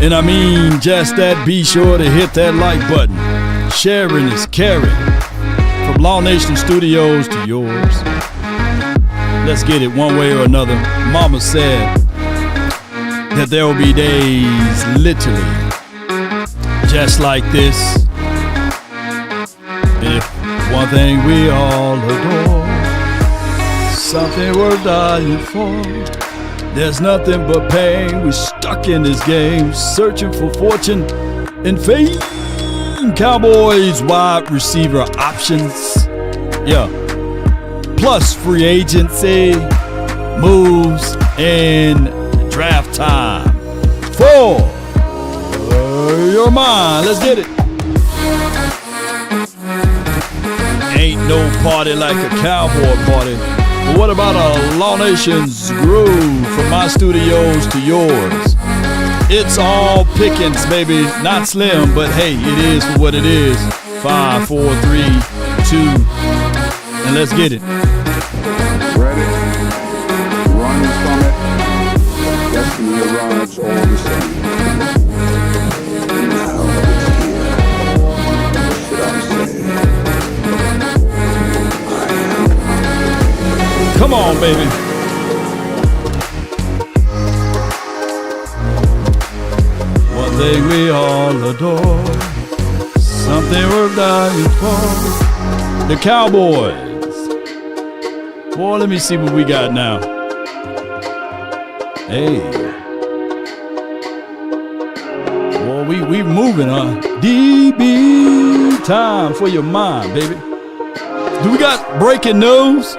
And I mean just that, be sure to hit that like button. Sharing is caring. From Law Nation Studios to yours. Let's get it one way or another. Mama said that there will be days literally just like this. If one thing we all adore, something worth dying for. There's nothing but pain. We're stuck in this game, searching for fortune and fame. Cowboys wide receiver options. Yeah. Plus free agency, moves, and draft time. For your mind. Let's get it. Ain't no party like a cowboy party. But what about a Law Nation's groove from my studios to yours? It's all Pickens, baby. Not slim, but hey, it is for what it is. 5, 4, 3, 2, and let's get it. Ready? Running from it. Destiny arrives all the same. Now it's here. What should I say? Come on, baby. One thing we all adore, something worth dying for. The Cowboys. Boy, let me see what we got now. Hey. Boy, we moving, huh? DB time for your mind, baby. Do we got breaking news?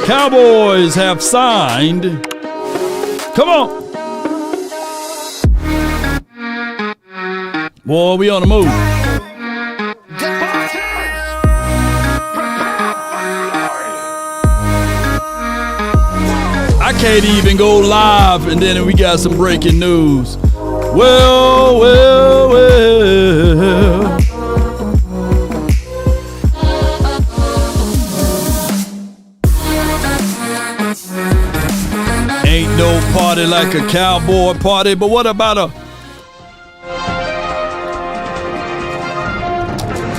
Cowboys have signed. Come on. Boy, we on the move. I can't even go live, and then we got some breaking news. Well. Ain't no party like a cowboy party, but what about a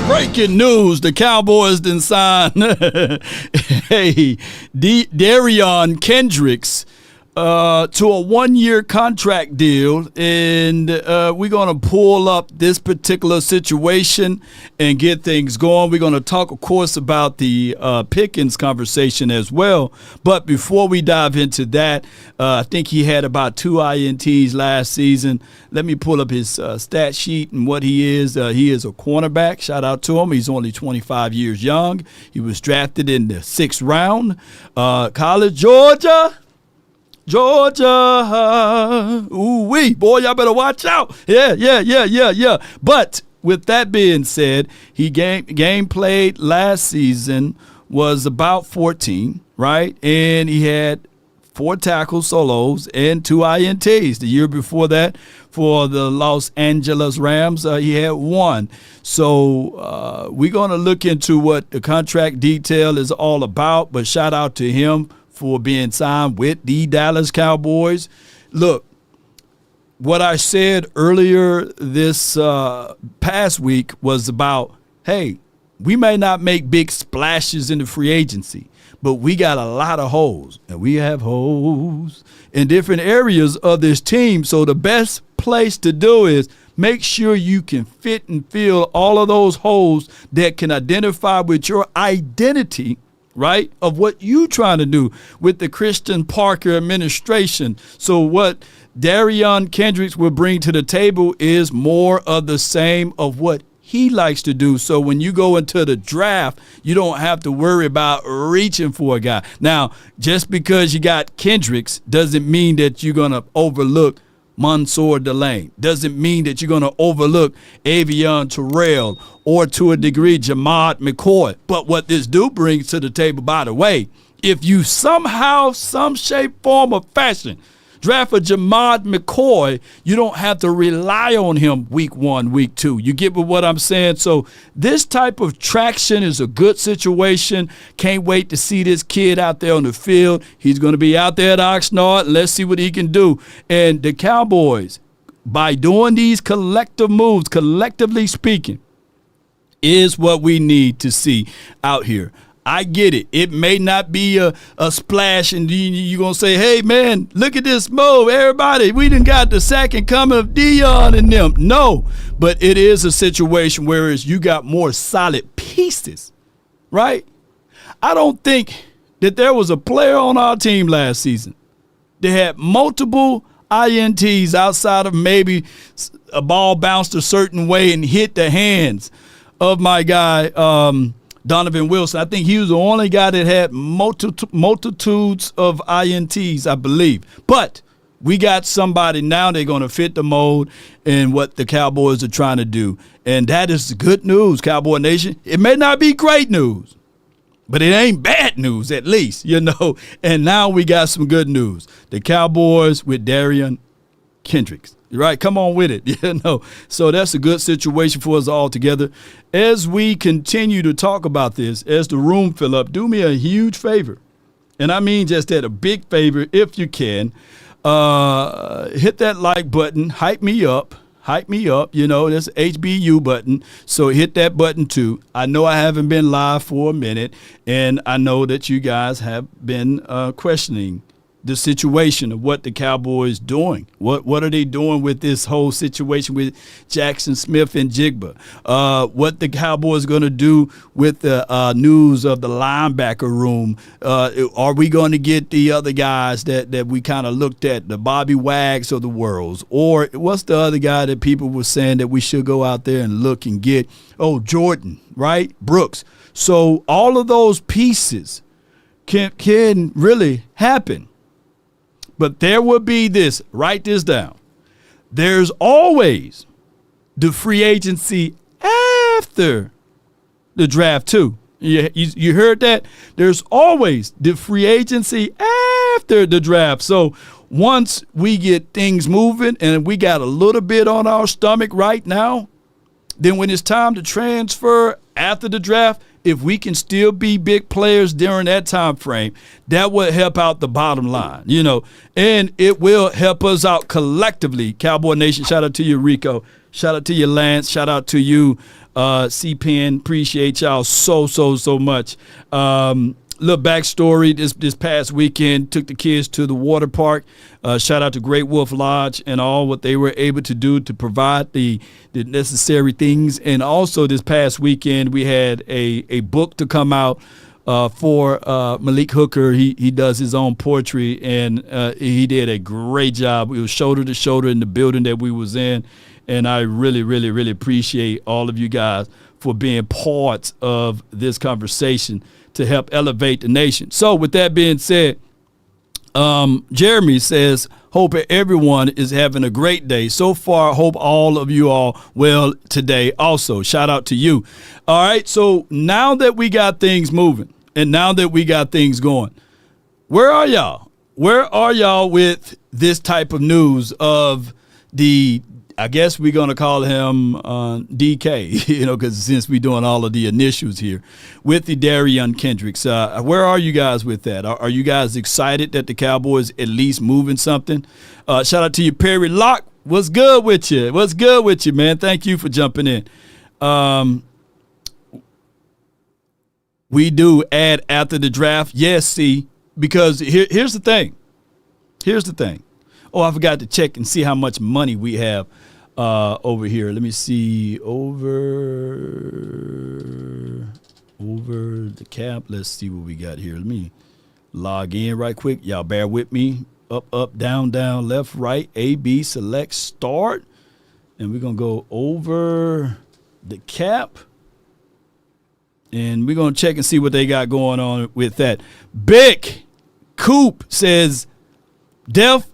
breaking news? The Cowboys done signed hey, Derion Kendricks to a 1-year contract deal, and we're going to pull up this particular situation and get things going. We're going to talk, of course, about the Pickens conversation as well. But before we dive into that, I think he had about 2 INTs last season. Let me pull up his stat sheet and what he is. He is a cornerback. Shout out to him. He's only 25 years young. He was drafted in the 6th round. College, Georgia. Ooh-wee. Boy, y'all better watch out. Yeah. But with that being said, he game played last season was about 14, right? And he had 4 tackle solos and 2 INTs. The year before that, for the Los Angeles Rams, he had 1. So we're going to look into what the contract detail is all about, but shout out to him for being signed with the Dallas Cowboys. Look, what I said earlier this past week was about, hey, we may not make big splashes in the free agency, but we got a lot of holes, and we have holes in different areas of this team. So the best place to do is make sure you can fit and fill all of those holes that can identify with your identity, right, of what you trying to do with the Christian Parker administration. So what Derion Kendrick will bring to the table is more of the same of what he likes to do. So when you go into the draft, you don't have to worry about reaching for a guy. Now, just because you got Kendricks doesn't mean that you're going to overlook Mansour Delane. Doesn't mean that you're going to overlook Avion Terrell or, to a degree, Jamad McCoy. But what this dude brings to the table, by the way, if you somehow, some shape, form, or fashion draft a Jamad McCoy, you don't have to rely on him week 1, week 2. You get what I'm saying? So this type of traction is a good situation. Can't wait to see this kid out there on the field. He's going to be out there at Oxnard. Let's see what he can do. And the Cowboys, by doing these collective moves, collectively speaking, is what we need to see out here. I get it. It may not be a splash and you're going to say, hey, man, look at this move. Everybody, we done got the second coming of Derion and them. No, but it is a situation where you got more solid pieces, right? I don't think that there was a player on our team last season that had multiple INTs outside of maybe a ball bounced a certain way and hit the hands of my guy, Donovan Wilson. I think he was the only guy that had multitudes of INTs, I believe. But we got somebody now they're going to fit the mold in what the Cowboys are trying to do. And that is good news, Cowboy Nation. It may not be great news, but it ain't bad news, at least, you know. And now we got some good news. The Cowboys with Derion Kendrick. Right? Come on with it. You know. So that's a good situation for us all together. As we continue to talk about this, as the room fill up, do me a huge favor. And I mean just that, a big favor, if you can. Hit that like button. Hype me up. Hype me up. You know, there's HBU button. So hit that button too. I know I haven't been live for a minute, and I know that you guys have been questioning the situation of what the Cowboys doing. What are they doing with this whole situation with Jackson Smith and Jigba? What the Cowboys going to do with the news of the linebacker room? Are we going to get the other guys that we kind of looked at, the Bobby Wags of the world? Or what's the other guy that people were saying that we should go out there and look and get? Oh, Jordan, right? Brooks. So all of those pieces can really happen. But there will be this, write this down. There's always the free agency after the draft too. You heard that? There's always the free agency after the draft. So once we get things moving and we got a little bit on our stomach right now, then when it's time to transfer after the draft, if we can still be big players during that time frame, that will help out the bottom line, you know, and it will help us out collectively. Cowboy Nation, shout out to you, Rico. Shout out to you, Lance. Shout out to you, C-Pen. Appreciate y'all so much. Little backstory, this past weekend, took the kids to the water park. Shout out to Great Wolf Lodge and all what they were able to do to provide the necessary things. And also this past weekend, we had a book to come out for Malik Hooker. He does his own poetry, and he did a great job. It was shoulder to shoulder in the building that we was in. And I really appreciate all of you guys for being parts of this conversation to help elevate the nation. So with that being said, Jeremy says, hope everyone is having a great day. So far, hope all of you all well today also. Shout out to you. All right, so now that we got things moving and now that we got things going, where are y'all? Where are y'all with this type of news of the, I guess we're going to call him DK, you know, because since we're doing all of the initials here, with the Derion Kendricks. Where are you guys with that? Are you guys excited that the Cowboys at least moving something? Shout out to you, Perry Locke. What's good with you? What's good with you, man? Thank you for jumping in. We do add after the draft. Yes, see, because here's the thing. Here's the thing. Oh, I forgot to check and see how much money we have over here. Let me see. Over the cap. Let's see what we got here. Let me log in right quick. Y'all bear with me. Up, down, left, right. A, B, select, start. And we're going to go over the cap. And we're going to check and see what they got going on with that. Big Coop says, depth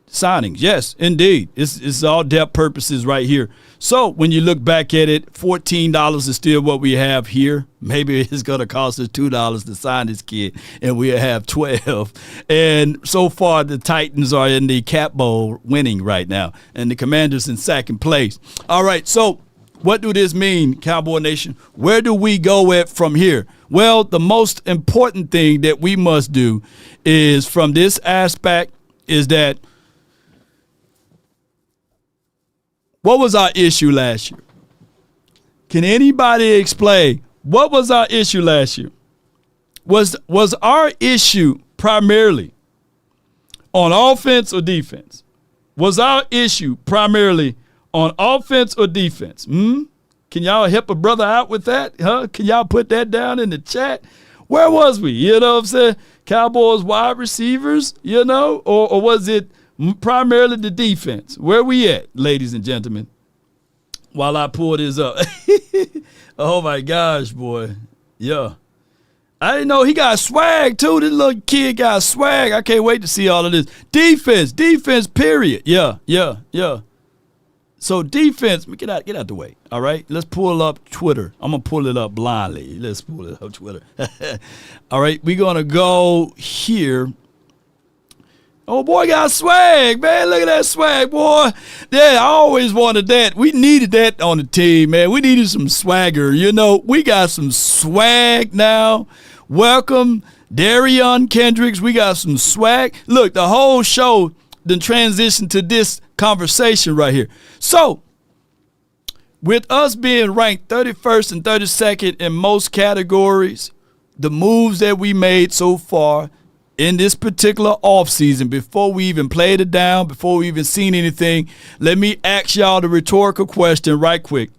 signings. Yes, indeed. It's all depth purposes right here. So when you look back at it, $14 is still what we have here. Maybe it's going to cost us $2 to sign this kid, and we'll have 12. And so far, the Titans are in the Cap Bowl winning right now, and the Commanders in second place. All right, so what do this mean, Cowboy Nation? Where do we go at from here? Well, the most important thing that we must do is, from this aspect, is that What was our issue last year? Can anybody explain what was our issue last year? Was our issue primarily on offense or defense? Was our issue primarily on offense or defense? Can y'all help a brother out with that? Huh? Can y'all put that down in the chat? Where was we? You know what I'm saying? Cowboys wide receivers, you know? Or was it primarily the defense? Where we at, ladies and gentlemen? While I pull this up. Oh, my gosh, boy. Yeah. I didn't know he got swag, too. This little kid got swag. I can't wait to see all of this. Defense, period. Yeah. So defense, get out the way, all right? Let's pull up Twitter. I'm going to pull it up blindly. Let's pull it up Twitter. All right, we're going to go here. Oh, boy, got swag, man. Look at that swag, boy. Yeah, I always wanted that. We needed that on the team, man. We needed some swagger. You know, we got some swag now. Welcome, Derion Kendricks. We got some swag. Look, the whole show then transitioned to this conversation right here. So, with us being ranked 31st and 32nd in most categories, the moves that we made so far in this particular offseason, before we even played it down, before we even seen anything, let me ask y'all the rhetorical question right quick.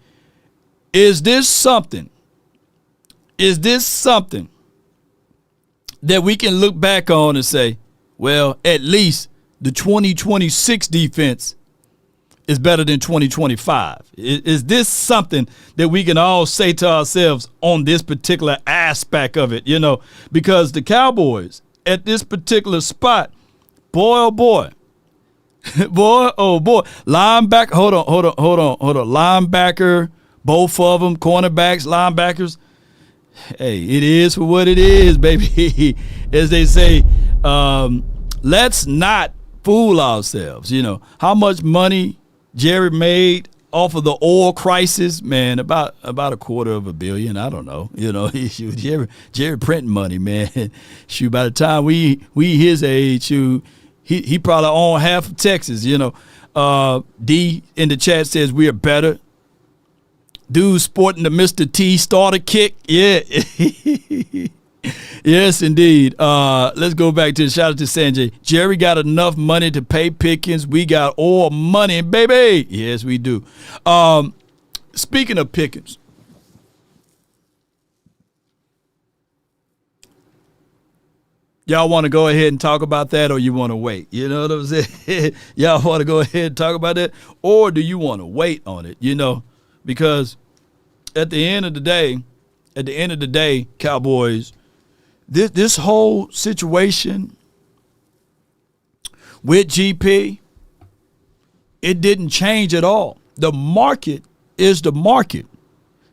Is this something that we can look back on and say, well, at least the 2026 defense is better than 2025? Is this something that we can all say to ourselves on this particular aspect of it? You know, because the Cowboys at this particular spot, boy, oh boy, linebacker, hold on. Linebacker, both of them, cornerbacks, linebackers. Hey, it is for what it is, baby. As they say, let's not fool ourselves. You know, how much money Jerry made off of the oil crisis, man, about $250 million. I don't know. You know, Jerry printing money, man. Shoot, by the time we his age, he probably owned half of Texas, you know. D in the chat says we are better. Dude sporting the Mr. T starter kick. Yeah. Yes, indeed. Let's go back to the shout out to Sanjay. Jerry got enough money to pay Pickens. We got all money, baby. Yes, we do. Speaking of Pickens, y'all want to go ahead and talk about that, or you want to wait? You know what I'm saying? Y'all want to go ahead and talk about that, or do you want to wait on it? You know, because at the end of the day, Cowboys, this whole situation with GP, it didn't change at all. The market is the market,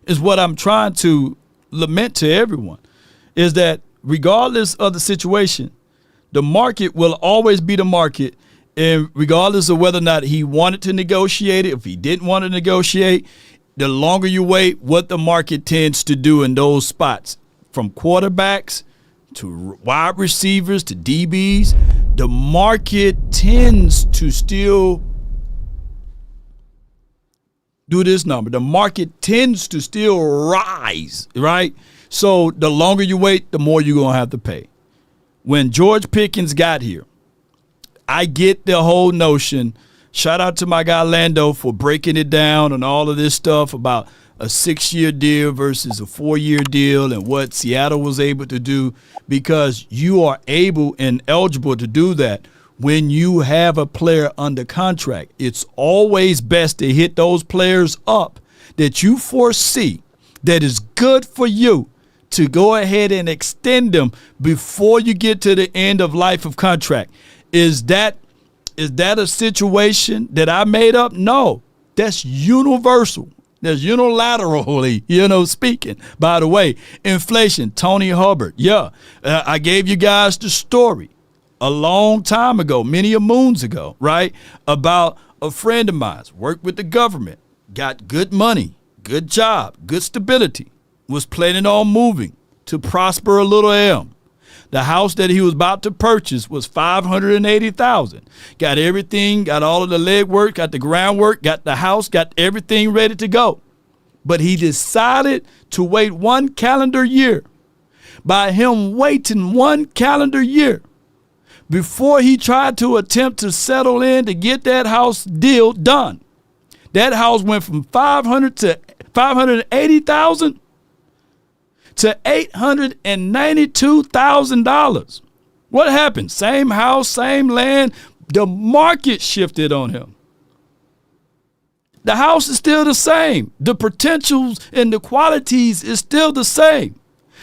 is what I'm trying to lament to everyone, is that regardless of the situation, the market will always be the market. And regardless of whether or not he wanted to negotiate it, if he didn't want to negotiate, the longer you wait, what the market tends to do in those spots, from quarterbacks to wide receivers to DBs, the market tends to still do this number. The market tends to still rise, right? So the longer you wait, the more you're going to have to pay. When George Pickens got here, I get the whole notion. Shout out to my guy Lando for breaking it down and all of this stuff about a 6-year deal versus a 4-year deal and what Seattle was able to do, because you are able and eligible to do that when you have a player under contract. It's always best to hit those players up that you foresee that is good for you, to go ahead and extend them before you get to the end of life of contract. Is that a situation that I made up? No, that's universal. That's unilaterally, speaking. By the way, inflation, Tony Hubbard. Yeah, I gave you guys the story a long time ago, many a moons ago, right, about a friend of mine, worked with the government, got good money, good job, good stability, was planning on moving to Prosper a Little M. The house that he was about to purchase was $580,000. Got everything, got all of the legwork, got the groundwork, got the house, got everything ready to go. But he decided to wait 1 calendar year. By him waiting 1 calendar year before he tried to attempt to settle in to get that house deal done, that house went from $580,000 to $892,000. What happened? Same house, same land. The market shifted on him. The house is still the same. The potentials and the qualities is still the same.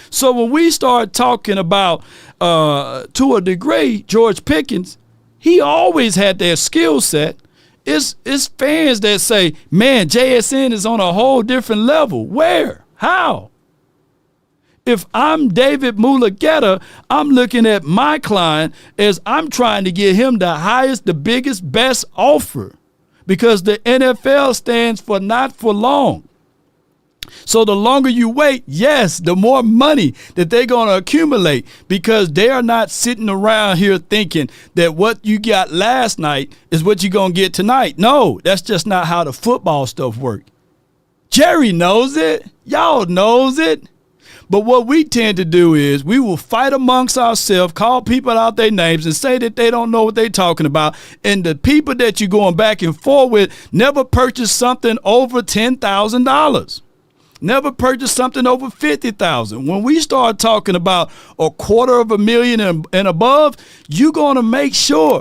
So when we start talking about, to a degree, George Pickens, he always had that skill set. It's fans that say, man, JSN is on a whole different level. Where? How? If I'm David Mulugeta, I'm looking at my client as I'm trying to get him the highest, the biggest, best offer, because the NFL stands for not for long. So the longer you wait, yes, the more money that they're going to accumulate, because they are not sitting around here thinking that what you got last night is what you're going to get tonight. No, that's just not how the football stuff works. Jerry knows it. Y'all knows it. But what we tend to do is we will fight amongst ourselves, call people out their names and say that they don't know what they're talking about. And the people that you're going back and forth with never purchase something over $10,000. Never purchase something over $50,000. When we start talking about $250,000 and above, you're going to make sure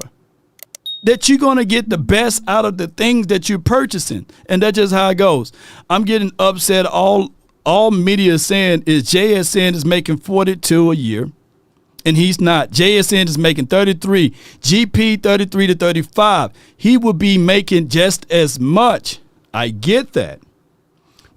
that you're going to get the best out of the things that you're purchasing. And that's just how it goes. I'm getting upset. All media is saying is JSN is making 42 a year, and he's not. JSN is making 33. GP 33 to 35. He would be making just as much. I get that.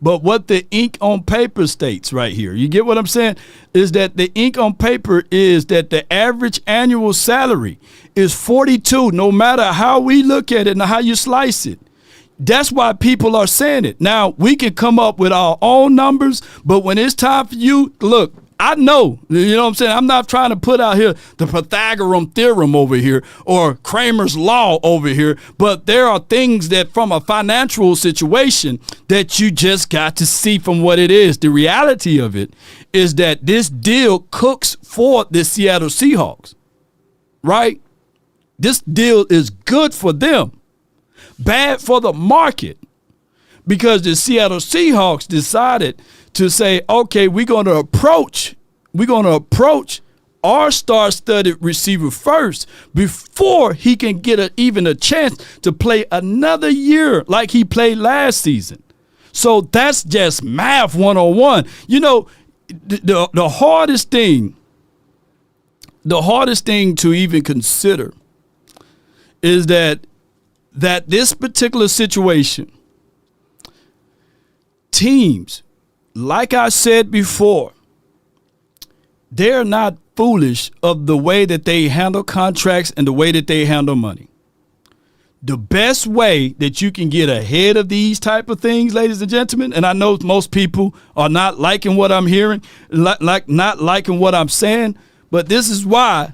But what the ink on paper states right here, you get what I'm saying, is that the ink on paper is that the average annual salary is 42, no matter how we look at it and how you slice it. That's why people are saying it. Now, we can come up with our own numbers, but when it's time for you, look, I know, you know what I'm saying? I'm not trying to put out here the Pythagorean theorem over here or Kramer's law over here, but there are things that from a financial situation that you just got to see from what it is. The reality of it is that this deal cooks for the Seattle Seahawks, right? This deal is good for them, bad for the market, because the Seattle Seahawks decided to say, okay, we're going to approach our star-studded receiver first before he can get even a chance to play another year like he played last season. So that's just math 101. You know, the hardest thing to even consider is that this particular situation, teams, like I said before, they're not foolish of the way that they handle contracts and the way that they handle money. The best way that you can get ahead of these type of things, ladies and gentlemen, and I know most people are not liking what I'm hearing, not liking what I'm saying, but this is why,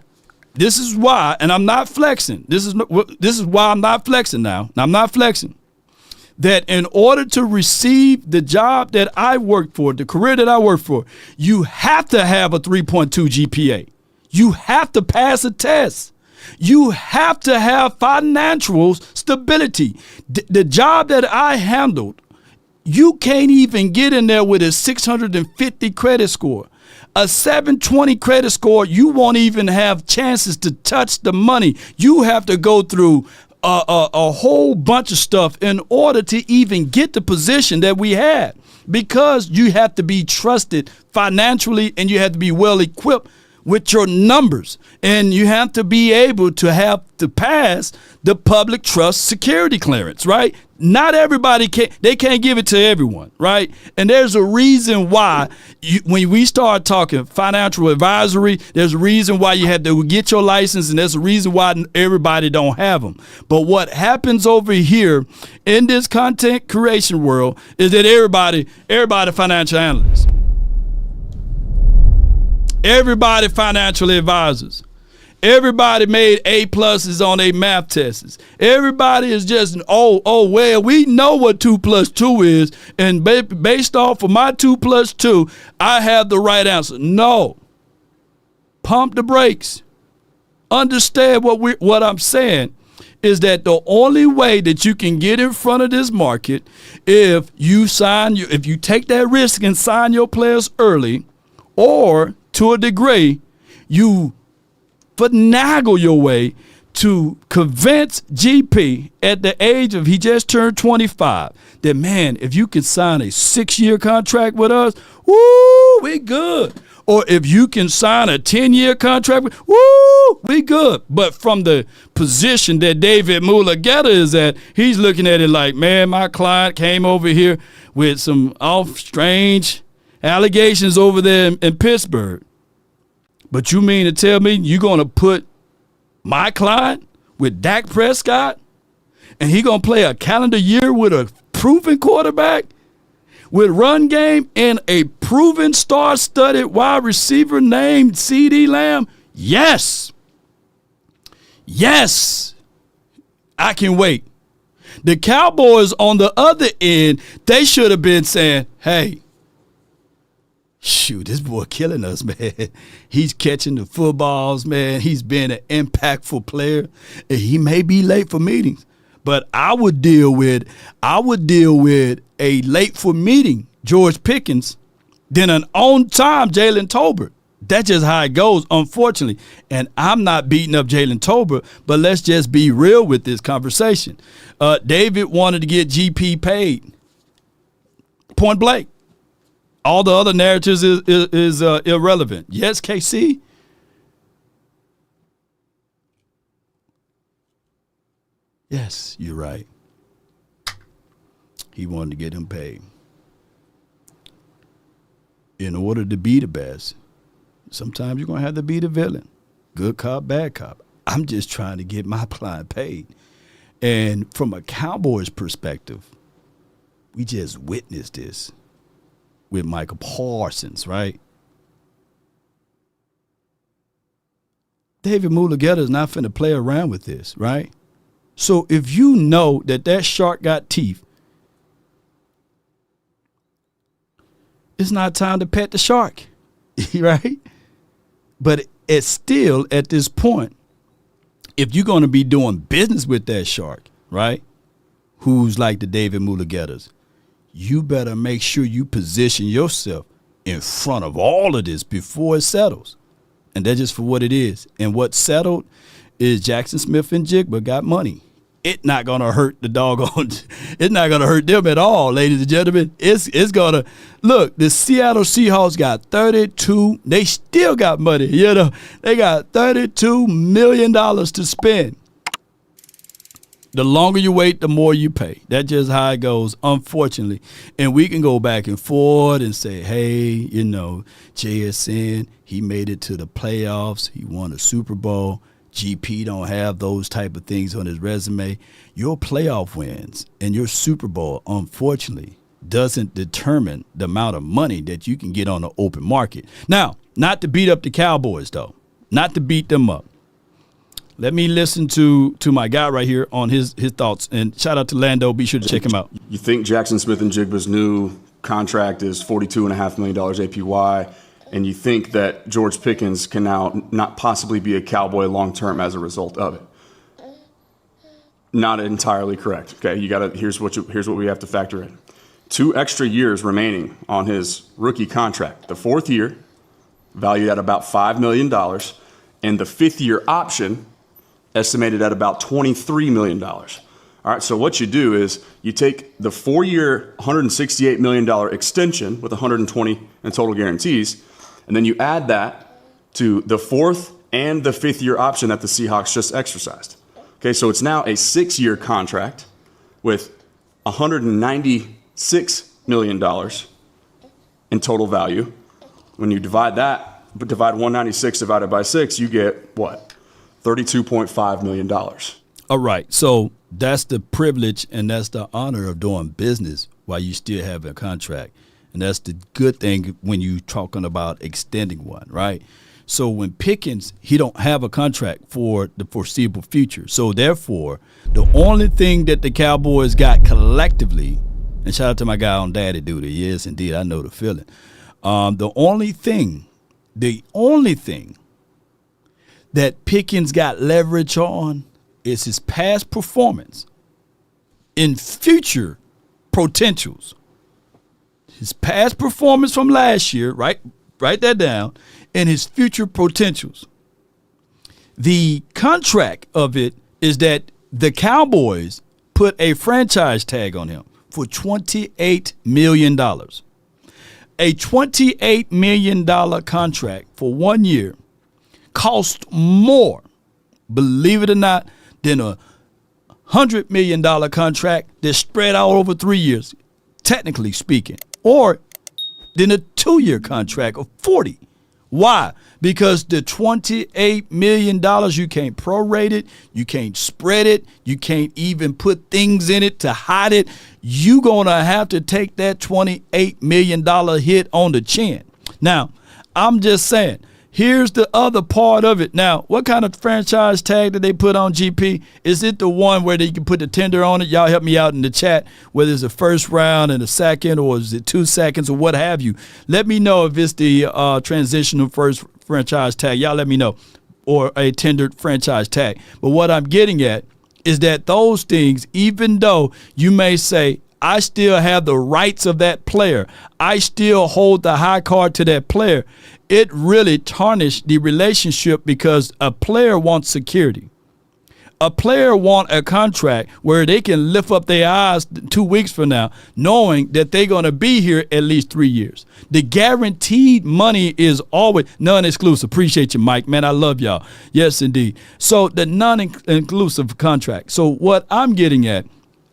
and I'm not flexing. This is why I'm not flexing now. I'm not flexing. That in order to receive the job that I work for, the career that I work for, you have to have a 3.2 GPA. You have to pass a test. You have to have financial stability. The job that I handled, you can't even get in there with a 650 credit score. A 720 credit score, you won't even have chances to touch the money. You have to go through a whole bunch of stuff in order to even get the position that we had, because you have to be trusted financially and you have to be well equipped with your numbers, and you have to be able to have to pass the public trust security clearance, right? Not everybody can't give it to everyone, right? And there's a reason why when we start talking financial advisory, there's a reason why you have to get your license, and there's a reason why everybody don't have them. But what happens over here in this content creation world is that everybody financial analyst. Everybody financial advisors. Everybody made A pluses on their math tests. Everybody is just, well, we know what 2 plus 2 is, and based off of my 2 plus 2, I have the right answer. No. Pump the brakes. Understand what I'm saying is that the only way that you can get in front of this market, if you take that risk and sign your players early, or to a degree, you finagle your way to convince GP at the age of, he just turned 25, that, man, if you can sign a 6-year contract with us, woo, we good. Or if you can sign a 10-year contract, woo, we good. But from the position that David Mulugeta is at, he's looking at it like, man, my client came over here with some strange allegations over there in Pittsburgh. But you mean to tell me you're going to put my client with Dak Prescott and he going to play a calendar year with a proven quarterback, with run game, and a proven star-studded wide receiver named CeeDee Lamb? Yes. Yes. I can wait. The Cowboys on the other end, they should have been saying, hey, shoot, this boy killing us, man. He's catching the footballs, man. He's been an impactful player. He may be late for meetings, but I would deal with a late for meeting George Pickens than an on-time Jalen Tolbert. That's just how it goes, unfortunately. And I'm not beating up Jalen Tolbert, but let's just be real with this conversation. David wanted to get GP paid. Point blank. All the other narratives is irrelevant. Yes, KC? Yes, you're right. He wanted to get him paid. In order to be the best, sometimes you're going to have to be the villain. Good cop, bad cop. I'm just trying to get my client paid. And from a Cowboys perspective, we just witnessed this with Michael Parsons, right? David Mulugeta is not finna play around with this, right? So if you know that shark got teeth, it's not time to pet the shark, right? But it's still, at this point, if you're going to be doing business with that shark, right, who's like the David Mulugetas, you better make sure you position yourself in front of all of this before it settles. And that's just for what it is. And what settled is Jackson Smith and Jigba got money. It's not going to hurt the doggone. It's not going to hurt them at all, ladies and gentlemen. It's going to. Look, the Seattle Seahawks got 32. They still got money. You know, they got $32 million to spend. The longer you wait, the more you pay. That's just how it goes, unfortunately. And we can go back and forth and say, hey, you know, JSN, he made it to the playoffs. He won a Super Bowl. GP don't have those type of things on his resume. Your playoff wins and your Super Bowl, unfortunately, doesn't determine the amount of money that you can get on the open market. Now, not to beat up the Cowboys, though. Not to beat them up. Let me listen to my guy right here on his thoughts. And shout out to Lando. Be sure to check him out. You think Jackson Smith and Jigba's new contract is $42.5 million APY, and you think that George Pickens can now not possibly be a Cowboy long-term as a result of it. Not entirely correct. Okay, here's what we have to factor in. 2 extra years remaining on his rookie contract. The 4th year, valued at about $5 million, and the 5th year option, estimated at about $23 million. All right, so what you do is you take the 4-year, $168 million extension with 120 in total guarantees, and then you add that to the 4th and the 5th year option that the Seahawks just exercised. Okay, so it's now a 6-year contract with $196 million in total value. When you divide 196 divided by 6, you get what? $32.5 million. All right. So that's the privilege and that's the honor of doing business while you still have a contract. And that's the good thing when you're talking about extending one, right? So when Pickens, he don't have a contract for the foreseeable future. So therefore, the only thing that the Cowboys got collectively, and shout out to my guy on Daddy Duty, yes, indeed, I know the feeling. The only thing that Pickens got leverage on is his past performance in future potentials. His past performance from last year, write that down, and his future potentials. The contract of it is that the Cowboys put a franchise tag on him for $28 million. A $28 million contract for 1 year cost more, believe it or not, than a $100 million contract that's spread out over 3 years, technically speaking, or than a 2-year contract of 40. Why? Because the $28 million, you can't prorate it, you can't spread it, you can't even put things in it to hide it. You're going to have to take that $28 million hit on the chin. Now, I'm just saying, here's the other part of it. Now, what kind of franchise tag did they put on GP? Is it the one where they can put the tender on it? Y'all help me out in the chat, whether it's a first round and a second, or is it 2 seconds, or what have you. Let me know if it's the transitional first franchise tag. Y'all let me know. Or a tendered franchise tag. But what I'm getting at is that those things, even though you may say, I still have the rights of that player, I still hold the high card to that player, it really tarnished the relationship because a player wants security. A player wants a contract where they can lift up their eyes 2 weeks from now knowing that they're going to be here at least 3 years. The guaranteed money is always non-exclusive. Appreciate you, Mike. Man, I love y'all. Yes, indeed. So the non-inclusive contract. So what I'm getting at,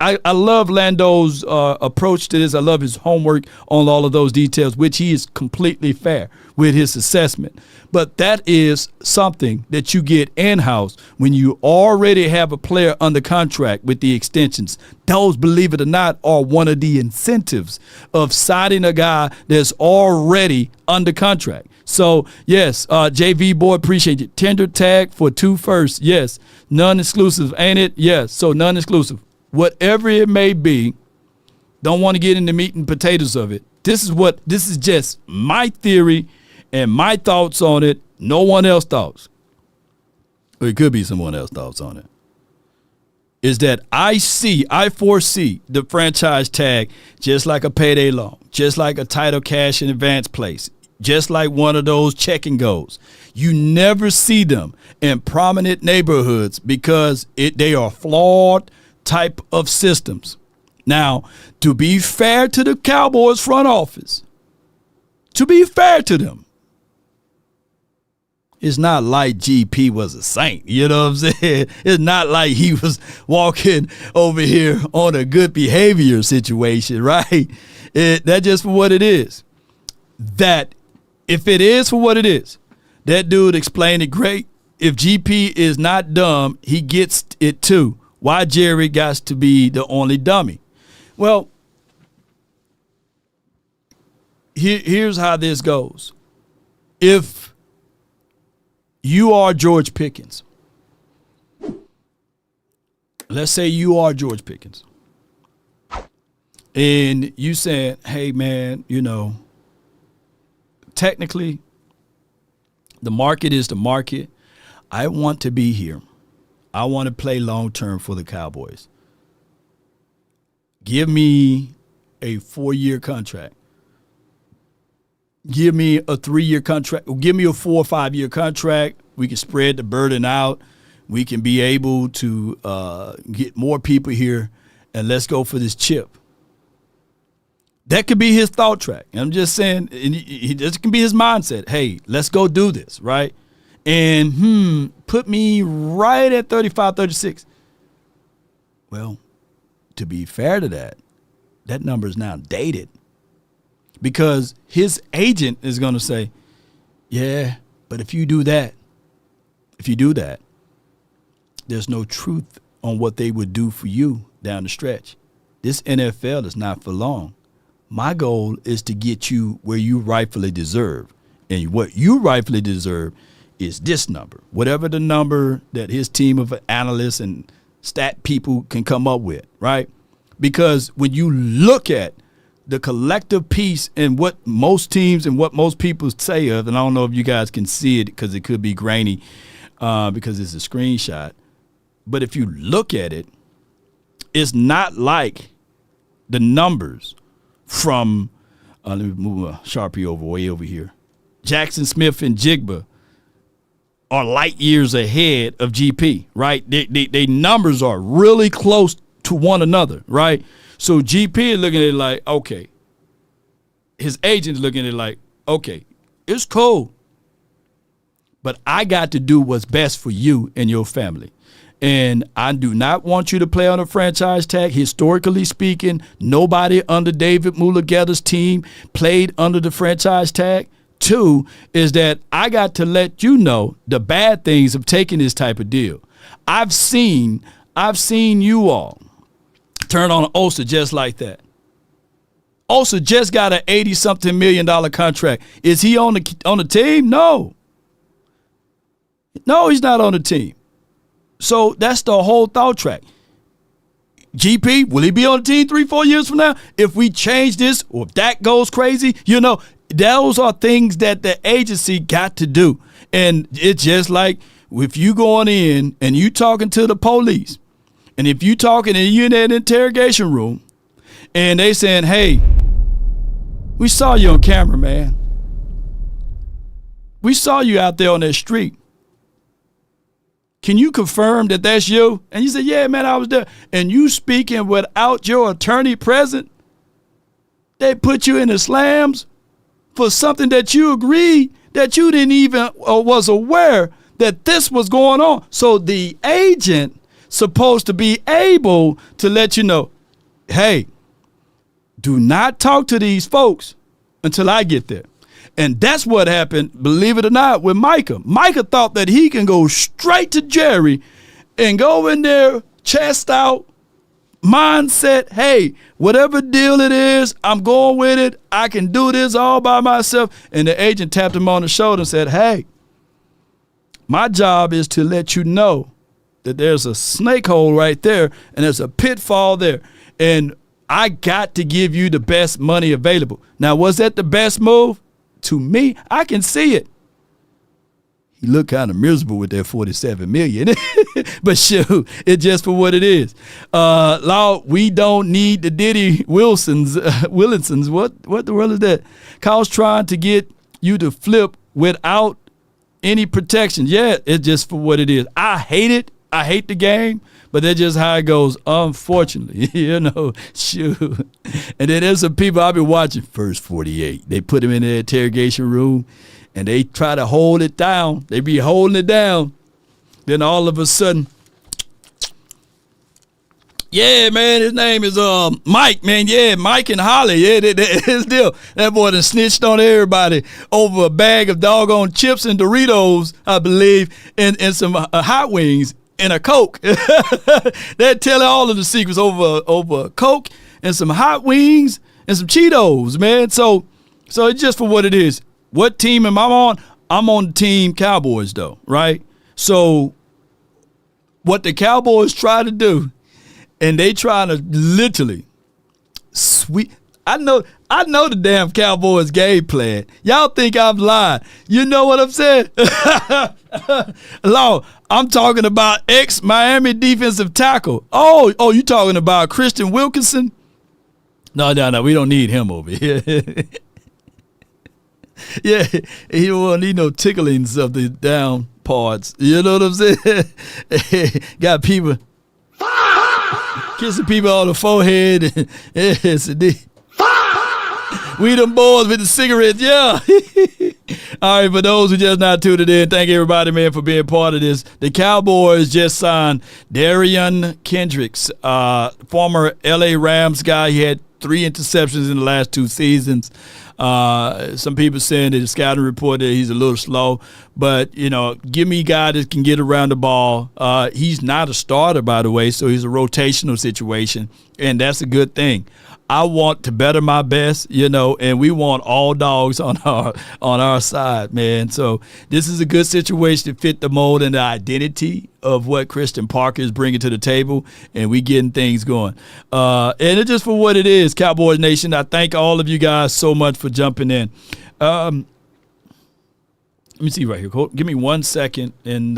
I love Lando's approach to this. I love his homework on all of those details, which he is completely fair with his assessment. But that is something that you get in-house when you already have a player under contract with the extensions. Those, believe it or not, are one of the incentives of signing a guy that's already under contract. So, yes, JV boy, appreciate you. Tender tag for 2 firsts. Yes. Non-exclusive, ain't it? Yes. So non-exclusive. Whatever it may be, don't want to get into meat and potatoes of it. This is just my theory and my thoughts on it. No one else thoughts. Or it could be someone else's thoughts on it. Is that I foresee the franchise tag just like a payday loan, just like a title cash in advance place, just like one of those check and goes. You never see them in prominent neighborhoods because they are flawed type of systems. Now, to be fair to the Cowboys front office, to be fair to them, it's not like GP was a saint. You know what I'm saying? It's not like he was walking over here on a good behavior situation, right? That's just for what it is. That if it is for what it is, that dude explained it great. If GP is not dumb, he gets it too. Why Jerry got to be the only dummy? Well, here's how this goes. If you are George Pickens, let's say you are George Pickens, and you saying, hey, man, technically the market is the market. I want to be here. I want to play long-term for the Cowboys. Give me a 4-year contract. Give me a 3-year contract. Give me a 4 or 5-year contract. We can spread the burden out. We can be able to get more people here, and let's go for this chip. That could be his thought track. I'm just saying, this can be his mindset. Hey, let's go do this, right? And put me right at 35, 36. Well, to be fair to that number is now dated because his agent is going to say, yeah, but if you do that, there's no truth on what they would do for you down the stretch. This NFL is not for long. My goal is to get you where you rightfully deserve. And what you rightfully deserve is this number, whatever the number that his team of analysts and stat people can come up with, right? Because when you look at the collective piece and what most teams and what most people say of, and I don't know if you guys can see it because it could be grainy because it's a screenshot, but if you look at it, it's not like the numbers from, let me move a Sharpie way over here. Jackson Smith and Jigba are light years ahead of GP, right? They numbers are really close to one another, right? So GP is looking at it like, okay. His agent's looking at it like, okay, it's cool, but I got to do what's best for you and your family. And I do not want you to play on a franchise tag. Historically speaking, nobody under David Mulugheta's team played under the franchise tag. 2 is that I got to let you know the bad things of taking this type of deal. I've seen you all turn on an Osa just like that. Osa just got an $80-something million contract. Is he on the team? No. No, he's not on the team. So that's the whole thought track. GP, will he be on the team 3-4 years from now? If we change this or if that goes crazy, those are things that the agency got to do. And it's just like if you going in and you talking to the police, and if you talking and you in that interrogation room, and they saying, hey, we saw you on camera, man. We saw you out there on that street. Can you confirm that that's you? And you say, yeah, man, I was there. And you speaking without your attorney present, they put you in the slams for something that you agreed that you didn't even or was aware that this was going on. So the agent supposed to be able to let you know, hey, do not talk to these folks until I get there. And that's what happened, believe it or not, with Micah. Micah thought that he can go straight to Jerry and go in there, chest out, mindset, hey, whatever deal it is, I'm going with it. I can do this all by myself. And the agent tapped him on the shoulder and said, hey, my job is to let you know that there's a snake hole right there and there's a pitfall there. And I got to give you the best money available. Now, was that the best move? To me, I can see it. He looked kind of miserable with that $47 million. But shoot, it's just for what it is. Law, we don't need the Diddy Wilsons. What the world is that? Kyle's trying to get you to flip without any protection. Yeah, it's just for what it is. I hate it. I hate the game. But that's just how it goes, unfortunately, shoot. And then there's some people I've been watching, First 48. They put him in the interrogation room, and they try to hold it down. They be holding it down. Then all of a sudden, yeah, man, his name is Mike, man. Yeah, Mike and Holly. Yeah, his deal. That boy done snitched on everybody over a bag of doggone chips and Doritos, I believe, and some hot wings. And a Coke. They're telling all of the secrets over a Coke and some hot wings and some Cheetos, man. So it's just for what it is. What team am I on? I'm on the team Cowboys, though, right? So what the Cowboys try to do, and they try to literally sweep. I know the damn Cowboys game plan. Y'all think I'm lying. You know what I'm saying? Law, I'm talking about ex-Miami defensive tackle. Oh, you talking about Christian Wilkinson? No, we don't need him over here. Yeah, he won't need no ticklings of the down parts. You know what I'm saying? Got people kissing people on the forehead. Yes, indeed. We them boys with the cigarettes, yeah. All right, for those who just not tuned in, thank everybody, man, for being part of this. The Cowboys just signed Derion Kendrick, former L.A. Rams guy. He had 3 interceptions in the last 2 seasons. Some people saying that the scouting report that he's a little slow, but give me a guy that can get around the ball. He's not a starter, by the way, so he's a rotational situation, and that's a good thing. I want to better my best, and we want all dogs on our side, man. So this is a good situation to fit the mold and the identity of what Christian Parker is bringing to the table, and we getting things going. And it's just for what it is, Cowboys Nation. I thank all of you guys so much for jumping in. Let me see right here. Give me 1 second, and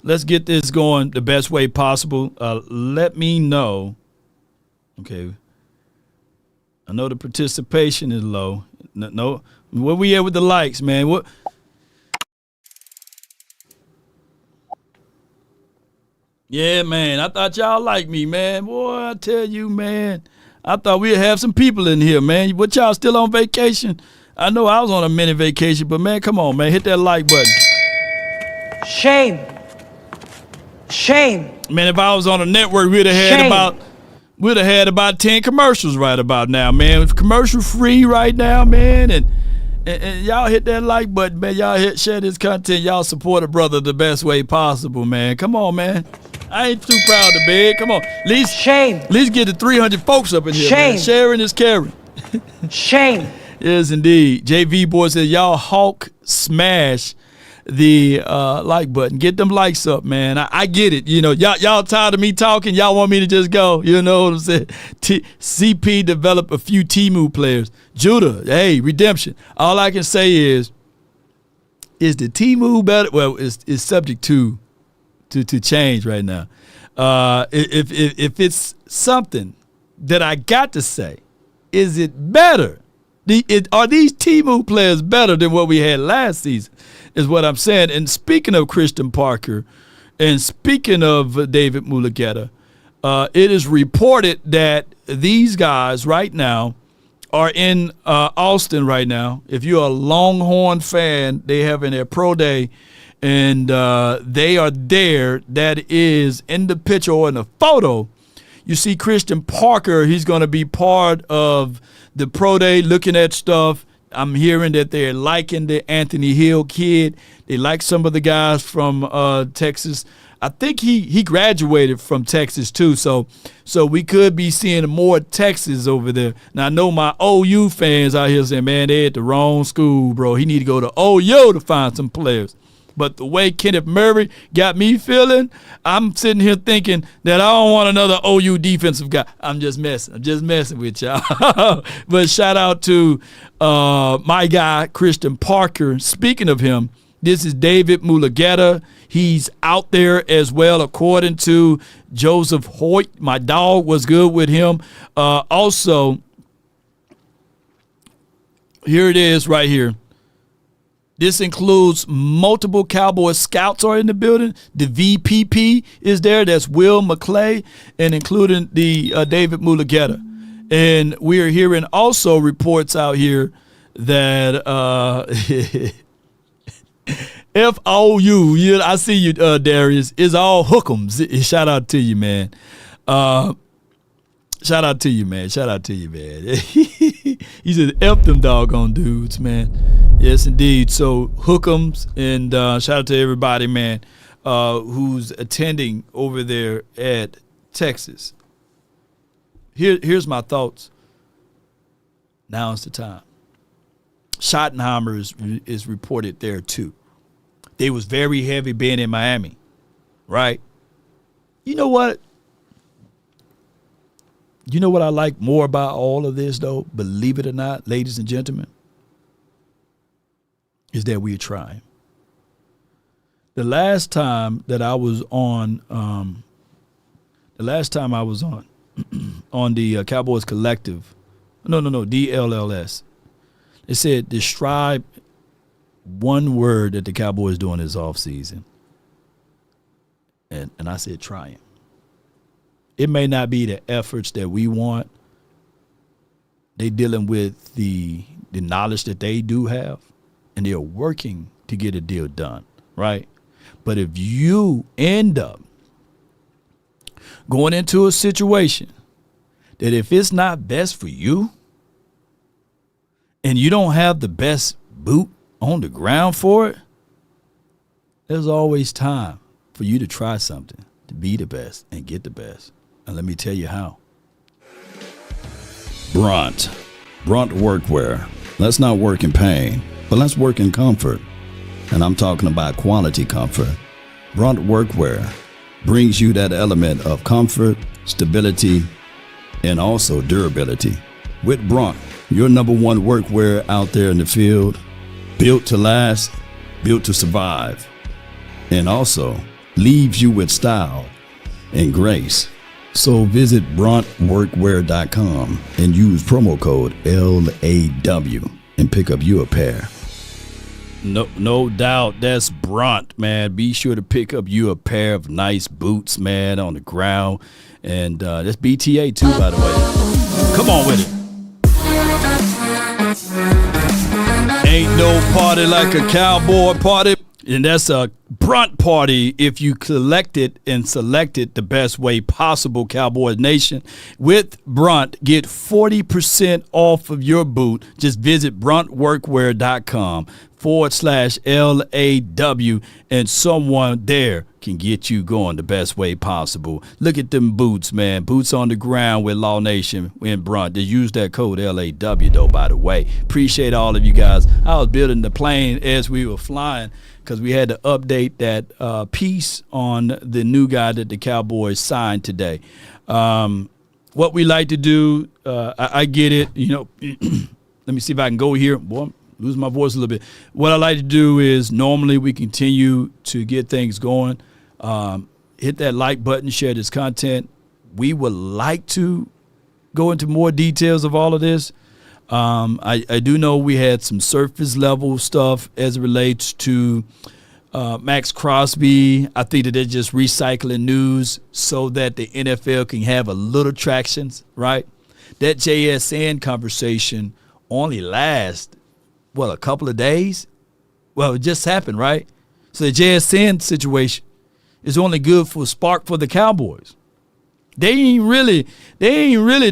let's get this going the best way possible. Let me know. Okay. I know the participation is low. No, where we at with the likes, man? What? Yeah, man. I thought y'all liked me, man. Boy, I tell you, man. I thought we'd have some people in here, man. What, y'all still on vacation? I know I was on a mini vacation, but man, come on, man. Hit that like button. Shame. Shame. Man, if I was on a network, we'd have had about 10 commercials right about now, man. It's commercial free right now, man. And y'all hit that like button, man. Y'all share this content. Y'all support a brother the best way possible, man. Come on, man. I ain't too proud to beg. Come on. At least get the 300 folks up in here, man. Sharing is caring. Shame. Yes, indeed. JV Boy said, y'all hawk smash the like button. Get them likes up, man. I get it. Y'all tired of me talking. Y'all want me to just go. You know what I'm saying? CP developed a few Temu players. Judah, hey, redemption. All I can say is the Temu better? Well, it's subject to change right now. If it's something that I got to say, is it better? Are these Temu players better than what we had last season? Is what I'm saying. And speaking of Christian Parker, and speaking of David Mulugeta, it is reported that these guys right now are in Austin right now. If you're a Longhorn fan, they having their pro day, and they are there. That is in the picture or in the photo. You see Christian Parker. He's going to be part of the pro day, looking at stuff. I'm hearing that they're liking the Anthony Hill kid. They like some of the guys from Texas. I think he graduated from Texas too, so we could be seeing more Texas over there. Now I know my OU fans out here saying, man, they at the wrong school, bro. He need to go to OU to find some players. But the way Kenneth Murray got me feeling, I'm sitting here thinking that I don't want another OU defensive guy. I'm just messing with y'all. But shout out to my guy, Christian Parker. Speaking of him, this is David Mulugeta. He's out there as well, according to Joseph Hoyt. My dog was good with him. Also, here it is right here. This includes multiple Cowboys scouts are in the building. The VPP is there. That's Will McClay, and including the David Mulugeta. And we are hearing also reports out here that FOU, I see you, Darius, is all hook'ems. Shout out to you, man. Shout out to you, man. He said, F them doggone dudes, man. Yes, indeed. So, hook'ems, and shout out to everybody, man, who's attending over there at Texas. Here's my thoughts. Now is the time. Schottenheimer is reported there, too. They was very heavy being in Miami, right? You know what? You know what I like more about all of this, though? Believe it or not, ladies and gentlemen, is that we're trying. The last time that I was on, on the Cowboys Collective, DLLS, they said describe one word that the Cowboys doing this offseason. And I said trying. It may not be the efforts that we want. They dealing with the knowledge that they do have, and they're working to get a deal done, right? But if you end up going into a situation that if it's not best for you, and you don't have the best boot on the ground for it, there's always time for you to try something, to be the best and get the best. And let me tell you how. Brunt workwear. Let's not work in pain, but let's work in comfort. And I'm talking about quality comfort. Brunt workwear brings you that element of comfort, stability, and also durability. With Brunt, your number one workwear out there in the field, built to last, built to survive, and also leaves you with style and grace. So visit bruntworkwear.com and use promo code LAW and pick up you a pair. No doubt, that's Brunt, man. Be sure to pick up you a pair of nice boots, man, on the ground. And that's BTA too, by the way. Come on with it. Ain't no party like a cowboy party. And that's a Brunt party if you collected and selected the best way possible, Cowboys Nation. With Brunt, get 40% off of your boot. Just visit bruntworkwear.com/LAW and someone there can get you going the best way possible. Look at them boots, man. Boots on the ground with Law Nation in Brunt. They use that code LAW, though, by the way. Appreciate all of you guys. I was building the plane as we were flying because we had to update that piece on the new guy that the Cowboys signed today. What we like to do, I get it. You know, let me see if I can go here. Boy, I'm losing my voice a little bit. What I like to do is normally we continue to get things going. Hit that like button, share this content. We would like to go into more details of all of this. I do know we had some surface level stuff as it relates to Max Crosby. I think that they're just recycling news so that the NFL can have a little tractions, right? That JSN conversation only lasts, a couple of days? Well, it just happened, right? So the JSN situation is only good for spark for the Cowboys. They ain't really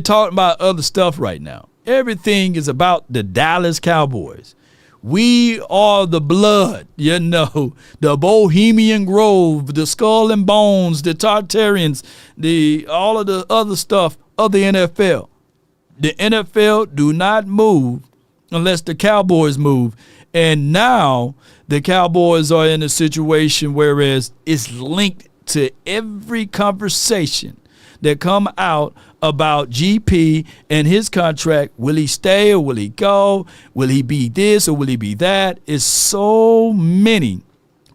talking about other stuff right now. Everything is about the Dallas Cowboys. We are the blood, the Bohemian Grove, the Skull and Bones, the Tartarians, all of the other stuff of the NFL. The NFL do not move unless the Cowboys move. And now the Cowboys are in a situation whereas it's linked to every conversation that come out about GP and his contract. Will he stay or will he go? Will he be this or will he be that? It's so many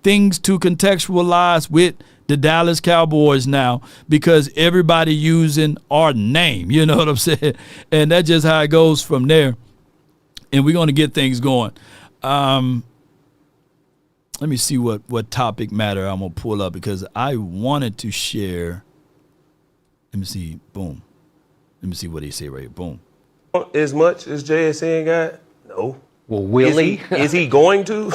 things to contextualize with the Dallas Cowboys now because everybody using our name. You know what I'm saying? And that's just how it goes from there. And we're going to get things going. Let me see what topic matter I'm going to pull up because I wanted to share. Let me see. Boom. Let me see what he say right here. Boom. As much as JSN got? No. Well, will he? Is he going to?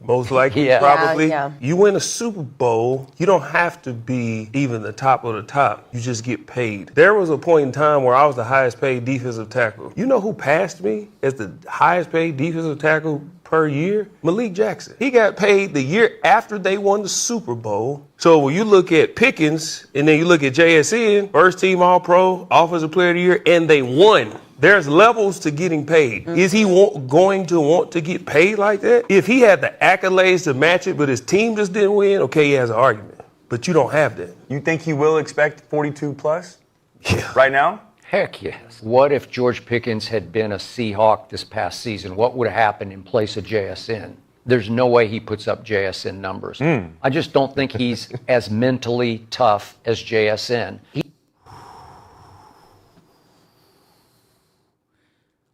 Most likely, Yeah. probably. Yeah. You win a Super Bowl, you don't have to be even the top of the top. You just get paid. There was a point in time where I was the highest paid defensive tackle. You know who passed me as the highest paid defensive tackle per year? Malik Jackson. He got paid the year after they won the Super Bowl. So when you look at Pickens and then you look at JSN, first team All-Pro, Offensive Player of the Year, and they won. There's levels to getting paid. Is he going to want to get paid like that? If he had the accolades to match it, but his team just didn't win, okay, he has an argument. But you don't have that. You think he will expect 42 plus? Yeah. Right now? Heck yes. What if George Pickens had been a Seahawk this past season? What would have happened in place of JSN? There's no way he puts up JSN numbers. I just don't think he's as mentally tough as JSN.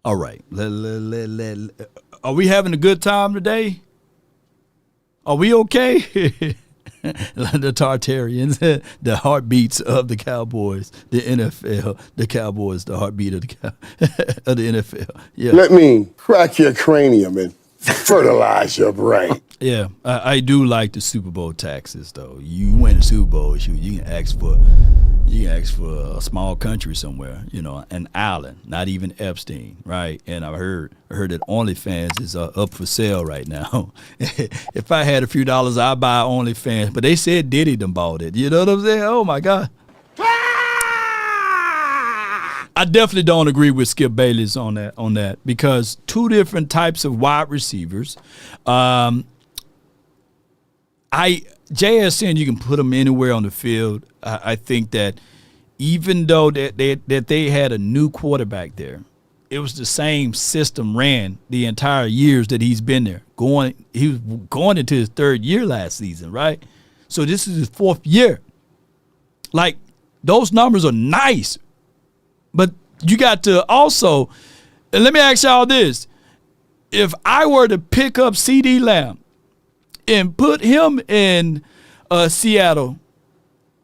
All right. Are we having a good time today? Are we okay? The Tartarians, the heartbeats of the Cowboys, the NFL, the Cowboys, the heartbeat of the NFL. Yeah. Let me crack your cranium and Fertilize your brain. Yeah, I do like the Super Bowl taxes though. You win the Super Bowl, shoot, you can ask for a small country somewhere, an island, not even Epstein, right? And I heard that OnlyFans is up for sale right now. If I had a few dollars, I'd buy OnlyFans, but they said Diddy done bought it. You know what I'm saying? Oh my God. I definitely don't agree with Skip Bayless on that because two different types of wide receivers. JSN, you can put them anywhere on the field. I think that even though that they had a new quarterback there, it was the same system ran the entire years that he's been there. He was going into his third year last season, right? So this is his fourth year. Like, those numbers are nice. But you got to also, and let me ask y'all this. If I were to pick up CD Lamb and put him in Seattle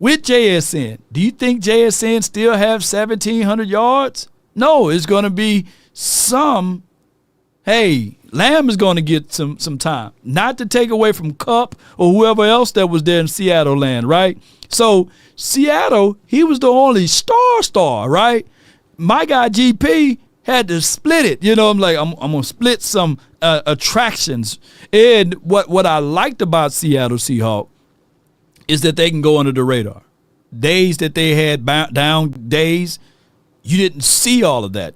with JSN, do you think JSN still have 1,700 yards? No, it's going to be some, hey, Lamb is going to get some time. Not to take away from Kupp or whoever else that was there in Seattle land, right? So Seattle, he was the only star, right? My guy GP had to split it. I'm like, I'm going to split some attractions. And what I liked about Seattle Seahawks is that they can go under the radar. Days that they had down days, you didn't see all of that.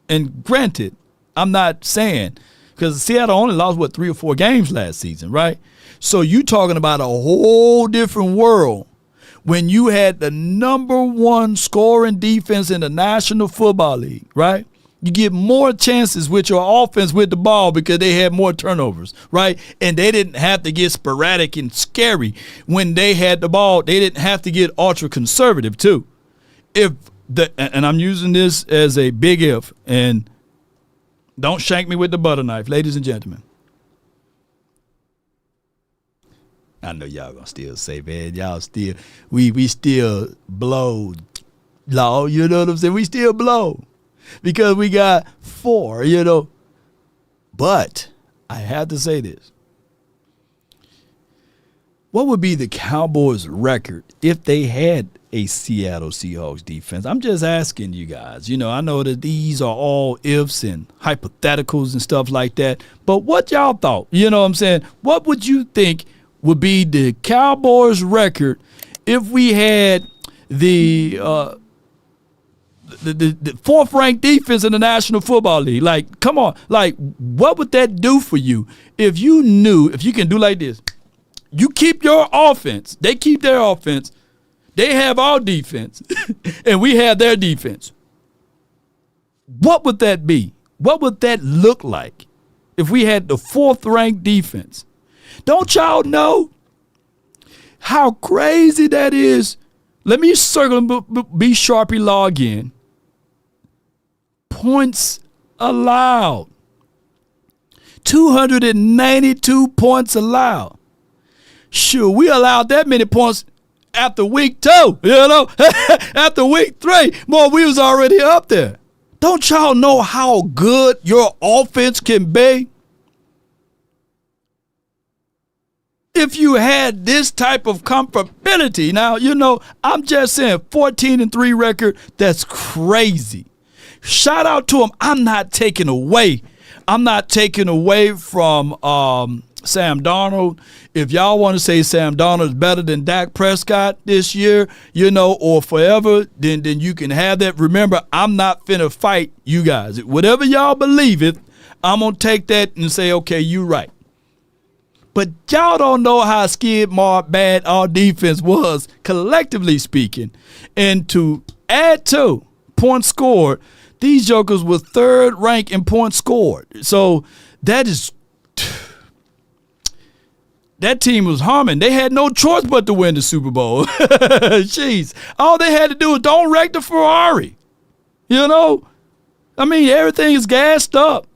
And granted, I'm not saying, because Seattle only lost, 3 or 4 games last season, right? So you talking about a whole different world when you had the number 1 scoring defense in the National Football League, right? You get more chances with your offense with the ball because they had more turnovers, right? And they didn't have to get sporadic and scary when they had the ball. They didn't have to get ultra conservative too. And I'm using this as a big if, and don't shank me with the butter knife, ladies and gentlemen. I know y'all gonna still say, man, y'all still, we still blow, law, you know what I'm saying? We still blow because we got 4, But I have to say this. What would be the Cowboys' record if they had a Seattle Seahawks defense? I'm just asking you guys. I know that these are all ifs and hypotheticals and stuff like that, but what y'all thought? You know what I'm saying? What would you think would be the Cowboys' record if we had the 4th-ranked defense in the National Football League? Like, come on. Like, what would that do for you if you knew, if you can do like this? You keep your offense. They keep their offense. They have our defense, and we have their defense. What would that be? What would that look like if we had the 4th-ranked defense? Don't y'all know how crazy that is? Let me circle B Sharpie law again. Points allowed. 292 points allowed. Sure, we allowed that many points after week 2, after week 3. Boy, we was already up there. Don't y'all know how good your offense can be? If you had this type of comfortability. Now, I'm just saying 14-3 record, that's crazy. Shout out to him. I'm not taking away from Sam Darnold. If y'all want to say Sam Darnold is better than Dak Prescott this year, or forever, then you can have that. Remember, I'm not finna fight you guys. Whatever y'all believe it, I'm going to take that and say, okay, you right. But y'all don't know how skid mark bad our defense was, collectively speaking. And to add to points scored, these jokers were 3rd ranked in points scored. So that team was humming. They had no choice but to win the Super Bowl. Jeez. All they had to do was don't wreck the Ferrari. Everything is gassed up.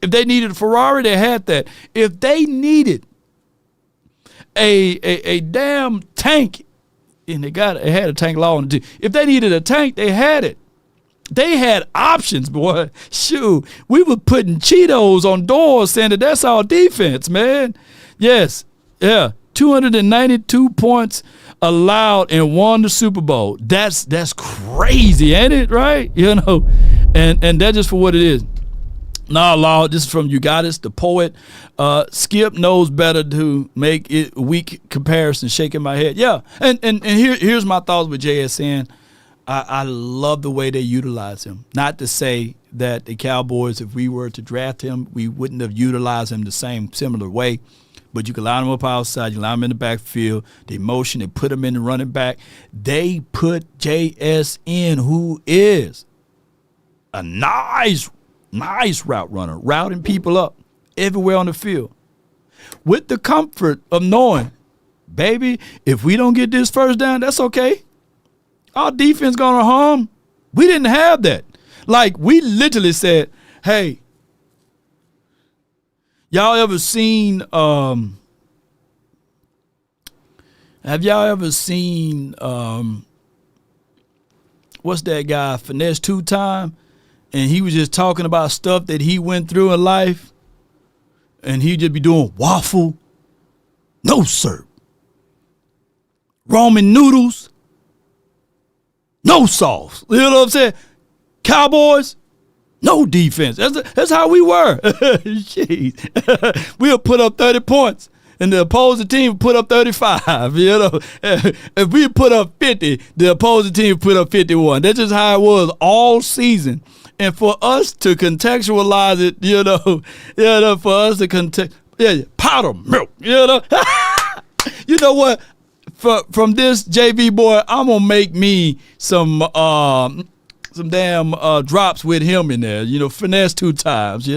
If they needed a Ferrari, they had that. If they needed a damn tank, and they had a tank law on it too. If they needed a tank, they had it. They had options, boy. Shoot, we were putting Cheetos on doors saying that that's our defense, man. Yes, yeah. 292 points allowed and won the Super Bowl. That's crazy, ain't it? Right? You know, and that's just for what it is. Nah, Law, this is from You Got Us, the poet. Skip knows better to make it a weak comparison, shaking my head. Yeah, and here's my thoughts with JSN. I love the way they utilize him. Not to say that the Cowboys, if we were to draft him, we wouldn't have utilized him the similar way. But you can line him up outside, you line him in the backfield, the motion, they put him in the running back. They put JSN, who is a nice route runner, routing people up everywhere on the field, with the comfort of knowing, baby, if we don't get this first down, that's okay. Our defense gonna harm. We didn't have that. Like, we literally said, hey, y'all ever seen have y'all ever seen what's that guy, Finesse 2 Time? And he was just talking about stuff that he went through in life, and he'd just be doing waffle, no sir. Ramen noodles, no sauce. You know what I'm saying? Cowboys, no defense. That's how we were. Jeez. We'll put up 30 points, and the opposing team would put up 35. You know, if we put up 50, the opposing team would put up 51. That's just how it was all season. And for us to contextualize it, for us to powder milk, you know what? From this JV boy, I'm gonna make me some damn drops with him in there. Finesse 2 times.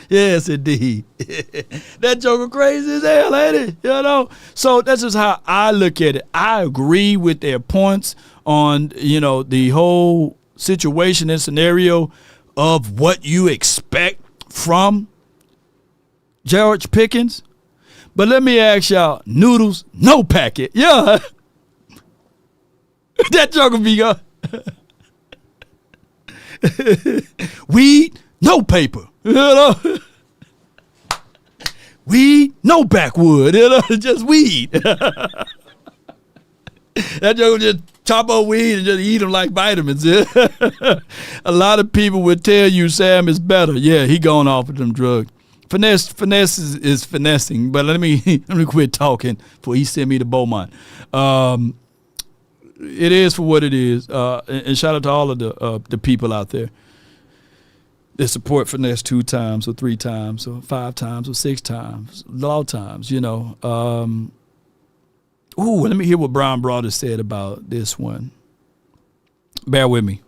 Yes indeed. That joker crazy as hell, ain't it? So that's just how I look at it. I agree with their points on the whole situation and scenario of what you expect from George Pickens. But let me ask y'all, noodles, no packet. Yeah. That joke will be gone. Weed, no paper. Weed, no backwood. Just weed. That joke will just chop up weed and just eat them like vitamins. A lot of people would tell you Sam is better. Yeah, he going off with them drugs. Finesse is finessing, but let me quit talking before he send me to Beaumont. It is for what it is, and shout out to all of the people out there that support Finesse 2 times or 3 times or 5 times or 6 times, a lot of times. Let me hear what Brian Broader said about this one. Bear with me.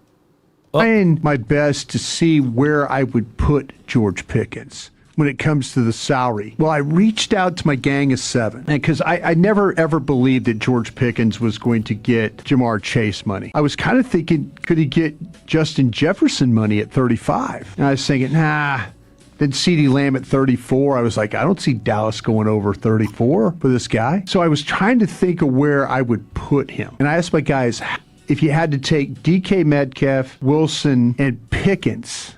Trying my best to see where I would put George Pickens when it comes to the salary. Well, I reached out to my gang of 7 because I never ever believed that George Pickens was going to get Jamar Chase money. I was kind of thinking, could he get Justin Jefferson money at 35? And I was thinking, nah. Then CeeDee Lamb at 34. I was like, I don't see Dallas going over 34 for this guy. So I was trying to think of where I would put him. And I asked my guys, if you had to take DK Metcalf, Wilson, and Pickens,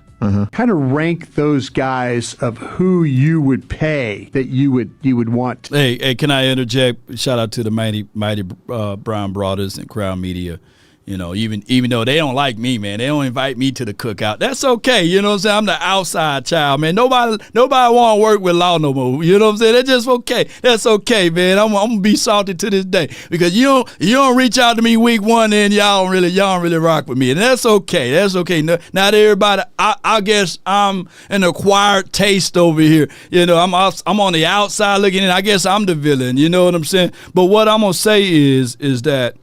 kind of rank those guys of who you would pay that you would want. Hey, can I interject? Shout out to the mighty Brian Broaders and Crowd Media. Even though they don't like me, man, they don't invite me to the cookout. That's okay. You know what I'm saying? I'm the outside child, man. Nobody want to work with Law no more. You know what I'm saying? That's just okay. That's okay, man. I'm gonna be salty to this day because you don't reach out to me week 1 and y'all don't really rock with me, and that's okay. That's okay. Not everybody. I guess I'm an acquired taste over here. I'm on the outside looking in. I guess I'm the villain. You know what I'm saying? But what I'm gonna say is that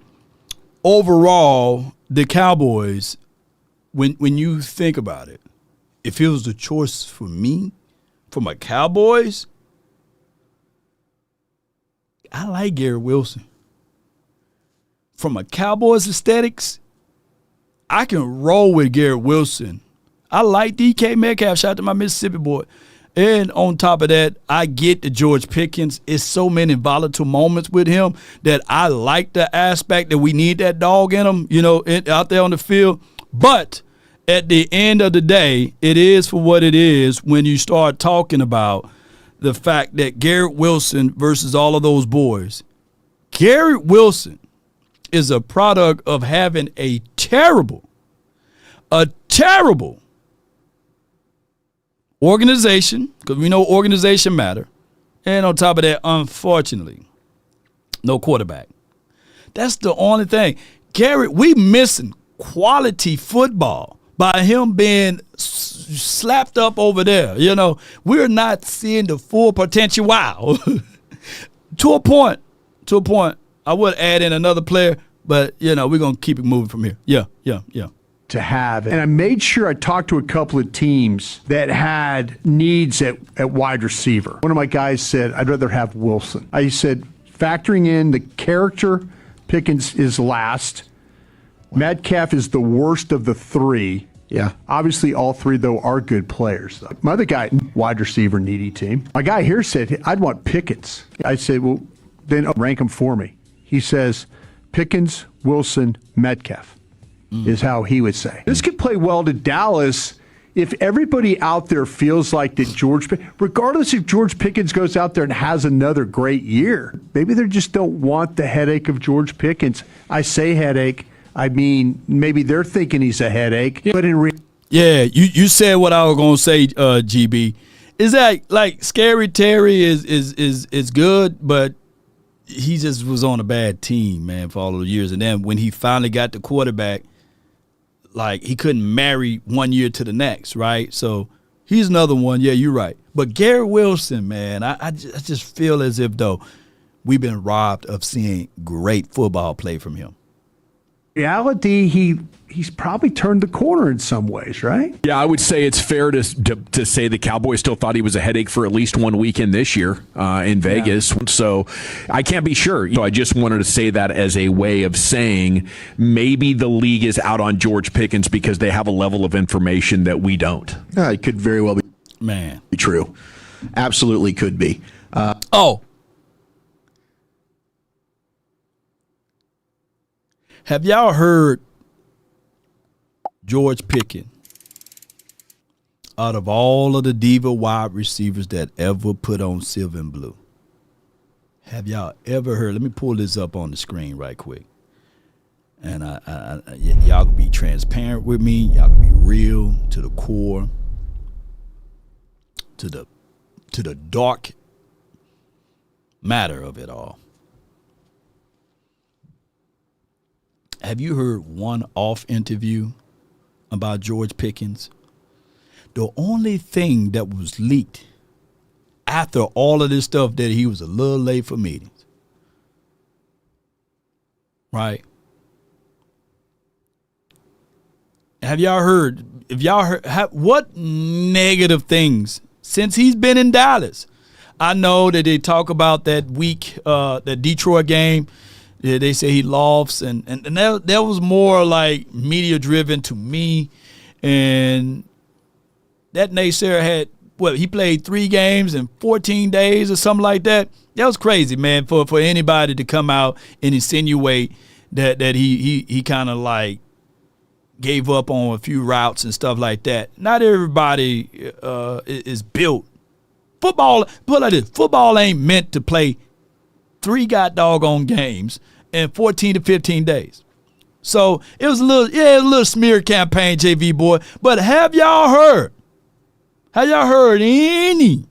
overall, the Cowboys, when you think about it, if it was the choice for me, for my Cowboys, I like Garrett Wilson. From a Cowboys aesthetics, I can roll with Garrett Wilson. I like DK Metcalf. Shout out to my Mississippi boy. And on top of that, I get the George Pickens. It's so many volatile moments with him that I like the aspect that we need that dog in him, out there on the field. But at the end of the day, it is for what it is when you start talking about the fact that Garrett Wilson versus all of those boys. Garrett Wilson is a product of having a terrible organization, because we know organization matter. And on top of that, unfortunately, no quarterback. That's the only thing. Garrett, we missing quality football by him being slapped up over there. You know, we're not seeing the full potential. Wow. To a point, I would add in another player, but, you know, we're going to keep it moving from here. Yeah. To have. And I made sure I talked to a couple of teams that had needs at wide receiver. One of my guys said, I'd rather have Wilson. I said, factoring in the character, Pickens is last. Metcalf is the worst of the three. Yeah. Obviously, all three, though, are good players, though. My other guy, wide receiver, needy team. My guy here said, I'd want Pickens. I said, well, then rank them for me. He says, Pickens, Wilson, Metcalf is how he would say. This could play well to Dallas if everybody out there feels like that regardless if George Pickens goes out there and has another great year, maybe they just don't want the headache of George Pickens. I say headache. I mean, maybe they're thinking he's a headache, but in reality. Yeah, you said what I was gonna say, GB. Is that like Scary Terry is good, but he just was on a bad team, man, for all those years. And then when he finally got the quarterback, like he couldn't marry 1 year to the next, right? So he's another one. Yeah, you're right. But Garrett Wilson, man, I just feel as if though we've been robbed of seeing great football play from him. Reality, he's probably turned the corner in some ways, right? Yeah, I would say it's fair to say the Cowboys still thought he was a headache for at least one weekend this year in Vegas. Yeah. So I can't be sure. So I just wanted to say that as a way of saying maybe the league is out on George Pickens because they have a level of information that we don't. It could very well be true. Absolutely could be. Have y'all heard George Pickens, out of all of the diva wide receivers that ever put on silver and blue? Have y'all ever heard? Let me pull this up on the screen right quick. And y'all can be transparent with me. Y'all can be real to the core, to the dark matter of it all. Have you heard one off interview about George Pickens? The only thing that was leaked after all of this stuff that he was a little late for meetings. Right? Have y'all heard, what negative things since he's been in Dallas? I know that they talk about that week, that Detroit game. Yeah, they say he lofts, and that was more like media driven to me. And that naysayer had he played 3 games in 14 days or something like that. That was crazy, man, for anybody to come out and insinuate that he kind of like gave up on a few routes and stuff like that. Not everybody is built. Football, put it like this, football ain't meant to play 3 doggone games in 14 to 15 days. So it was a little smear campaign, JV boy. But have y'all heard any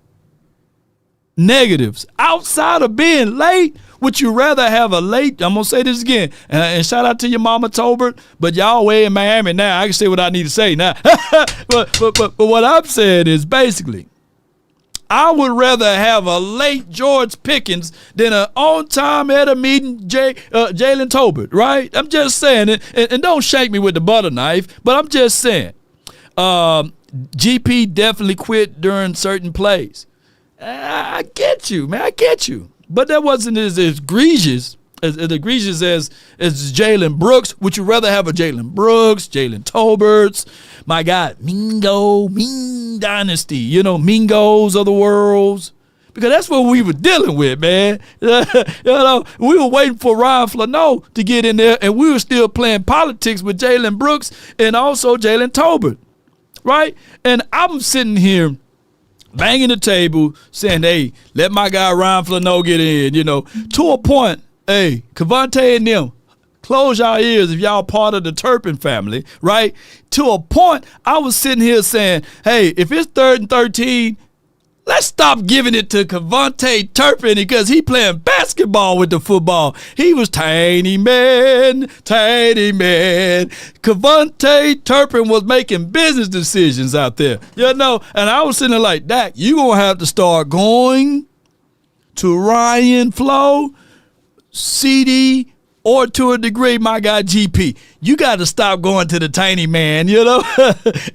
negatives outside of being late? Would you rather have a late, I'm going to say this again, and shout out to your mama Tolbert, but y'all way in Miami now. I can say what I need to say now. but what I'm saying is basically, I would rather have a late George Pickens than an on-time at a meeting Jalen Tolbert, right? I'm just saying it, and don't shake me with the butter knife, but I'm just saying. GP definitely quit during certain plays. I get you, man. I get you. But that wasn't as egregious as Jalen Brooks. Would you rather have a Jalen Brooks, Jalen Tolberts, my God, Mingo, Ming Dynasty, Mingos of the world, Because that's what we were dealing with, man. You know, we were waiting for Ryan Flano to get in there, and we were still playing politics with Jalen Brooks and also Jalen Tolbert, right? And I'm sitting here banging the table saying, hey, let my guy Ryan Flano get in, you know, to a point. Hey, Cavante and them, close y'all ears if y'all part of the Turpin family, right? To a point, I was sitting here saying, hey, if it's 3rd and 13, let's stop giving it to Cavante Turpin because he playing basketball with the football. He was tiny man. Cavante Turpin was making business decisions out there, you know? And I was sitting there like, Dak, you going to have to start going to Ryan Flo, CD, or to a degree, my guy GP. You got to stop going to the tiny man, you know?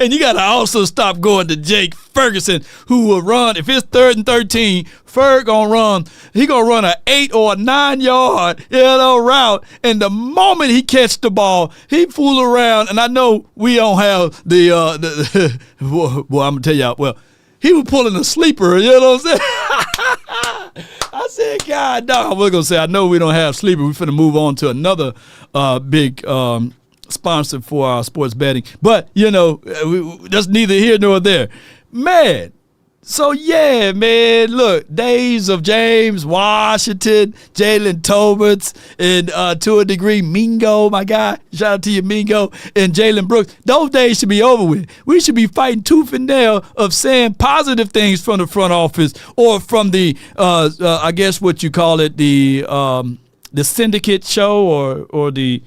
And you got to also stop going to Jake Ferguson, who will run. If it's 3rd and 13, Ferg going to run. He going to run an 8 or a 9 yard, you know, route. And the moment he catch the ball, he fool around. And I know we don't have the well, I'm going to tell y'all, well, he was pulling a sleeper, you know what I'm saying? I said, God, dog. I was going to say, I know we don't have sleeper. We're finna move on to another big sponsor for our sports betting. But, you know, that's neither here nor there. Man, so, yeah, man, look, days of James Washington, Jalen Tolberts, and to a degree, Mingo, my guy. Shout out to you, Mingo, and Jalen Brooks. Those days should be over with. We should be fighting tooth and nail of saying positive things from the front office or from the, I guess what you call it, the syndicate show or the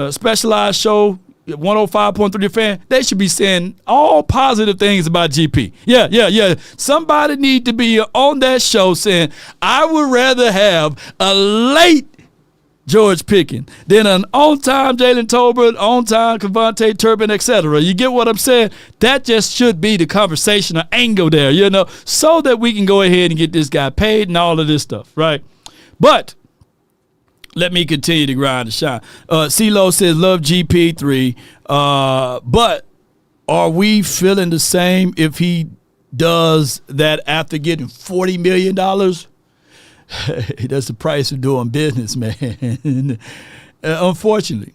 specialized show, 105.3 Fan. They should be saying all positive things about GP. Yeah. Somebody need to be on that show saying, I would rather have a late George Pickens than an on-time Jalen Tolbert, on-time Cavante Turpin, etc. You get what I'm saying? That just should be the conversational angle there, you know, so that we can go ahead and get this guy paid and all of this stuff, right? But let me continue to grind and shine. CeeLo says, love GP3. But are we feeling the same if he does that after getting $40 million? That's the price of doing business, man. Unfortunately,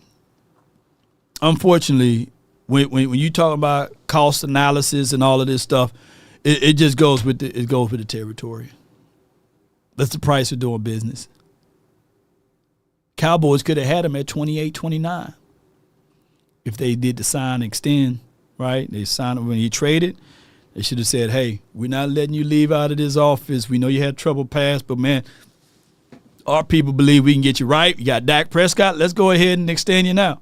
when you talk about cost analysis and all of this stuff, it just goes with the territory. That's the price of doing business. Cowboys could have had him at 28, 29 if they did the sign and extend, right? They signed him when he traded. They should have said, hey, we're not letting you leave out of this office. We know you had trouble past, but, man, our people believe we can get you right. You got Dak Prescott. Let's go ahead and extend you now.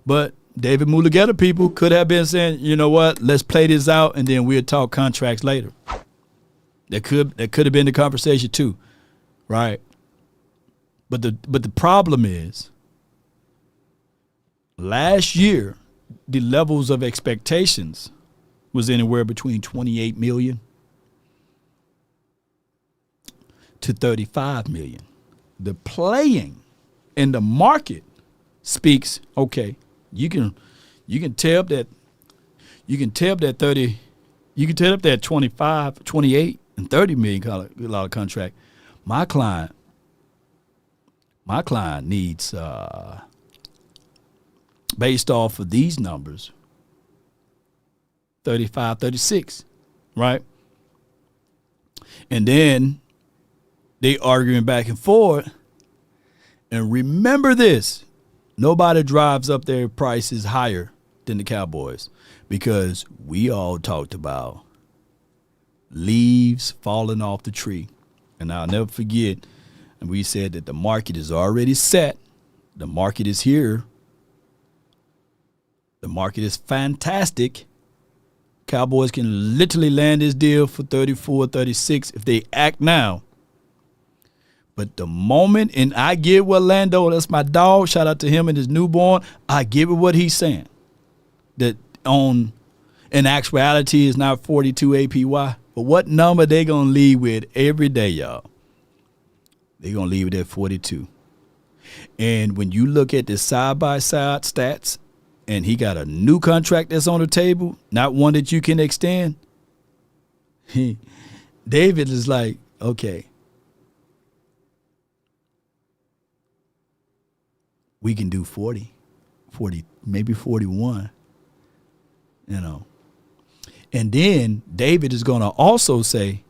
But David Mulugeta people could have been saying, you know what, let's play this out, and then we'll talk contracts later. That could have been the conversation too, right? But the problem is, last year, the levels of expectations was anywhere between 28 million to 35 million. The playing in the market speaks, okay, you can tear up that 30, you can tear up that 25, 28, and 30 million contract. My client needs, based off of these numbers, 35, 36, right? And then they arguing back and forth. And remember this, nobody drives up their prices higher than the Cowboys, because we all talked about leaves falling off the tree. And I'll never forget, and we said that the market is already set. The market is here. The market is fantastic. Cowboys can literally land this deal for 34, 36 if they act now. But the moment, and I get what Lando, that's my dog, shout out to him and his newborn, I get what he's saying. That in actuality is not 42 APY. But what number they going to leave with every day, y'all? They're going to leave it at 42. And when you look at the side-by-side stats, and he got a new contract that's on the table, not one that you can extend, David is like, okay, we can do 40, maybe 41, And then David is going to also say,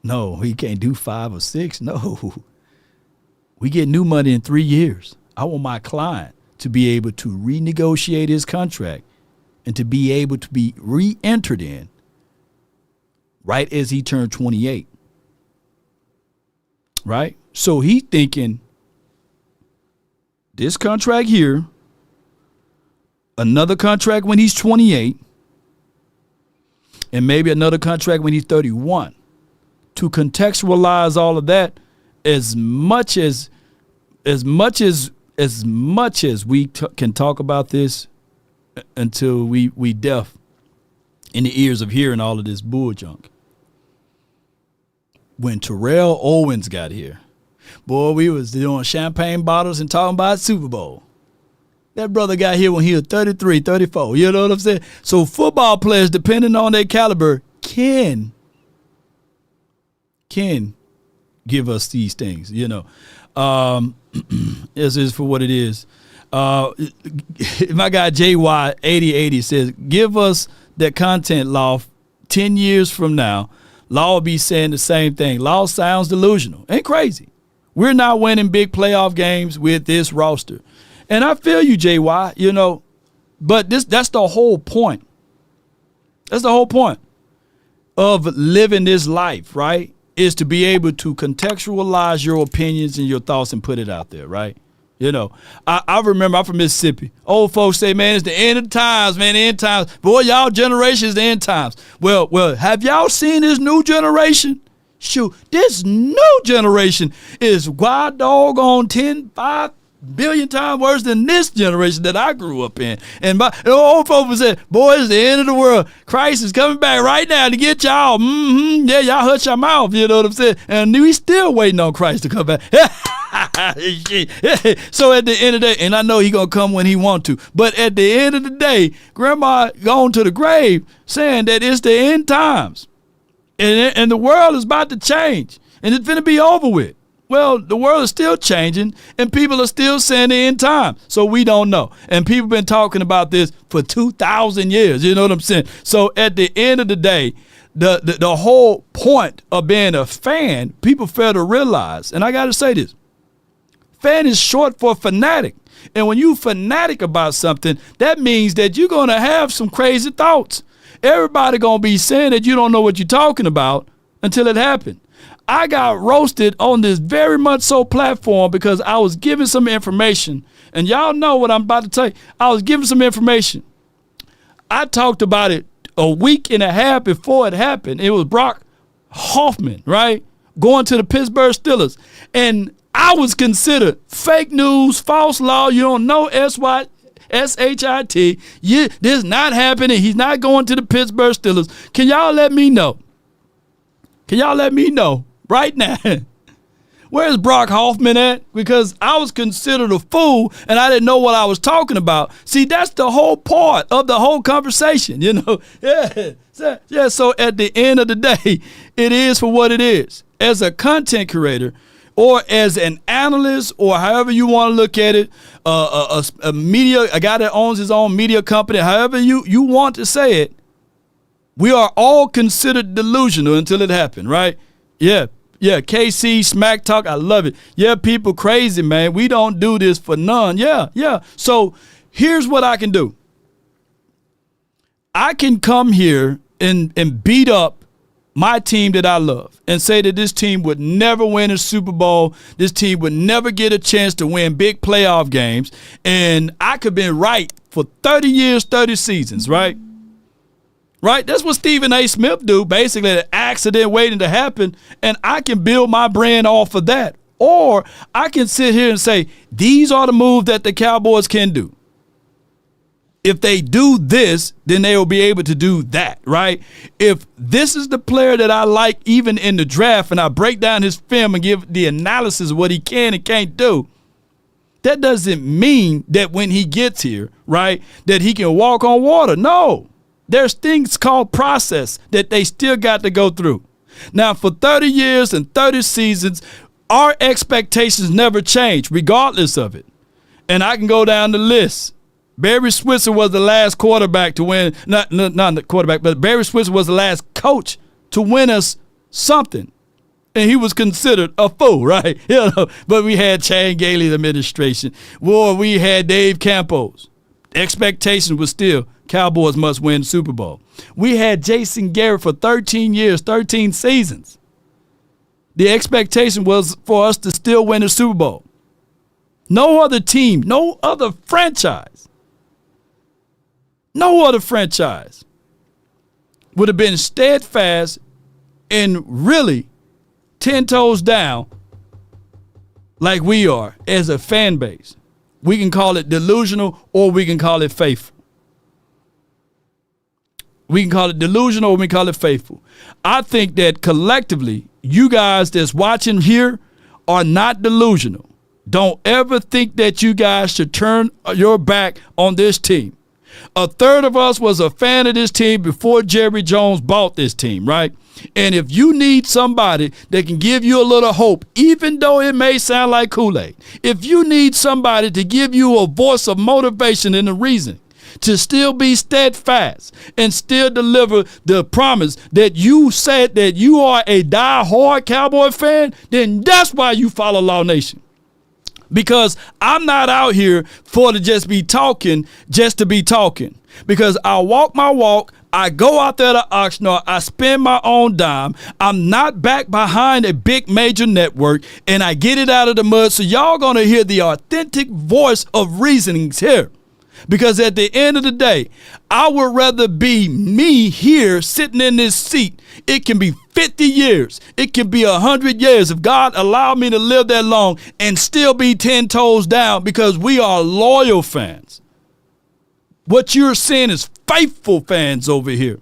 no, he can't do 5 or 6. No, we get new money in 3 years. I want my client to be able to renegotiate his contract and to be able to be re-entered in right as he turned 28. Right? So he thinking this contract here, another contract when he's 28, and maybe another contract when he's 31. To contextualize all of that, as much as we can talk about this until we deaf in the ears of hearing all of this bull junk. When Terrell Owens got here, boy, we was doing champagne bottles and talking about Super Bowl. That brother got here when he was 33, 34. You know what I'm saying? So football players, depending on their caliber, can give us these things, This is for what it is. My guy JY8080 says, give us that content, Law. 10 years from now, Law will be saying the same thing. Law sounds delusional. Ain't crazy. We're not winning big playoff games with this roster. And I feel you, JY, but that's the whole point. That's the whole point of living this life, right? Is to be able to contextualize your opinions and your thoughts and put it out there, right? I remember, I'm from Mississippi. Old folks say, man, it's the end of the times, man, the end times. Boy, y'all generation is the end times. Well, have y'all seen this new generation? Shoot, this new generation is wild doggone 5 billion times worse than this generation that I grew up in. And the old folks said, boy, it's the end of the world. Christ is coming back right now to get y'all. Yeah, y'all hush your mouth, you know what I'm saying? And we still waiting on Christ to come back. So at the end of the day, and I know he going to come when he want to, but at the end of the day, Grandma gone to the grave saying that it's the end times. And the world is about to change. And it's going to be over with. Well, the world is still changing, and people are still saying the end time. So we don't know. And people been talking about this for 2,000 years. You know what I'm saying? So at the end of the day, the whole point of being a fan, people fail to realize, and I got to say this, fan is short for fanatic. And when you fanatic about something, that means that you're going to have some crazy thoughts. Everybody going to be saying that you don't know what you're talking about until it happened. I got roasted on this very much so platform because I was giving some information. And y'all know what I'm about to tell you. I was giving some information. I talked about it a week and a half before it happened. It was Brock Hoffman, right? Going to the Pittsburgh Steelers. And I was considered fake news, false law. You don't know SHIT. This is not happening. He's not going to the Pittsburgh Steelers. Can y'all let me know? Can y'all let me know right now? Where's Brock Hoffman at? Because I was considered a fool and I didn't know what I was talking about. See, that's the whole part of the whole conversation, Yeah. So at the end of the day, it is for what it is. As a content creator or as an analyst or however you want to look at it, a guy that owns his own media company, however you want to say it, we are all considered delusional until it happened, right? Yeah, KC, smack talk, I love it. Yeah, people crazy, man. We don't do this for none. Yeah. So here's what I can do. I can come here and beat up my team that I love and say that this team would never win a Super Bowl. This team would never get a chance to win big playoff games. And I could be right for 30 years, 30 seasons, right? Right? That's what Stephen A. Smith do, basically, an accident waiting to happen, and I can build my brand off of that. Or I can sit here and say, these are the moves that the Cowboys can do. If they do this, then they will be able to do that, right? If this is the player that I like even in the draft and I break down his film and give the analysis of what he can and can't do, that doesn't mean that when he gets here, right, that he can walk on water. No. There's things called process that they still got to go through. Now, for 30 years and 30 seasons, our expectations never change, regardless of it. And I can go down the list. Barry Switzer was the last quarterback to win, not the quarterback, but Barry Switzer was the last coach to win us something. And he was considered a fool, right? You know, but we had Chan Gailey's administration. Well, we had Dave Campos. Expectation was still Cowboys must win the Super Bowl. We had Jason Garrett for 13 years, 13 seasons. The expectation was for us to still win the Super Bowl. No other team, no other franchise would have been steadfast and really 10 toes down like we are as a fan base. We can call it delusional or we can call it faithful. We can call it delusional or we can call it faithful. I think that collectively, you guys that's watching here are not delusional. Don't ever think that you guys should turn your back on this team. A third of us was a fan of this team before Jerry Jones bought this team, right? And if you need somebody that can give you a little hope, even though it may sound like Kool-Aid, if you need somebody to give you a voice of motivation and a reason to still be steadfast and still deliver the promise that you said that you are a die-hard Cowboy fan, then that's why you follow Law Nation. Because I'm not out here for to just be talking, just to be talking. Because I walk my walk, I go out there to Oxnard, I spend my own dime. I'm not back behind a big major network, and I get it out of the mud. So y'all gonna hear the authentic voice of reasonings here. Because at the end of the day, I would rather be me here sitting in this seat. It can be 50 years. It can be 100 years. If God allowed me to live that long and still be 10 toes down, because we are loyal fans. What you're seeing is faithful fans over here.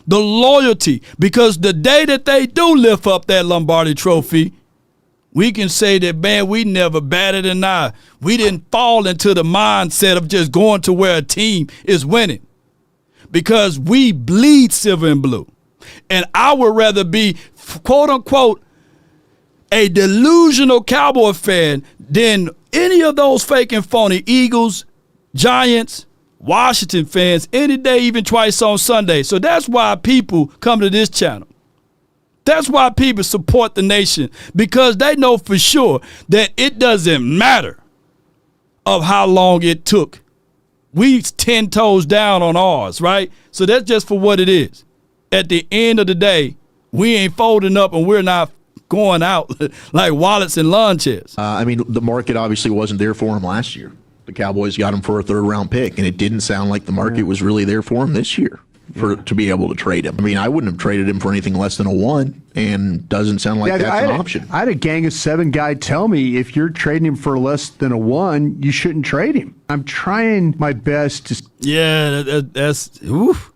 The loyalty, because the day that they do lift up that Lombardi trophy, we can say that, man, we never batted an eye. We didn't fall into the mindset of just going to where a team is winning, because we bleed silver and blue. And I would rather be, quote unquote, a delusional Cowboy fan than any of those fake and phony Eagles, Giants, Washington fans any day, even twice on Sunday. So that's why people come to this channel. That's why people support the nation, because they know for sure that it doesn't matter of how long it took. We 10 toes down on ours, right? So that's just for what it is. At the end of the day, we ain't folding up and we're not going out like wallets and lawn chairs. I mean, the market obviously wasn't there for him last year. The Cowboys got him for a third-round pick, and it didn't sound like the market was really there for him this year to be able to trade him. I mean, I wouldn't have traded him for anything less than a 1, and doesn't sound like that's an option. I had a gang of 7 guy tell me if you're trading him for less than a 1, you shouldn't trade him. I'm trying my best to. Yeah, that's oof.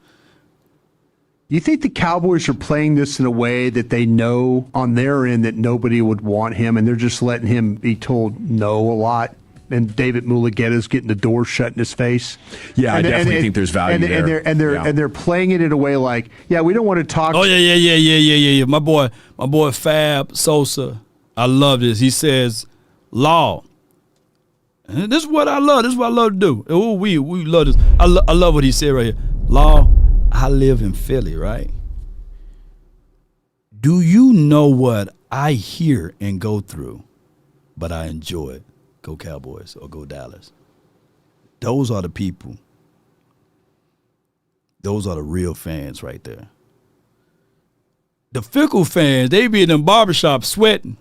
You think the Cowboys are playing this in a way that they know on their end that nobody would want him, and they're just letting him be told no a lot? And David Mulugeta's getting the door shut in his face. Yeah, I definitely think there's value there. And they're playing it in a way like, yeah, we don't want to talk. Oh yeah. My boy Fab Sosa, I love this. He says, "Law." And this is what I love. This is what I love to do. Oh, we love this. I love what he said right here. Law, I live in Philly, right? Do you know what I hear and go through, but I enjoy it? Go Cowboys or go Dallas. Those are the people. Those are the real fans right there. The fickle fans, they be in them barbershops sweating.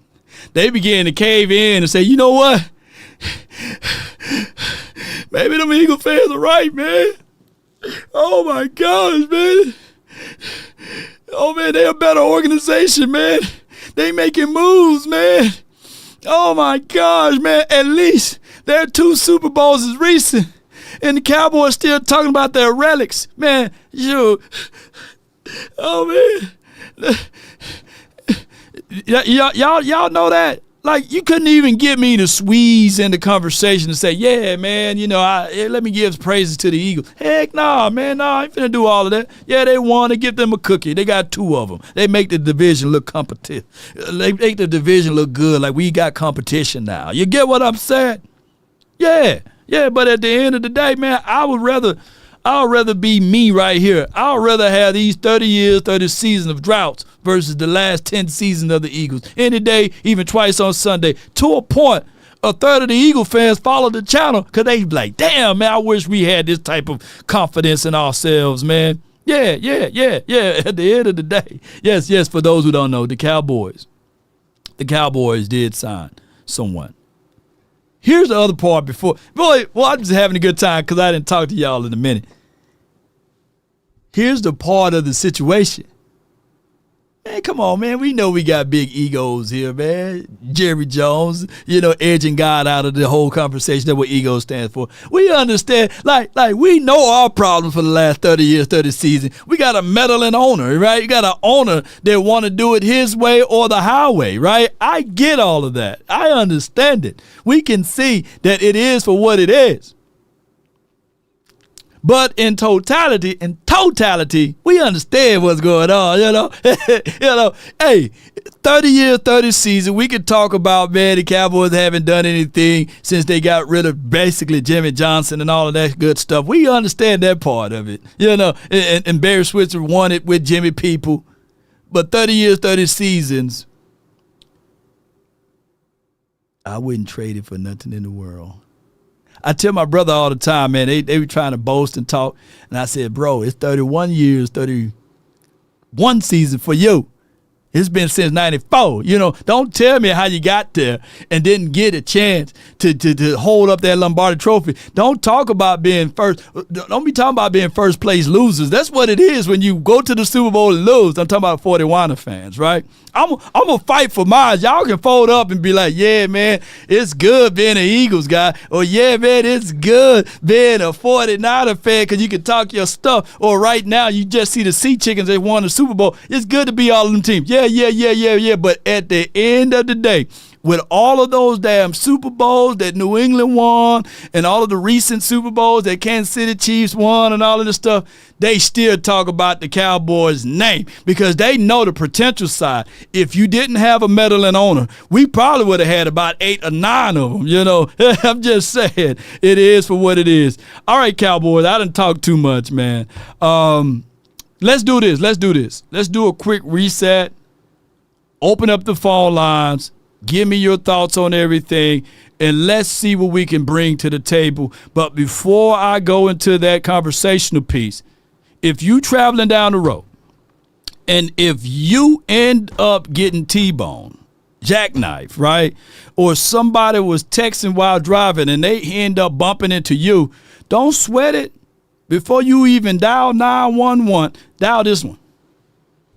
They begin to cave in and say, you know what? Maybe them Eagle fans are right, man. Oh, my gosh, man. Oh, man, they a better organization, man. They making moves, man. Oh, my gosh, man. At least their 2 Super Bowls is recent. And the Cowboys still talking about their relics. Man, oh, man. Y'all know that? Like, you couldn't even get me to squeeze in the conversation and say, yeah, man, let me give praises to the Eagles. Heck nah, man, nah, I ain't finna do all of that. Yeah, they won. They give them a cookie. They got 2 of them. They make the division look competitive. They make the division look good, like we got competition now. You get what I'm saying? Yeah, but at the end of the day, man, I'd rather be me right here. I'd rather have these 30 years, 30 seasons of droughts versus the last 10 seasons of the Eagles. Any day, even twice on Sunday. To a point, a third of the Eagle fans follow the channel because they be like, damn, man, I wish we had this type of confidence in ourselves, man. Yeah. At the end of the day. Yes, for those who don't know, the Cowboys did sign someone. Here's the other part I'm just having a good time because I didn't talk to y'all in a minute. Here's the part of the situation. Man, come on, man. We know we got big egos here, man. Jerry Jones, edging God out of the whole conversation. That's what ego stands for. We understand, like we know our problems for the last 30 years, 30 seasons. We got a meddling owner, right? You got an owner that want to do it his way or the highway, right? I get all of that. I understand it. We can see that it is for what it is. But in totality, we understand what's going on, Hey, 30 years, 30 seasons, we can talk about, man, the Cowboys haven't done anything since they got rid of basically Jimmy Johnson and all of that good stuff. We understand that part of it, and Barry Switzer won it with Jimmy People. But 30 years, 30 seasons, I wouldn't trade it for nothing in the world. I tell my brother all the time, man, they were trying to boast and talk. And I said, bro, it's 31 years, 31 season for you. It's been since 94. Don't tell me how you got there and didn't get a chance to hold up that Lombardi trophy. Don't talk about being first. Don't be talking about being first place losers. That's what it is when you go to the Super Bowl and lose. I'm talking about 41er fans, right? I'm going to fight for mine. Y'all can fold up and be like, yeah, man, it's good being an Eagles guy. Or, yeah, man, it's good being a 49er fan because you can talk your stuff. Or right now, you just see the Sea Chickens that won the Super Bowl. It's good to be all of them teams. Yeah. But at the end of the day, with all of those damn Super Bowls that New England won and all of the recent Super Bowls that Kansas City Chiefs won and all of this stuff, they still talk about the Cowboys' name because they know the potential side. If you didn't have a meddling owner, we probably would have had about 8 or 9 of them, I'm just saying. It is for what it is. All right, Cowboys, I done talked too much, man. Let's do this. Let's do a quick reset. Open up the phone lines. Give me your thoughts on everything, and let's see what we can bring to the table. But before I go into that conversational piece, if you traveling down the road, and if you end up getting T-bone, jackknife, right, or somebody was texting while driving and they end up bumping into you, don't sweat it. Before you even dial 911, dial this one.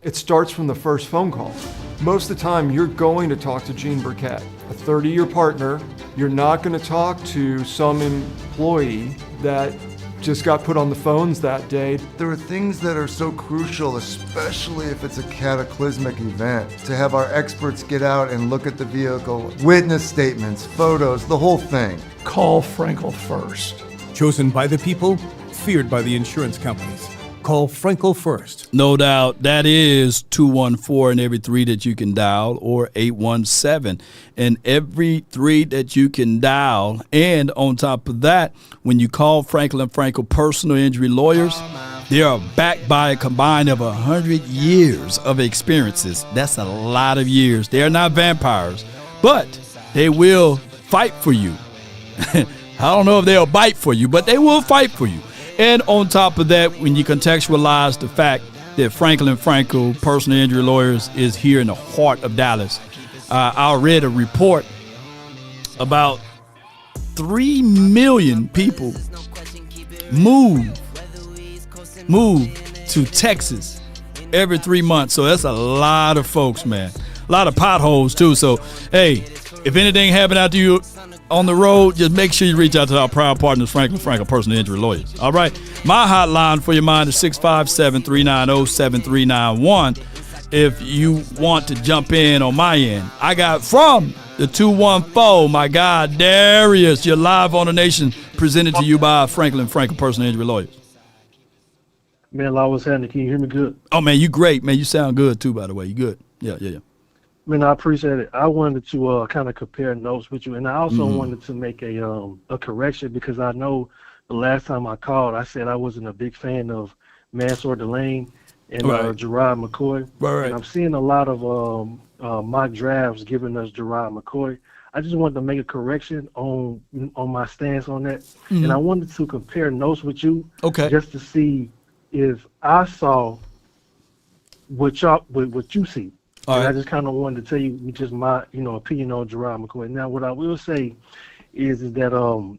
It starts from the first phone call. Most of the time, you're going to talk to Gene Burkett, a 30-year partner. You're not going to talk to some employee that just got put on the phones that day. There are things that are so crucial, especially if it's a cataclysmic event, to have our experts get out and look at the vehicle, witness statements, photos, the whole thing. Call Frenkel first. Chosen by the people, feared by the insurance companies. Call Frenkel first. No doubt. That is 214 and every 3 that you can dial, or 817 and every 3 that you can dial. And on top of that, when you call Frenkel & Frenkel personal injury lawyers, they are backed by a combined of 100 years of experiences. That's a lot of years. They are not vampires, but they will fight for you. I don't know if they'll bite for you, but they will fight for you. And on top of that, when you contextualize the fact that Frenkel & Frenkel personal injury lawyers is here in the heart of Dallas, I read a report about 3 million people move to Texas every 3 months. So that's a lot of folks, man. A lot of potholes, too. So, hey, if anything happened out to you on the road, just make sure you reach out to our proud partners, Frenkel & Frenkel personal injury lawyers. All right. My hotline for your mind is 657-390-7391. If you want to jump in on my end, I got from The 214, my God, Darius, you're live on the Nation, presented to you by Frenkel Personal Injury Lawyers. Man, I was having. Can you hear me good? Oh, man, you great, man. You sound good, too, by the way. You good. Yeah. Man, I appreciate it. I wanted to kind of compare notes with you, and I also wanted to make a correction because I know the last time I called, I said I wasn't a big fan of Mansour Delane and Gerard McCoy. Right. And I'm seeing a lot of mock drafts giving us Gerard McCoy. I just wanted to make a correction on my stance on that, and I wanted to compare notes with you, just to see if I saw what you see. And I just kind of wanted to tell you just my opinion on Gerard McCoy. Now, what I will say is that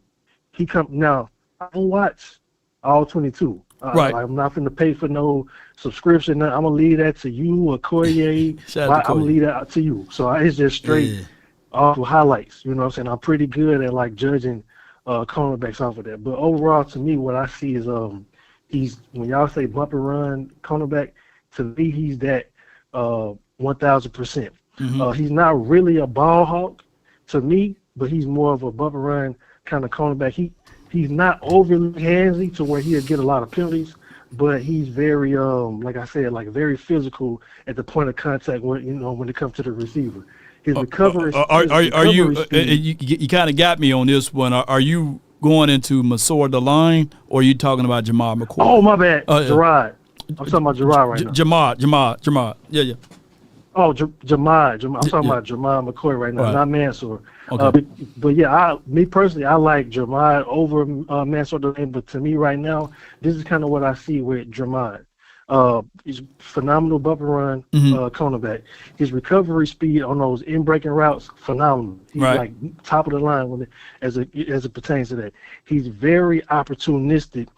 he come now. I don't watch all 22. I'm not going to pay for no subscription. I'm gonna leave that to you or Corrier. I'm gonna leave that to you. So it's just straight off of highlights. You know what I'm saying? I'm pretty good at like judging cornerbacks off of that. But overall, to me, what I see is he's, when y'all say bumper run cornerback, to me he's that 1,000%. He's not really a ball hawk to me, but he's more of a bumper run kind of cornerback. He's not overly handsy to where he'll get a lot of penalties, but he's very like I said, like very physical at the point of contact when it comes to the receiver. His recovery. You kind of got me on this one. Are you going into Mansour Delane, or are you talking about Jamar McCoy? Oh, my bad, Gerard. I'm talking about Gerard right now. Jamar. Yeah. Oh, Jamar. I'm talking about Jamar McCoy right now, not Mansour. Okay. But yeah, me personally, I like Jamar over Mansour Delane. But to me right now, this is kind of what I see with Jamar. He's phenomenal bumper run cornerback. His recovery speed on those in-breaking routes, phenomenal. He's like top of the line as it pertains to that. He's very opportunistic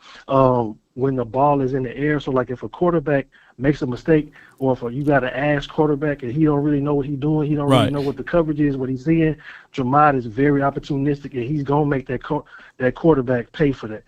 when the ball is in the air. So like if a quarterback makes a mistake, or if you got to ask quarterback and he don't really know what he's doing, he don't really know what the coverage is, what he's seeing, Jamar is very opportunistic, and he's going to make that quarterback pay for that.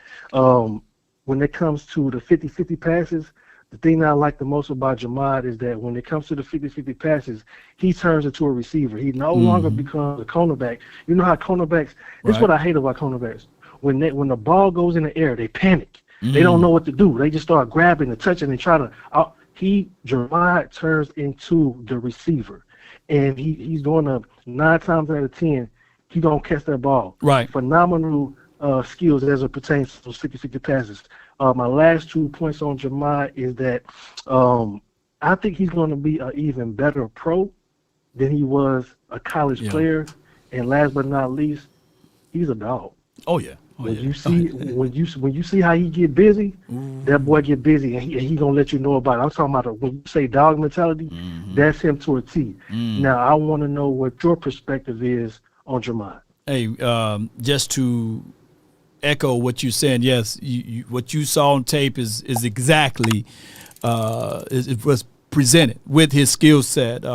When it comes to the 50-50 passes, the thing that I like the most about Jamar is that when it comes to the 50-50 passes, he turns into a receiver. He no longer becomes a cornerback. You know how cornerbacks, this is what I hate about cornerbacks. When the ball goes in the air, they panic. They don't know what to do. They just start grabbing and touching and trying to Jamar turns into the receiver. And he's going to 9 times out of 10, he's going to catch that ball. Right. Phenomenal skills as it pertains to those 50-50 passes. My last 2 points on Jamar is that I think he's going to be an even better pro than he was a college player. And last but not least, he's a dog. Oh yeah. When you see how he get busy, that boy get busy, and he gonna let you know about it. I'm talking about when you say dog mentality, that's him to a T. Now I want to know what your perspective is on Jamar. Hey, just to echo what you're saying, yes, what you saw on tape is exactly it was presented with his skill set.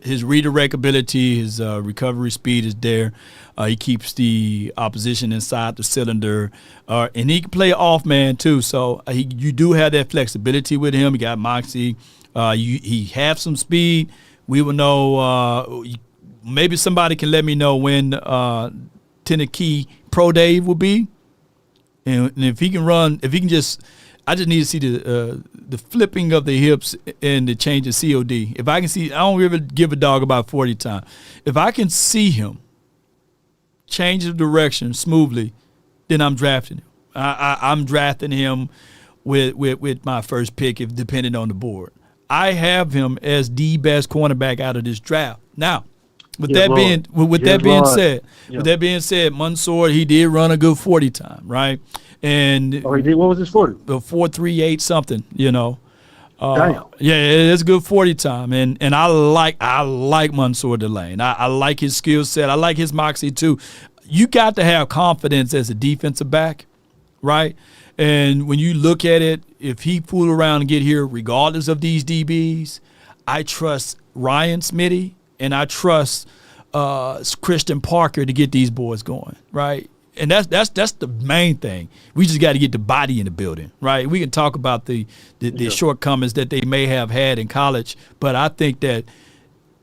His redirect ability, his recovery speed is there. He keeps the opposition inside the cylinder, and he can play off man too. So you do have that flexibility with him. You got moxie. He have some speed. We will know. Maybe somebody can let me know when Tennessee Pro Day will be, and if he can run, I just need to see the flipping of the hips and the change of COD. If I can see, I don't really give a dog about 40 times. If I can see him change the direction smoothly, then I'm drafting him. I'm drafting him with my first pick, if depending on the board. I have him as the best cornerback out of this draft. Now, with that being said, Mansour, he did run a good 40 time, right? And he did. What was his 40? 4.38 something, Damn. Yeah, it's a good 40 time, and I like Mansour Delane. I like his skill set. I like his moxie too. You got to have confidence as a defensive back, right? And when you look at it, if he fool around and get here, regardless of these DBs, I trust Ryan Smitty and I trust Christian Parker to get these boys going, right? And that's the main thing. We just got to get the body in the building, right? We can talk about the shortcomings that they may have had in college, but I think that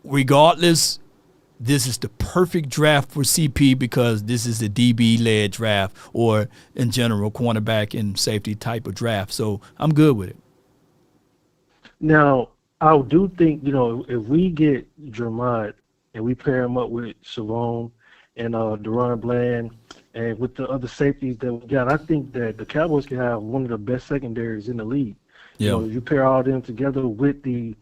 regardless, this is the perfect draft for CP because this is a DB-led draft or, in general, cornerback and safety type of draft. So I'm good with it. Now, I do think, if we get Jermod and we pair him up with Savon and Deron Bland and with the other safeties that we got, I think that the Cowboys can have one of the best secondaries in the league. Yeah. You pair all them together with the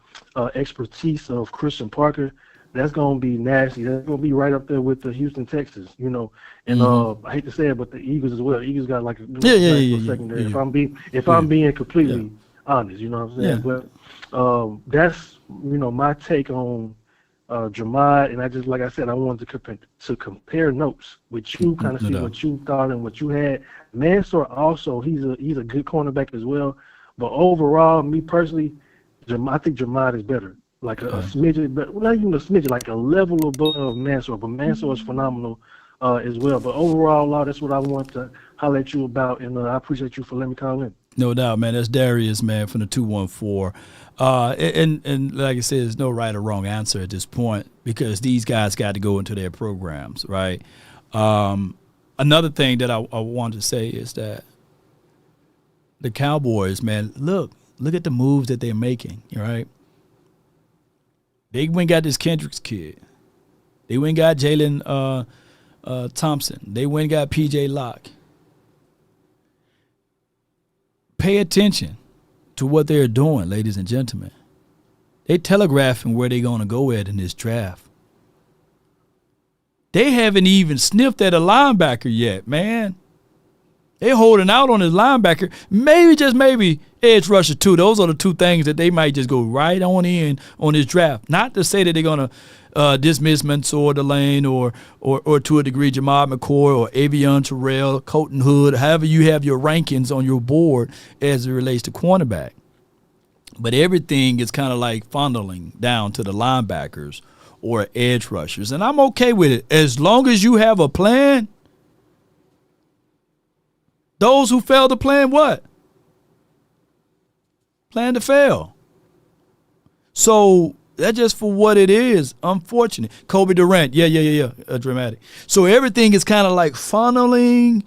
expertise of Christian Parker, that's going to be nasty. That's going to be right up there with the Houston Texans, And I hate to say it, but the Eagles as well. Eagles got like a nice little secondary. Yeah. If I'm being completely honest, you know what I'm saying? Yeah. But that's my take on Jermod, and I just, like I said, I wanted to compare notes with you, kind of see what you thought and what you had. Mansour also, he's a good cornerback as well. But overall, me personally, I think Jermod is better. Like a smidget, but not even a smidget, like a level above Mansour. But Mansour is phenomenal as well. But overall, Law, that's what I want to holler at you about, and I appreciate you for letting me call in. No doubt, man. That's Darius, man, from the 214. And like I said, there's no right or wrong answer at this point because these guys got to go into their programs, right? Another thing that I want to say is that the Cowboys, man, look at the moves that they're making, right? They went and got this Kendricks kid. They went and got Jalen Thompson. They went and got P.J. Locke. Pay attention to what they're doing, ladies and gentlemen. They telegraphing where they're going to go at in this draft. They haven't even sniffed at a linebacker yet, man. They're holding out on his linebacker. Maybe, just maybe, edge rusher too. Those are the two things that they might just go right on in on this draft. Not to say that they're going to dismiss Mansour Delane or to a degree Jamad McCoy or Avion Terrell, Colton Hood, however you have your rankings on your board as it relates to cornerback. But everything is kind of like funneling down to the linebackers or edge rushers. And I'm okay with it. As long as you have a plan. Those who fail to plan what? Plan to fail. So that's just for what it is. Unfortunate. Kobe Durant. Yeah. Dramatic. So everything is kind of like funneling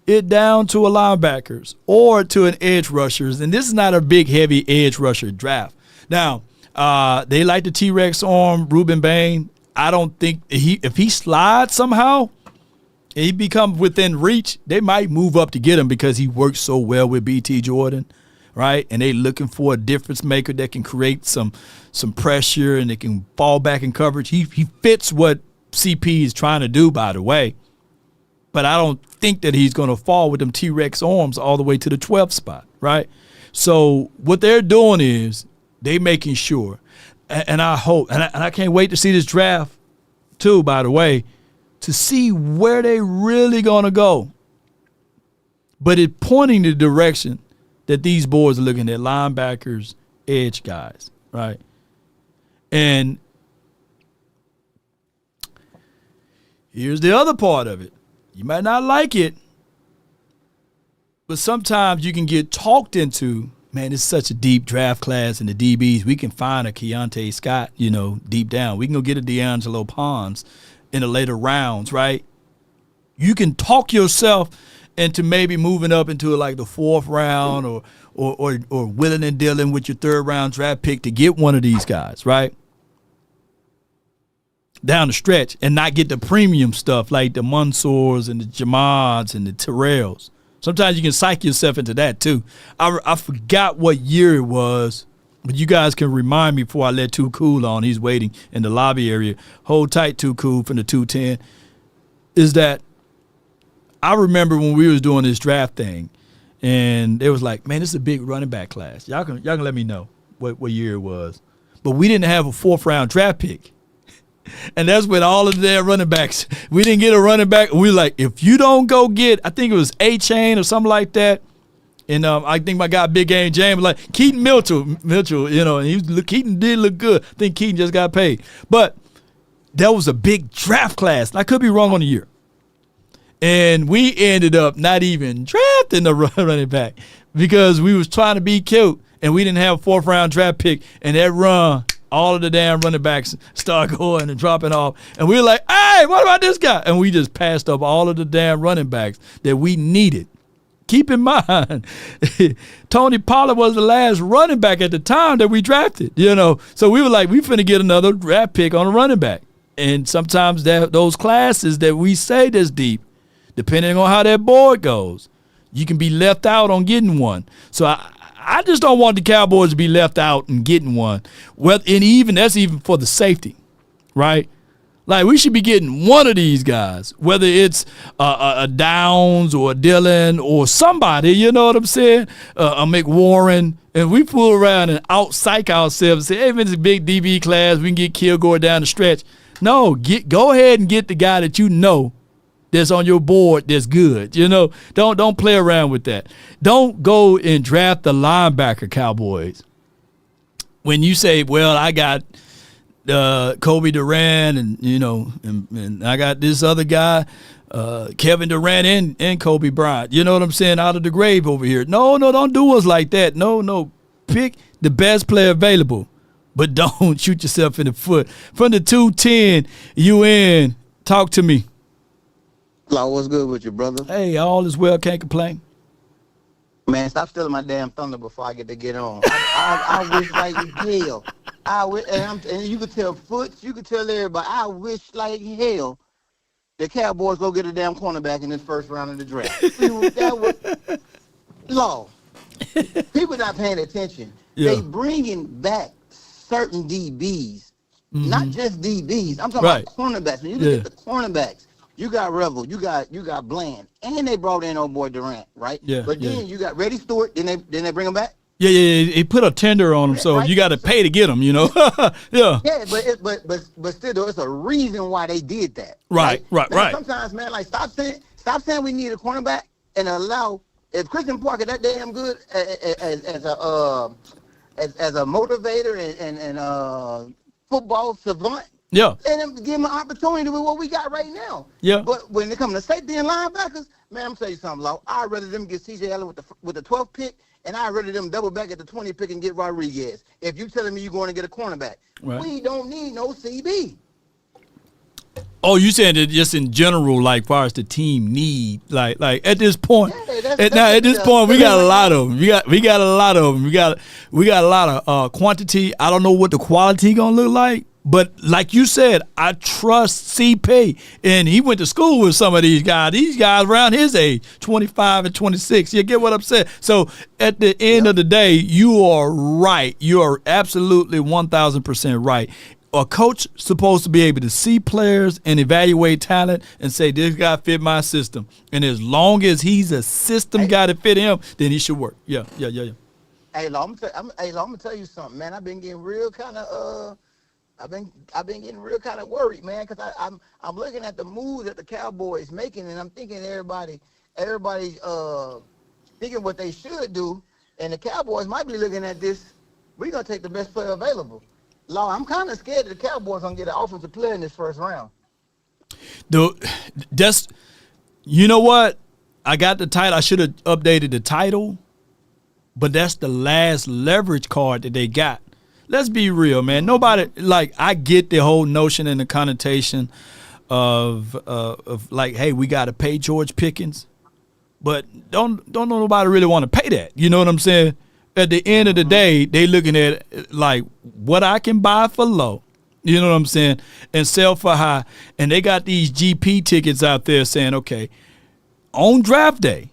it down to a linebackers or to an edge rushers. And this is not a big, heavy edge rusher draft. Now, they like the T-Rex arm, Ruben Bain. I don't think if he slides somehow, he become within reach, they might move up to get him because he works so well with BT Jordan, right? And they looking for a difference maker that can create some pressure and they can fall back in coverage. He fits what CP is trying to do, by the way. But I don't think that he's going to fall with them T-Rex arms all the way to the 12th spot, right? So what they're doing is they making sure, and I hope, and I can't wait to see this draft too, by the way, to see where they really going to go. But it pointing the direction that these boys are looking at, linebackers, edge guys, right? And here's the other part of it. You might not like it, but sometimes you can get talked into, man, it's such a deep draft class in the DBs. We can find a Keontae Scott, deep down. We can go get a D'Angelo Pons in the later rounds, right? You can talk yourself into maybe moving up into like the 4th round or willing and dealing with your 3rd round draft pick to get one of these guys, right? Down the stretch and not get the premium stuff like the Mansours and the Jamads and the Terrells. Sometimes you can psych yourself into that too. I forgot what year it was, but you guys can remind me before I let Too Cool on. He's waiting in the lobby area. Hold tight, Too Cool, from the 210. Is that I remember when we was doing this draft thing, and it was like, man, this is a big running back class. Y'all can let me know what year it was. But we didn't have a 4th round draft pick. And that's with all of their running backs. We didn't get a running back. We were like, if you don't go get, I think it was A-Chain or something like that. And I think my guy Big Game James was like Keaton Mitchell, and Keaton did look good. I think Keaton just got paid. But that was a big draft class. And I could be wrong on the year. And we ended up not even drafting the running back because we was trying to be cute and we didn't have a 4th round draft pick. And that run all of the damn running backs start going and dropping off. And we were like, hey, what about this guy? And we just passed up all of the damn running backs that we needed. Keep in mind, Tony Pollard was the last running back at the time that we drafted, So we were like, we finna get another draft pick on a running back. And sometimes those classes that we say that's deep, depending on how that board goes, you can be left out on getting one. So I just don't want the Cowboys to be left out and getting one. Well, and that's even for the safety, right? Like, we should be getting one of these guys, whether it's a Downs or a Dillon or somebody, you know what I'm saying? A McWarren. And we fool around and out-psych ourselves and say, hey, if it's a big DB class, we can get Kilgore down the stretch. No, go ahead and get the guy that you know that's on your board that's good. Don't play around with that. Don't go and draft the linebacker, Cowboys. When you say, well, I got Kobe Durant and I got this other guy, Kevin Durant and Kobe Bryant. You know what I'm saying? Out of the grave over here. No, don't do us like that. No. Pick the best player available, but don't shoot yourself in the foot. From the 210, you in. Talk to me. Hello, what's good with you, brother? Hey, all is well. Can't complain. Man, stop stealing my damn thunder before I get on. I wish like hell. And you could tell Foots, you could tell everybody, I wish like hell the Cowboys go get a damn cornerback in this first round of the draft. That was law. People not paying attention. Yeah. They bringing back certain DBs, not just DBs. I'm talking about cornerbacks. When you look at the cornerbacks, you got Revel, you got Bland, and they brought in old boy Durant, right? Yeah. But then you got Reddy Stewart. Then they bring him back. Yeah. He put a tender on him, so you got to pay to get him. Yeah. Yeah, but still, though, it's a reason why they did that. Right. Sometimes, man, like stop saying we need a cornerback and allow. If Christian Parker that damn good as a motivator and football savant. Yeah. And give him an opportunity with what we got right now. Yeah. But when it comes to safety and linebackers, man, I'm telling you something, Law. I'd rather them get C.J. Allen with the 12th pick, and I'd rather them double back at the 20th pick and get Rodriguez. If you're telling me you're going to get a cornerback, we don't need no CB. Oh, you saying that just in general, like far as the team need, like at this point, at this point, we got a lot of them. We got a lot of them. We got a lot of quantity. I don't know what the quality gonna look like, but like you said, I trust CP, and he went to school with some of these guys. These guys around his age, 25 and 26. You get what I'm saying? So at the end of the day, you are right. You are absolutely 1,000% right. A coach supposed to be able to see players and evaluate talent and say, this guy fit my system. And as long as he's a system guy that fit him, then he should work. Yeah. Hey, Law, I'm gonna tell you something, man. I've been getting real kind of I've been getting real kind of worried, man, because I'm looking at the moves that the Cowboys making, and I'm thinking everybody's thinking what they should do, and the Cowboys might be looking at this. We're gonna take the best player available. Law, I'm kind of scared that the Cowboys gonna get an offensive player in this first round. You know what? I got the title. I should have updated the title, but that's the last leverage card that they got. Let's be real, man. Nobody, like, I get the whole notion and the connotation of like, hey, we got to pay George Pickens, but don't nobody really want to pay that. You know what I'm saying? At the end of the day, they looking at like what I can buy for low, you know what I'm saying, and sell for high. And they got these GP tickets out there saying, okay, on draft day,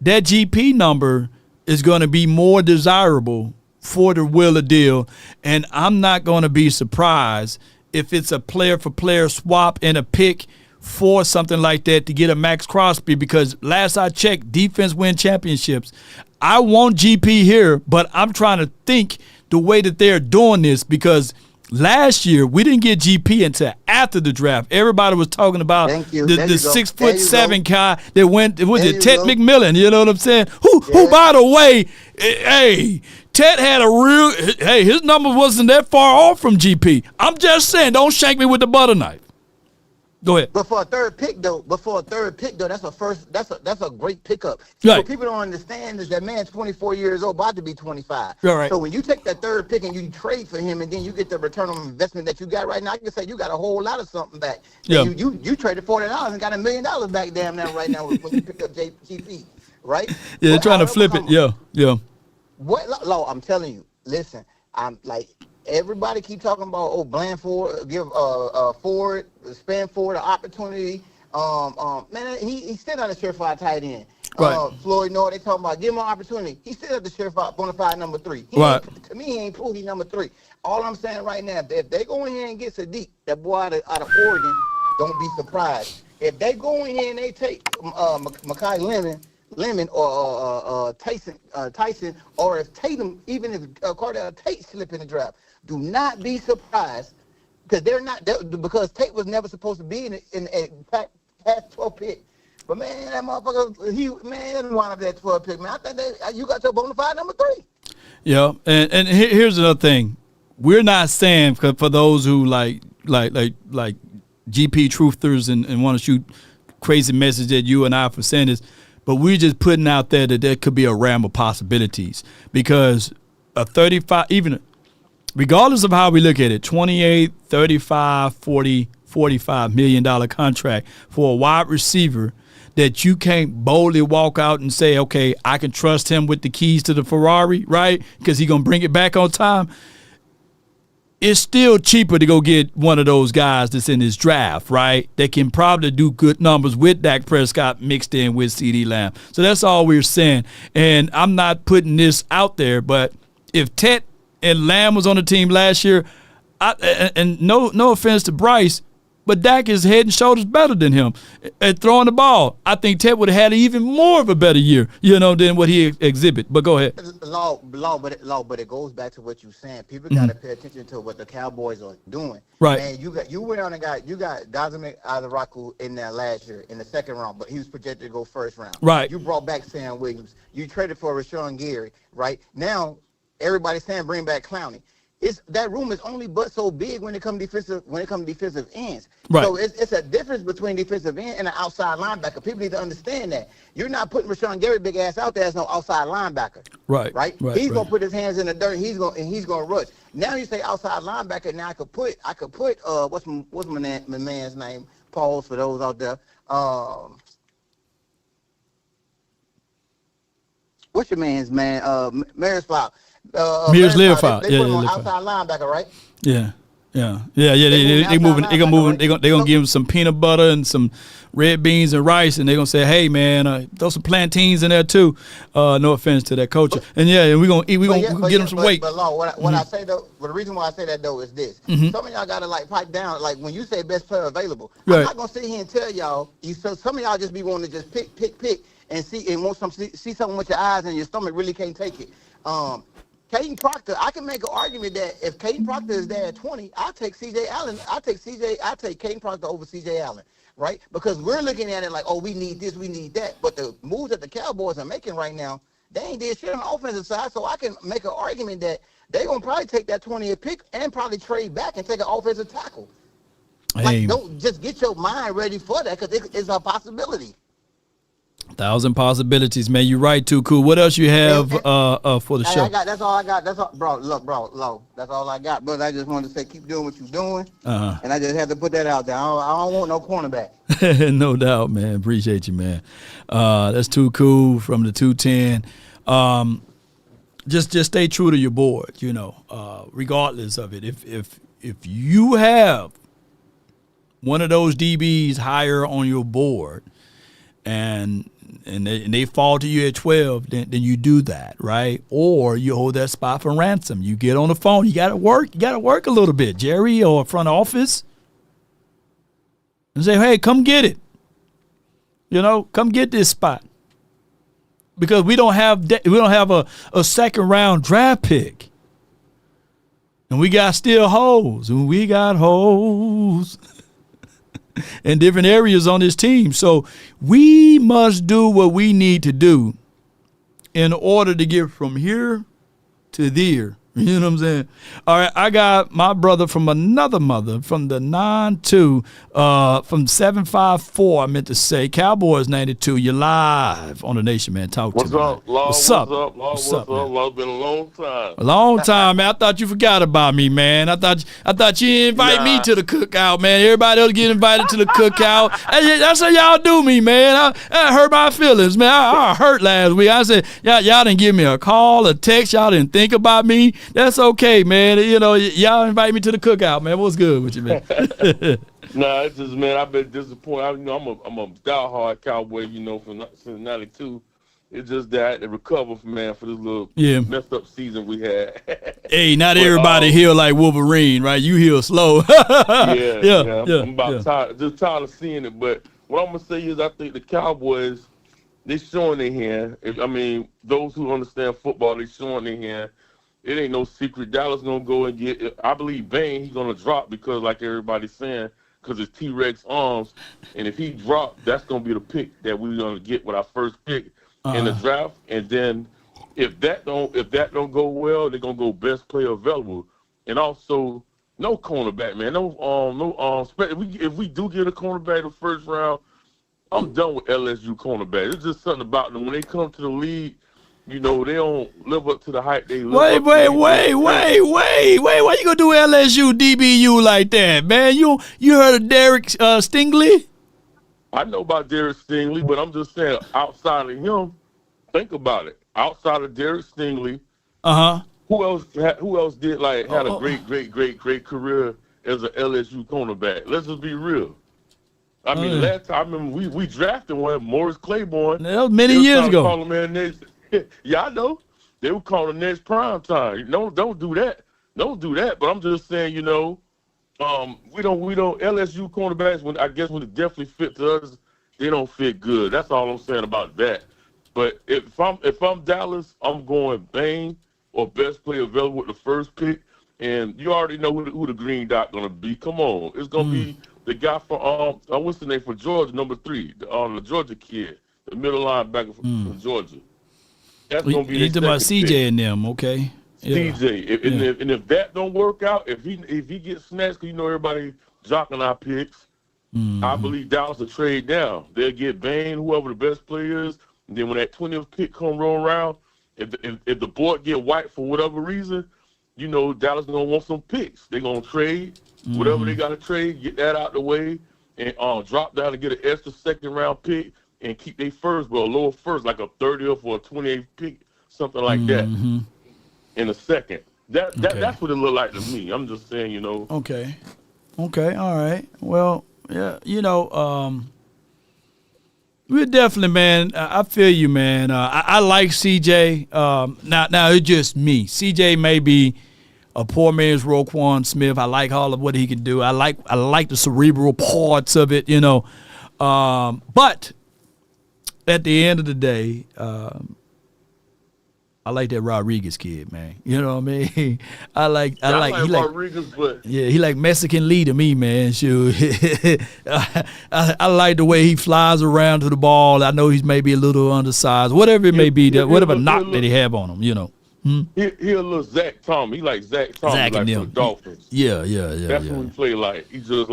that GP number is going to be more desirable for the Wheeler deal. And I'm not going to be surprised if it's a player-for-player swap and a pick for something like that to get a Max Crosby, because last I checked, defense win championships. I want GP here, but I'm trying to think the way that they're doing this, because last year we didn't get GP until after the draft. Everybody was talking about the 6'7" guy that went. Was it Ted McMillan? You know what I'm saying? Who by the way, hey, Ted had a real. Hey, his number wasn't that far off from GP. I'm just saying, don't shank me with the butter knife. Go ahead. But for a third pick though, that's a great pickup. Right. What people don't understand is that man's 24 years old, about to be 25. Right. So when you take that third pick and you trade for him, and then you get the return on investment that you got right now, I can say you got a whole lot of something back. Yeah. You traded $40 and got $1 million back damn now right now when you pick up GP, right? Yeah, they're trying to flip it. Yeah. What law? I'm telling you. Listen, I'm like. Everybody keep talking about Bland Ford, give Ford, spend Ford an opportunity. Man, he's still not a surefire tight end. Right. Floyd North, they talking about give him an opportunity. He's still at the surefire bona fide number 3. To me, he ain't proved he number 3. All I'm saying right now, if they go in here and get Sadiq, that boy out of Oregon, don't be surprised. If they go in here and they take Makai Lemon or Tyson, or if Tatum, even if Cardell Tate slip in the draft, do not be surprised because because Tate was never supposed to be in a past 12 pick. But man, that motherfucker, he wound up that 12 pick. Man, I think you got your bona fide number 3. Yeah, and here's another thing. We're not saying for those who like GP truthers and want to shoot crazy message at you and I for saying this, but we're just putting out there that there could be a realm of possibilities because a 35, even regardless of how we look at it, 28, 35, 40, $45 million contract for a wide receiver that you can't boldly walk out and say, okay, I can trust him with the keys to the Ferrari, right? Because he's going to bring it back on time. It's still cheaper to go get one of those guys that's in this draft, right? That can probably do good numbers with Dak Prescott mixed in with CeeDee Lamb. So that's all we're saying. And I'm not putting this out there, but if Tet and Lamb was on the team last year, and no offense to Bryce, but Dak is head and shoulders better than him at throwing the ball. I think Ted would have had even more of a better year, than what he exhibit. But go ahead. But it goes back to what you're saying. People got to pay attention to what the Cowboys are doing. Right. Man, you went on and got Gazim Adaraku in there last year in the second round, but he was projected to go first round. Right. You brought back Sam Williams. You traded for Rashawn Gary. Right now, everybody's saying bring back Clowney. That room is only but so big when it comes to defensive ends. Right. So it's a difference between defensive end and an outside linebacker. People need to understand that. You're not putting Rashawn Gary big ass out there as no outside linebacker. Right. He's gonna put his hands in the dirt. He's gonna rush. Now you say outside linebacker. Now I could put what's my man's name? Pause for those out there. What's your man's man? Maris Flower. Mears live out. They put him on outside linebacker, right? Yeah. They gonna give him some peanut butter and some red beans and rice, and they're gonna say, "Hey, man, throw some plantains in there too." No offense to that coach, and we're gonna get him some weight. But what I say though, the reason why I say that though is this: some of y'all gotta pipe down. Like when you say best player available, I'm not gonna sit here and tell y'all. So some of y'all just be wanting to just pick and see and want see something with your eyes and your stomach really can't take it. Caden Proctor, I can make an argument that if Caden Proctor is there at 20, I'll take C.J. Allen. I'll take Caden Proctor over C.J. Allen, right? Because we're looking at it like, we need this, we need that. But the moves that the Cowboys are making right now, they ain't did shit on the offensive side. So I can make an argument that they're going to probably take that 20th pick and probably trade back and take an offensive tackle. Hey. Don't just get your mind ready for that because it's a possibility. 1,000 possibilities, man. You're right, too. Cool. What else you have for the show? That's all I got. That's all, bro. Look, bro. That's all I got. But I just wanted to say, keep doing what you're doing. And I just had to put that out there. I don't want no cornerback. No doubt, man. Appreciate you, man. That's too cool from the 210. Just stay true to your board. Regardless of it. If you have one of those DBs higher on your board, and they fall to you at 12, then you do that, right? Or you hold that spot for ransom. You get on the phone. You got to work. You got to work a little bit, Jerry, or front office, and say, hey, come get it. Come get this spot, because we don't have a second round draft pick, and we got still holes, and we got holes in different areas on this team. So we must do what we need to do in order to get from here to there. You know what I'm saying? All right, I got my brother from another mother, from the 9-2, from 754, I meant to say. Cowboys 92, you're live on the Nation, man. Talk to me. What's up? What's up? It's been a long time. A long time, man. I thought you forgot about me, man. I thought you didn't invite me to the cookout, man. Everybody else get invited to the cookout. Hey, that's how y'all do me, man. I hurt my feelings, man. I hurt last week. I said, y'all didn't give me a call, a text. Y'all didn't think about me. That's okay, man. You know, y'all invite me to the cookout, man. What's good with you, man? Nah, it's just, man, I've been disappointed. I'm a diehard Cowboy, since '92. It's just that I had to recover, man, for this little messed up season we had. Hey, not everybody heal like Wolverine, right? You heal slow. Yeah. I'm tired of seeing it. But what I'm gonna say is, I think the Cowboys, they showing their hand. Those who understand football, they showing their hand. It ain't no secret. Dallas gonna go and get. I believe Bain, he's gonna drop because, like everybody's saying, because it's T-Rex arms, and if he drop, that's gonna be the pick that we're gonna get with our first pick in the draft. And then if that don't go well, they're gonna go best player available, and also no cornerback, man. If we do get a cornerback in the first round, I'm done with LSU cornerback. It's just something about them when they come to the league. They don't live up to the hype they live up to. Wait. Why you gonna do LSU DBU like that, man? You heard of Derek Stingley? I know about Derek Stingley, but I'm just saying, outside of him, think about it. Outside of Derek Stingley, who else did had a great career as an LSU cornerback? Let's just be real. Last time I remember we drafted one, Morris Claiborne. That was many years ago. Call him, man, yeah, I know. They were calling next prime time. No, don't do that. Don't do that. But I'm just saying, we don't LSU cornerbacks, when it definitely fit to us, they don't fit good. That's all I'm saying about that. But if I'm Dallas, I'm going Bain or best player available with the first pick. And you already know who the green dot gonna be. Come on. It's gonna be the guy for what's the name for Georgia, number 3, the Georgia kid, the middle linebacker from Georgia. That's gonna be. He's talking about CJ and them, okay? CJ, and if that don't work out, if he gets snatched, because everybody jocking our picks, I believe Dallas will trade down. They'll get Bain, whoever the best player is, and then when that 20th pick come roll around, if the board get white for whatever reason, Dallas gonna want some picks. They're gonna trade whatever they gotta trade, get that out the way, and drop down and get an extra second round pick. And keep their first, but a lower first, like a 30th or a 28th pick, something like that, in a second. That's what it looked like to me. I'm just saying, Okay, all right. Well, yeah, we're definitely, man. I feel you, man. I like CJ. Now it's just me. CJ may be a poor man's Roquan Smith. I like all of what he can do. I like the cerebral parts of it, but at the end of the day, I like that Rodriguez kid, man. You know what I mean? I like Rodriguez, but he like Mexican Lee to me, man. Shoot. I like the way he flies around to the ball. I know he's maybe a little undersized, whatever it may be, whatever knock that he have on him, He a little Zach Tom. He like Zach Tom, like for the Dolphins. Yeah. That's what we play like. He's just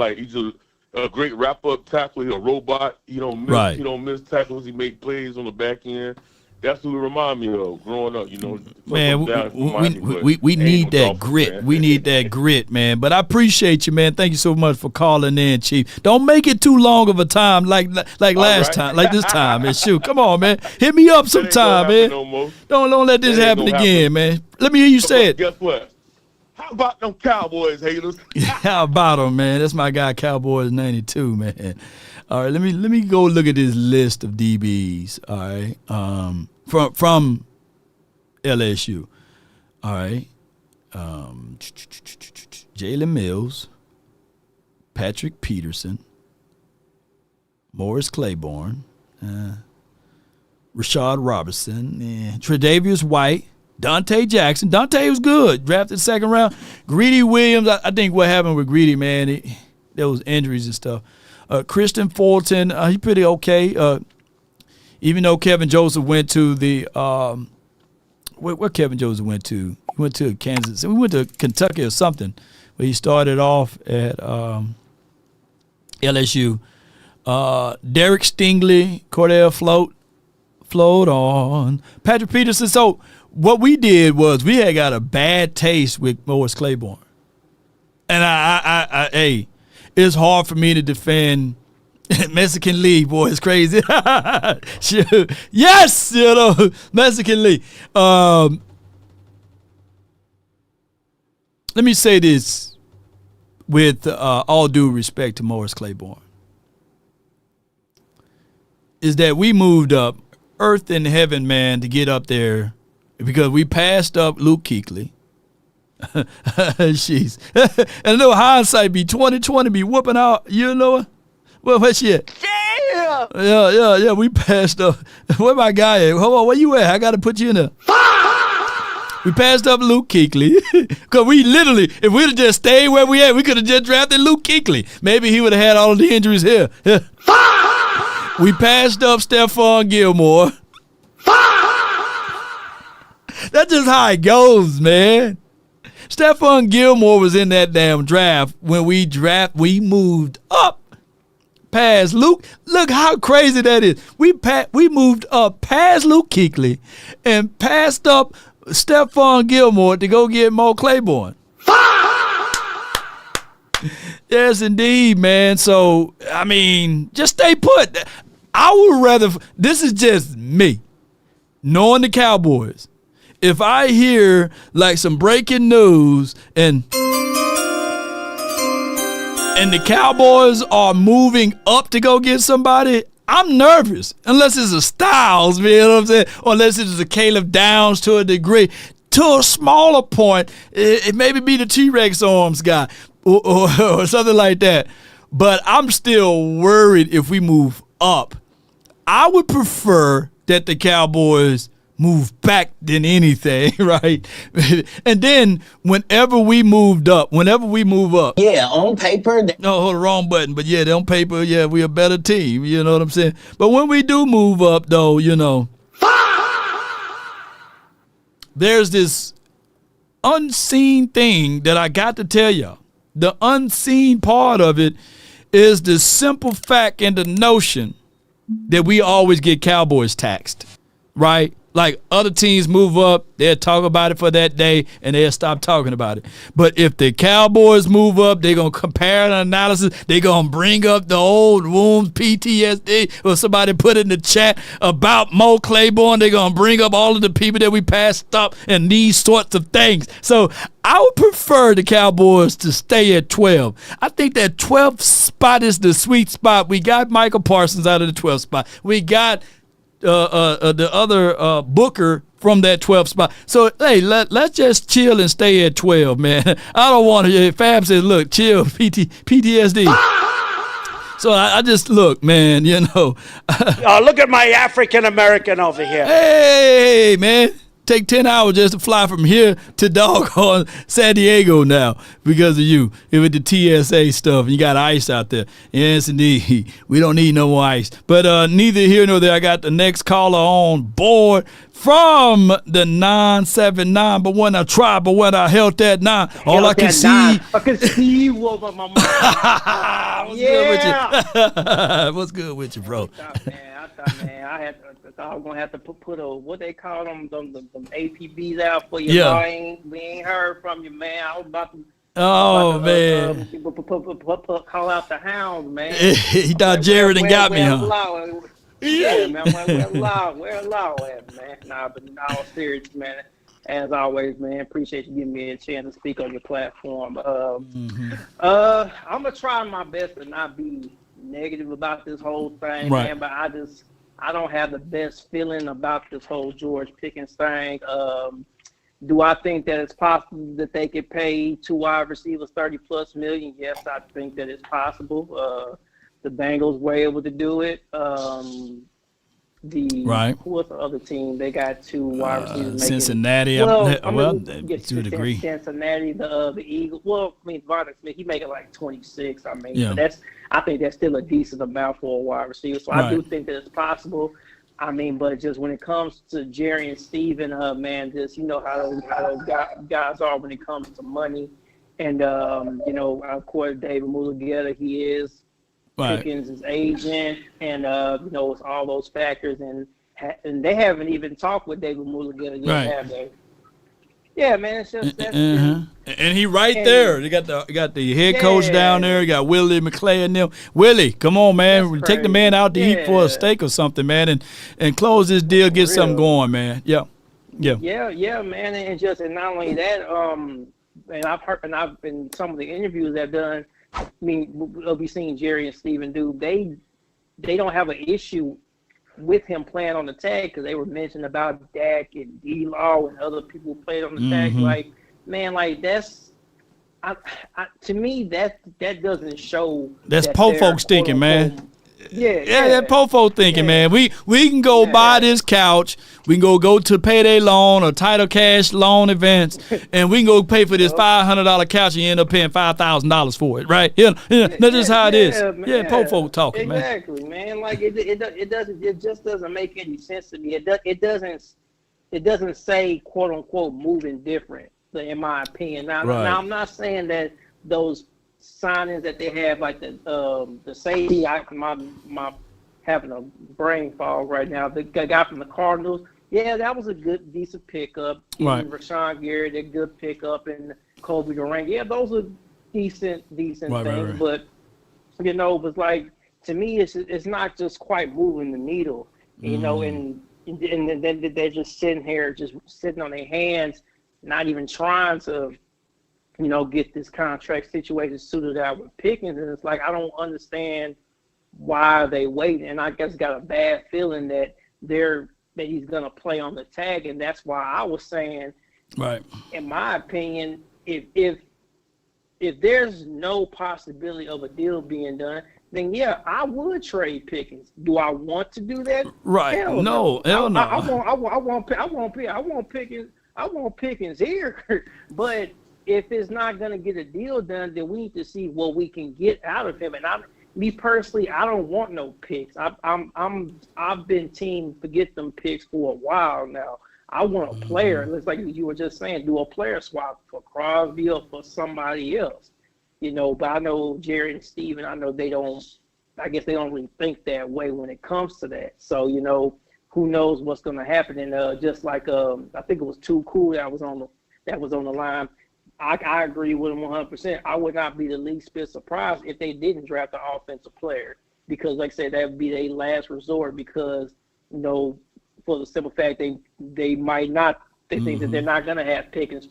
a great wrap-up tackler. He's a robot. He don't miss tackles. He make plays on the back end. That's who he remind me of growing up. Man, we need that grit. Man. We need that grit, man. But I appreciate you, man. Thank you so much for calling in, Chief. Don't make it too long of a time like last time, like this time, man. Shoot, come on, man. Hit me up sometime, man. No don't let this happen again, man. Let me hear you say it. Guess what? How about them Cowboys haters? How about them, man? That's my guy, Cowboys 92, man. All right, let me go look at this list of DBs. All right, from LSU. All right, Jalen Mills, Patrick Peterson, Morris Claiborne, Rashad Robertson, Tre'Davious White, Dante Jackson. Dante was good. Drafted second round. Greedy Williams. I think what happened with Greedy, man, there was injuries and stuff. Christian Fulton, he pretty okay. Even though Kevin Joseph went to the where Kevin Jones went to. He went to Kansas. We went to Kentucky or something, where he started off at LSU. Derek Stingley, Cordell float on. Patrick Peterson. So what we did was we had got a bad taste with Morris Claiborne. And hey, it's hard for me to defend Mexican League, boy. It's crazy. Sure. Yes, Mexican League. Let me say this with all due respect to Morris Claiborne. Is that we moved up earth and heaven, man, to get up there because we passed up Luke Kuechly. Jeez. And I know hindsight be 2020 be whooping out, Well, where's she at? Yeah. Yeah. We passed up. Where my guy at? Hold on, where you at? I got to put you in there. We passed up Luke Kuechly. Because we literally, if we'd have just stayed where we at, we could have just drafted Luke Kuechly. Maybe he would have had all of the injuries here. We passed up Stephon Gilmore. That's just how it goes, man. Stephon Gilmore was in that damn draft. When we moved up past Luke. Look how crazy that is. We moved up past Luke Kuechly and passed up Stephon Gilmore to go get Mo Claiborne. Yes, indeed, man. So, I mean, just stay put. I would rather, this is just me, knowing the Cowboys. If I hear like some breaking news and the Cowboys are moving up to go get somebody, I'm nervous. Unless it's a Styles, man, you know what I'm saying? Or unless it's a Caleb Downs to a degree. To a smaller point, it maybe be the T-Rex arms guy or something like that. But I'm still worried if we move up. I would prefer that the Cowboys move back than anything, right? And then whenever we move up. Yeah, on paper. No, hold the wrong button. But yeah, on paper, yeah, we're a better team. You know what I'm saying? But when we do move up, though, there's this unseen thing that I got to tell y'all. The unseen part of it is the simple fact and the notion that we always get Cowboys taxed, right? Like other teams move up, they'll talk about it for that day, and they'll stop talking about it. But if the Cowboys move up, they're going to compare an analysis. They're going to bring up the old wounds, PTSD, or somebody put in the chat about Mo Claiborne. They're going to bring up all of the people that we passed up and these sorts of things. So I would prefer the Cowboys to stay at 12. I think that 12th spot is the sweet spot. We got Michael Parsons out of the 12th spot. We got the other Booker from that 12th spot. So, hey, let's just chill and stay at 12, man. I don't want to. Fab says, look, chill, PTSD. So I just look, man, Look at my African-American over here. Hey, man. Take 10 hours just to fly from here to doggone San Diego now because of you. With the TSA stuff, you got ice out there. Yes, indeed. We don't need no more ice. But neither here nor there. I got the next caller on board from the 979. But when I held that 9, all I can see. I can see you over my mouth. What's good with you, bro? I was gonna have to put a what they call them APBs out for you. Yeah. We ain't heard from you, man. I was about to. Man. Call out the hounds, man. He thought Jared and got me, huh? Yeah, man. Where law at, man? Nah, but in all seriousness, man. As always, man, appreciate you giving me a chance to speak on your platform. I'm gonna try my best to not be negative about this whole thing, man. But I don't have the best feeling about this whole George Pickens thing. Do I think that it's possible that they could pay 2 wide receivers $30+ million? Yes, I think that it's possible. The Bengals were able to do it. Who was the other team? They got 2 wide receivers. Cincinnati. To a degree. Cincinnati, the Eagles. Well, I mean, Varner Smith, he make it like 26. But I think that's still a decent amount for a wide receiver. So I do think that it's possible. I mean, but just when it comes to Jerry and Steven, man, just, you know how those guys are when it comes to money. And, you know, of course, David Mulugheta, he is Pickens' agent, and, you know, it's all those factors. And they haven't even talked with David Mulugheta yet, have they? Yeah, man, it's just and he there. You got the head coach down there. You got Willie McClay and them. Willie, come on, man. Take the man out to eat for a steak or something, man, and close this deal, get something going, man. Yeah, man, and not only that, and I've heard, and I've in some of the interviews I've done. I mean, we'll be seeing Jerry and Steven do. They don't have an issue with him playing on the tag, because they were mentioning about Dak and D-Law and other people who played on the tag. Like, man, like that's to me that doesn't show. That's po folks thinking, man. Yeah, that po folk thinking, man. We can go buy this couch. We can go to payday loan or title cash loan events, and we can go pay for this $500 couch and you end up paying $5,000 for it, right? Yeah, that's just how it is. Man. Po folk talking, exactly, man. Like it just doesn't make any sense to me. It doesn't say quote unquote moving different, in my opinion. Now I'm not saying that those signings that they have, like the safety, my having a brain fog right now. The guy from the Cardinals, yeah, that was a good, decent pickup. Right. Rashawn Gary, they're good pickup, and Kobe Durant, yeah, those are decent things. Right. But you know, it was like, to me, it's not just quite moving the needle, you know, and then they're just sitting on their hands, not even trying to, you know, get this contract situation suited out with Pickens. And it's like, I don't understand why they wait. And I guess got a bad feeling that he's going to play on the tag. And that's why I was saying, right, in my opinion, if there's no possibility of a deal being done, then yeah, I would trade Pickens. Do I want to do that? Right. Hell no. I want Pickens here. But if it's not going to get a deal done, then we need to see what we can get out of him. And me personally, I don't want no picks. I've been team forget them picks for a while now. I want a player. And it's like you were just saying, do a player swap for Crosby or for somebody else. You know, but I know Jerry and Steven, I know they don't really think that way when it comes to that. So, you know, who knows what's going to happen. And just like I think it was Too Cool that was on the line. I agree with him 100%. I would not be the least bit surprised if they didn't draft an offensive player, because, like I said, that would be their last resort, because, you know, for the simple fact they might not, they think that they're not going to have Pickens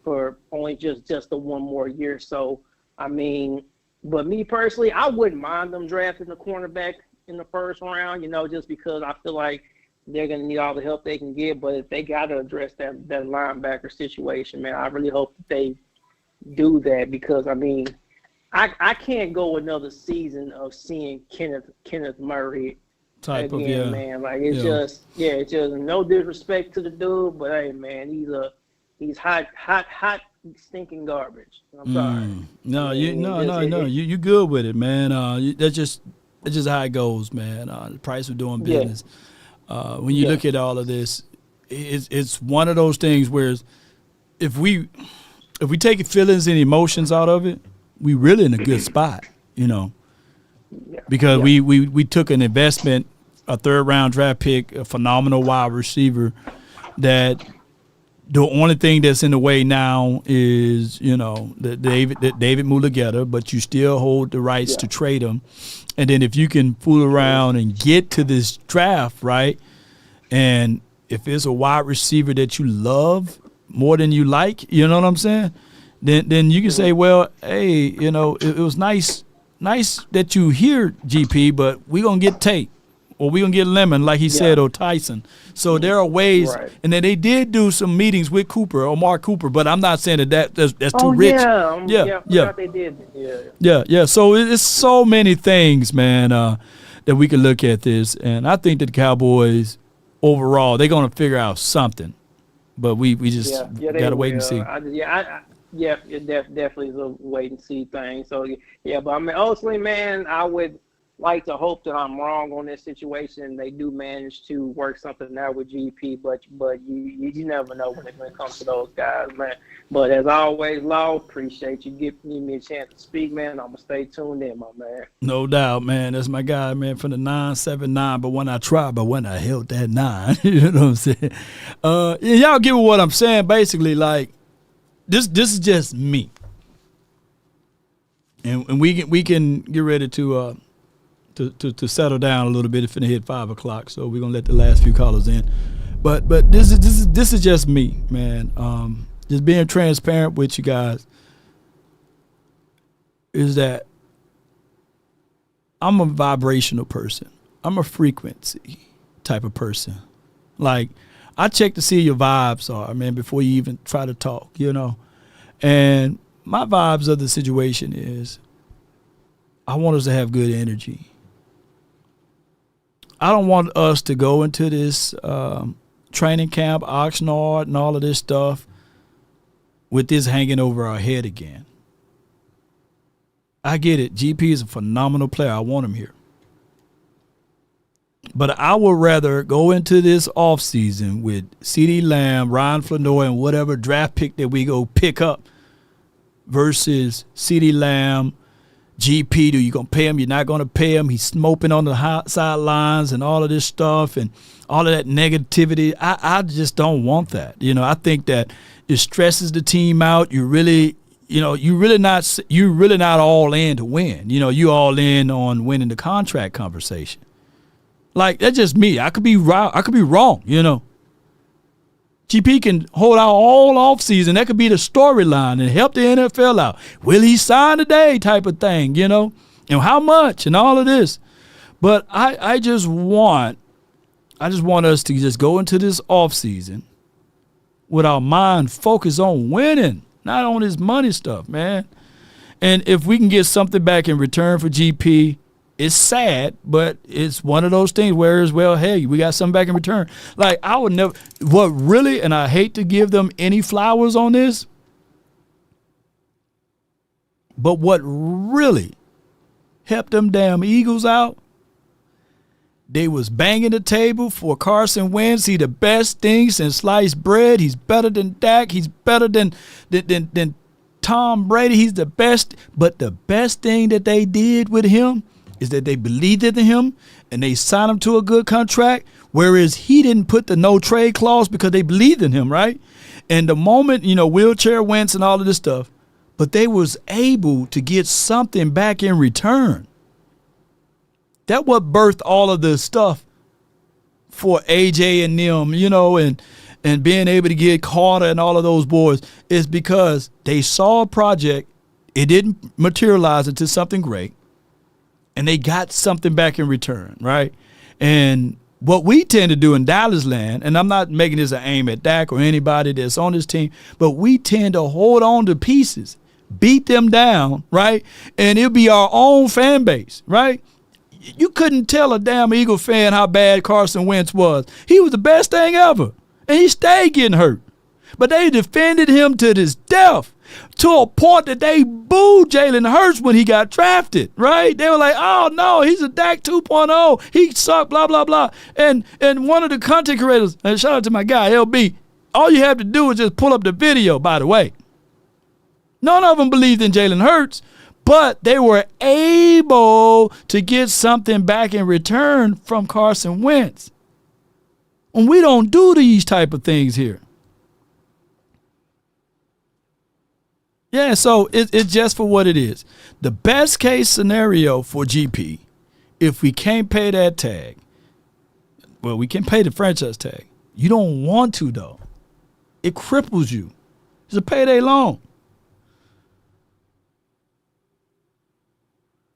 for only just the one more year. So, I mean, but me personally, I wouldn't mind them drafting a cornerback in the first round, you know, just because I feel like they're going to need all the help they can get. But if they got to address that linebacker situation, man, I really hope that they do that, because, I mean, I can't go another season of seeing Kenneth Murray type again, of, man. Like, it's just no disrespect to the dude, but hey, man, he's hot, stinking garbage. I'm sorry. No, you good with it, man. That's just how it goes, man. The price of doing business. When you look at all of this, it's one of those things where if we take feelings and emotions out of it, we really in a good spot, you know, because we took an investment, a third-round draft pick, a phenomenal wide receiver, that the only thing that's in the way now is, you know, the David Mulugheta, but you still hold the rights to trade him. And then if you can fool around and get to this draft, right, and if it's a wide receiver that you love more than you like, you know what I'm saying, then you can say, well, hey, you know, it was nice that you here, GP, but we're going to get Tate. Or we're going to get Lemon, like he said, or Tyson. So there are ways, and then they did do some meetings with Omar Cooper, but I'm not saying that's too rich. Yeah, they did. Yeah. So it's so many things, man, that we can look at this. And I think that the Cowboys, overall, they're going to figure out something. But we just got to wait and see. It definitely is a wait and see thing. So, yeah, but I mean, ultimately, man, I would like to hope that I'm wrong on this situation. They do manage to work something out with GP, but you never know when it comes to those guys, man. But as always, Law, appreciate you giving me a chance to speak, man. I'm gonna stay tuned in, my man. No doubt, man. That's my guy, man, from the 979. But when I held that 9, you know what I'm saying? Y'all get what I'm saying. Basically, like this is just me, and we can get ready to settle down a little bit if it hit 5 o'clock. So we're gonna let the last few callers in. But this is just me, man. Just being transparent with you guys is that I'm a vibrational person. I'm a frequency type of person. Like, I check to see your vibes are, man, before you even try to talk, you know. And my vibes of the situation is I want us to have good energy. I don't want us to go into this training camp, Oxnard, and all of this stuff with this hanging over our head again. I get it. GP is a phenomenal player. I want him here. But I would rather go into this offseason with CeeDee Lamb, Ryan Flanoy, and whatever draft pick that we go pick up versus CeeDee Lamb, GP. Do you going to pay him? You're not going to pay him. He's smoking on the sidelines and all of this stuff and all of that negativity. I just don't want that. You know, I think that it stresses the team out. You really not all in to win. You know, you all in on winning the contract conversation. Like, that's just me. I could be wrong, you know. GP can hold out all offseason. That could be the storyline and help the NFL out. Will he sign today type of thing, you know? And how much and all of this. But I just want us to just go into this offseason with our mind focused on winning, not on this money stuff, man. And if we can get something back in return for GP, it's sad, but it's one of those things where it's, well, hey, we got something back in return. Like, I would never, what really, and I hate to give them any flowers on this, but what really helped them damn Eagles out, they was banging the table for Carson Wentz. He the best thing since sliced bread. He's better than Dak. He's better than Tom Brady. He's the best. But the best thing that they did with him is that they believed in him and they signed him to a good contract, whereas he didn't put the no trade clause because they believed in him, right? And the moment, you know, wheelchair Wentz and all of this stuff, but they was able to get something back in return. That what birthed all of the stuff for AJ and them, you know, and being able to get Carter and all of those boys is because they saw a project. It didn't materialize into something great, and they got something back in return, right? And what we tend to do in Dallas land, and I'm not making this an aim at Dak or anybody that's on this team, but we tend to hold on to pieces, beat them down, right? And it'll be our own fan base, right? You couldn't tell a damn Eagle fan how bad Carson Wentz was. He was the best thing ever, and he stayed getting hurt. But they defended him to this death, to a point that they booed Jalen Hurts when he got drafted, right? They were like, oh, no, he's a Dak 2.0. He sucked, blah, blah, blah. And one of the content creators, and shout out to my guy, LB, all you have to do is just pull up the video, by the way. None of them believed in Jalen Hurts, but they were able to get something back in return from Carson Wentz. And we don't do these type of things here. Yeah, so it's just for what it is. The best case scenario for GP, if we can't pay that tag, well, we can pay the franchise tag. You don't want to, though. It cripples you. It's a payday loan.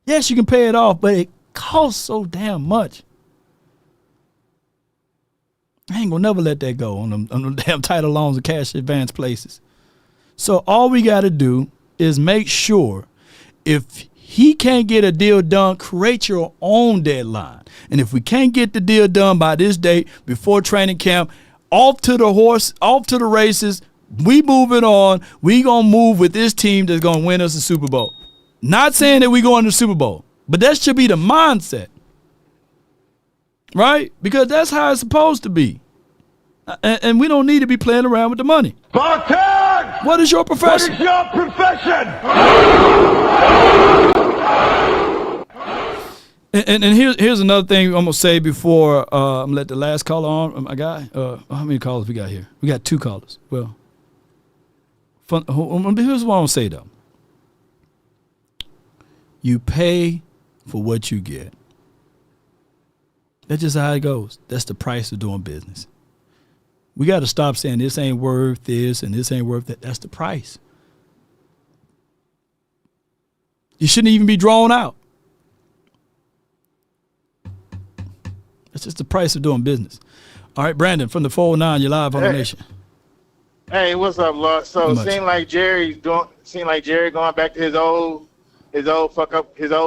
Yes, you can pay it off, but it costs so damn much. I ain't gonna never let that go on them damn title loans and cash advance places. So all we got to do is make sure if he can't get a deal done, create your own deadline. And if we can't get the deal done by this date, before training camp, off to the races, we moving on. We going to move with this team that's going to win us the Super Bowl. Not saying that we go in the Super Bowl. But that should be the mindset, right? Because that's how it's supposed to be. And we don't need to be playing around with the money. Spartan! What is your profession? What is your profession? And here's another thing I'm going to say before I'm going to let the last caller on. My guy, how many callers we got here? We got 2 callers. Well, here's what I'm going to say, though. You pay for what you get. That's just how it goes. That's the price of doing business. We got to stop saying this ain't worth this and this ain't worth that. That's the price. You shouldn't even be drawn out. That's just the price of doing business. All right, Brandon, from the 409, you're live on the Nation. Hey, what's up, Lord? So it seemed like Jerry going back to his old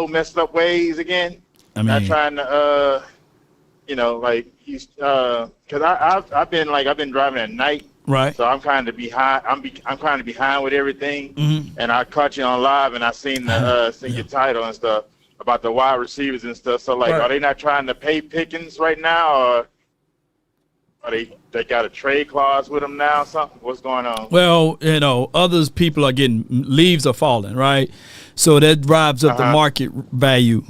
messed up ways again. I mean, not trying to he's because I've been driving at night, right? So I'm kind of behind. I'm kind of behind with everything, and I caught you on live, and I seen your title and stuff about the wide receivers and stuff. So are they not trying to pay Pickens right now, or are they got a trade clause with him now? Or something? What's going on? Well, others people are getting leaves are falling, right? So that drives up the market value.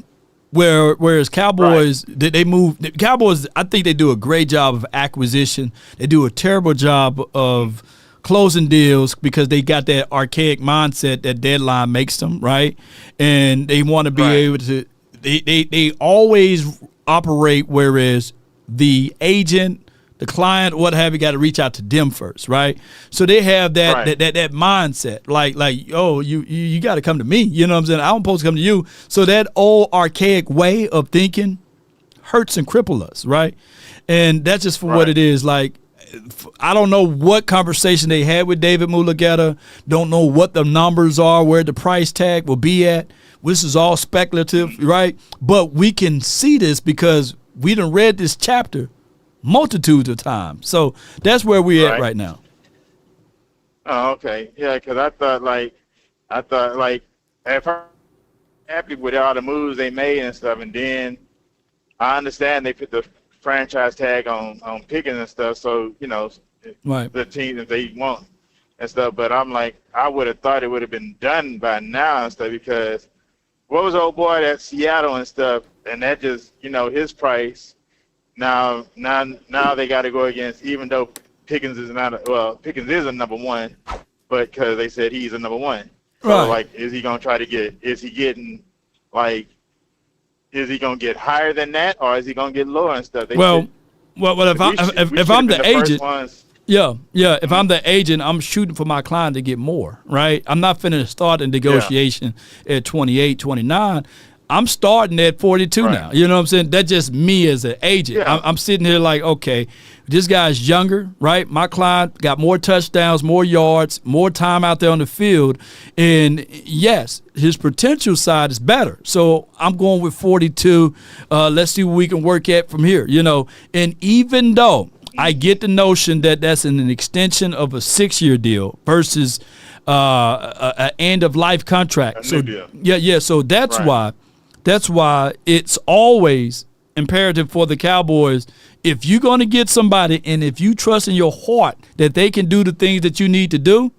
Whereas Cowboys, they move. Cowboys, I think they do a great job of acquisition. They do a terrible job of closing deals because they got that archaic mindset that deadline makes them, right? And they want to be able to. They always operate, whereas the agent, the client, what have you, got to reach out to them first, right? So they have that mindset, like oh, you got to come to me, you know what I'm saying? I'm supposed to come to you. So that old archaic way of thinking hurts and cripples us, right? And that's just for what it is. Like, I don't know what conversation they had with David Mulugeta. Don't know what the numbers are, where the price tag will be at. This is all speculative, right? But we can see this because we done read this chapter multitudes of times. So that's where we're at right now. Oh, okay. Yeah, because I thought if I'm happy with all the moves they made and stuff, and then I understand they put the franchise tag on Pickens and stuff, so, the team that they want and stuff. But I'm like, I would have thought it would have been done by now and stuff, because what was old boy at Seattle and stuff, and that just, his price. Now they got to go against, even though Pickens is Pickens is a number one, but because they said he's a number one. So is he gonna try to get? Is he going to get higher than that, or is he gonna get lower and stuff? If I'm the agent, if I'm the agent, I'm shooting for my client to get more, right? I'm not finna start a negotiation at 28, 29. I'm starting at 42 now. You know what I'm saying? That's just me as an agent. Yeah. I'm sitting here like, okay, this guy's younger, right? My client got more touchdowns, more yards, more time out there on the field. And, yes, his potential side is better. So I'm going with 42. Let's see what we can work at from here, And even though I get the notion that that's an extension of a 6-year deal versus an end-of-life contract. So, so that's why. That's why it's always imperative for the Cowboys, if you're going to get somebody and if you trust in your heart that they can do the things that you need to do,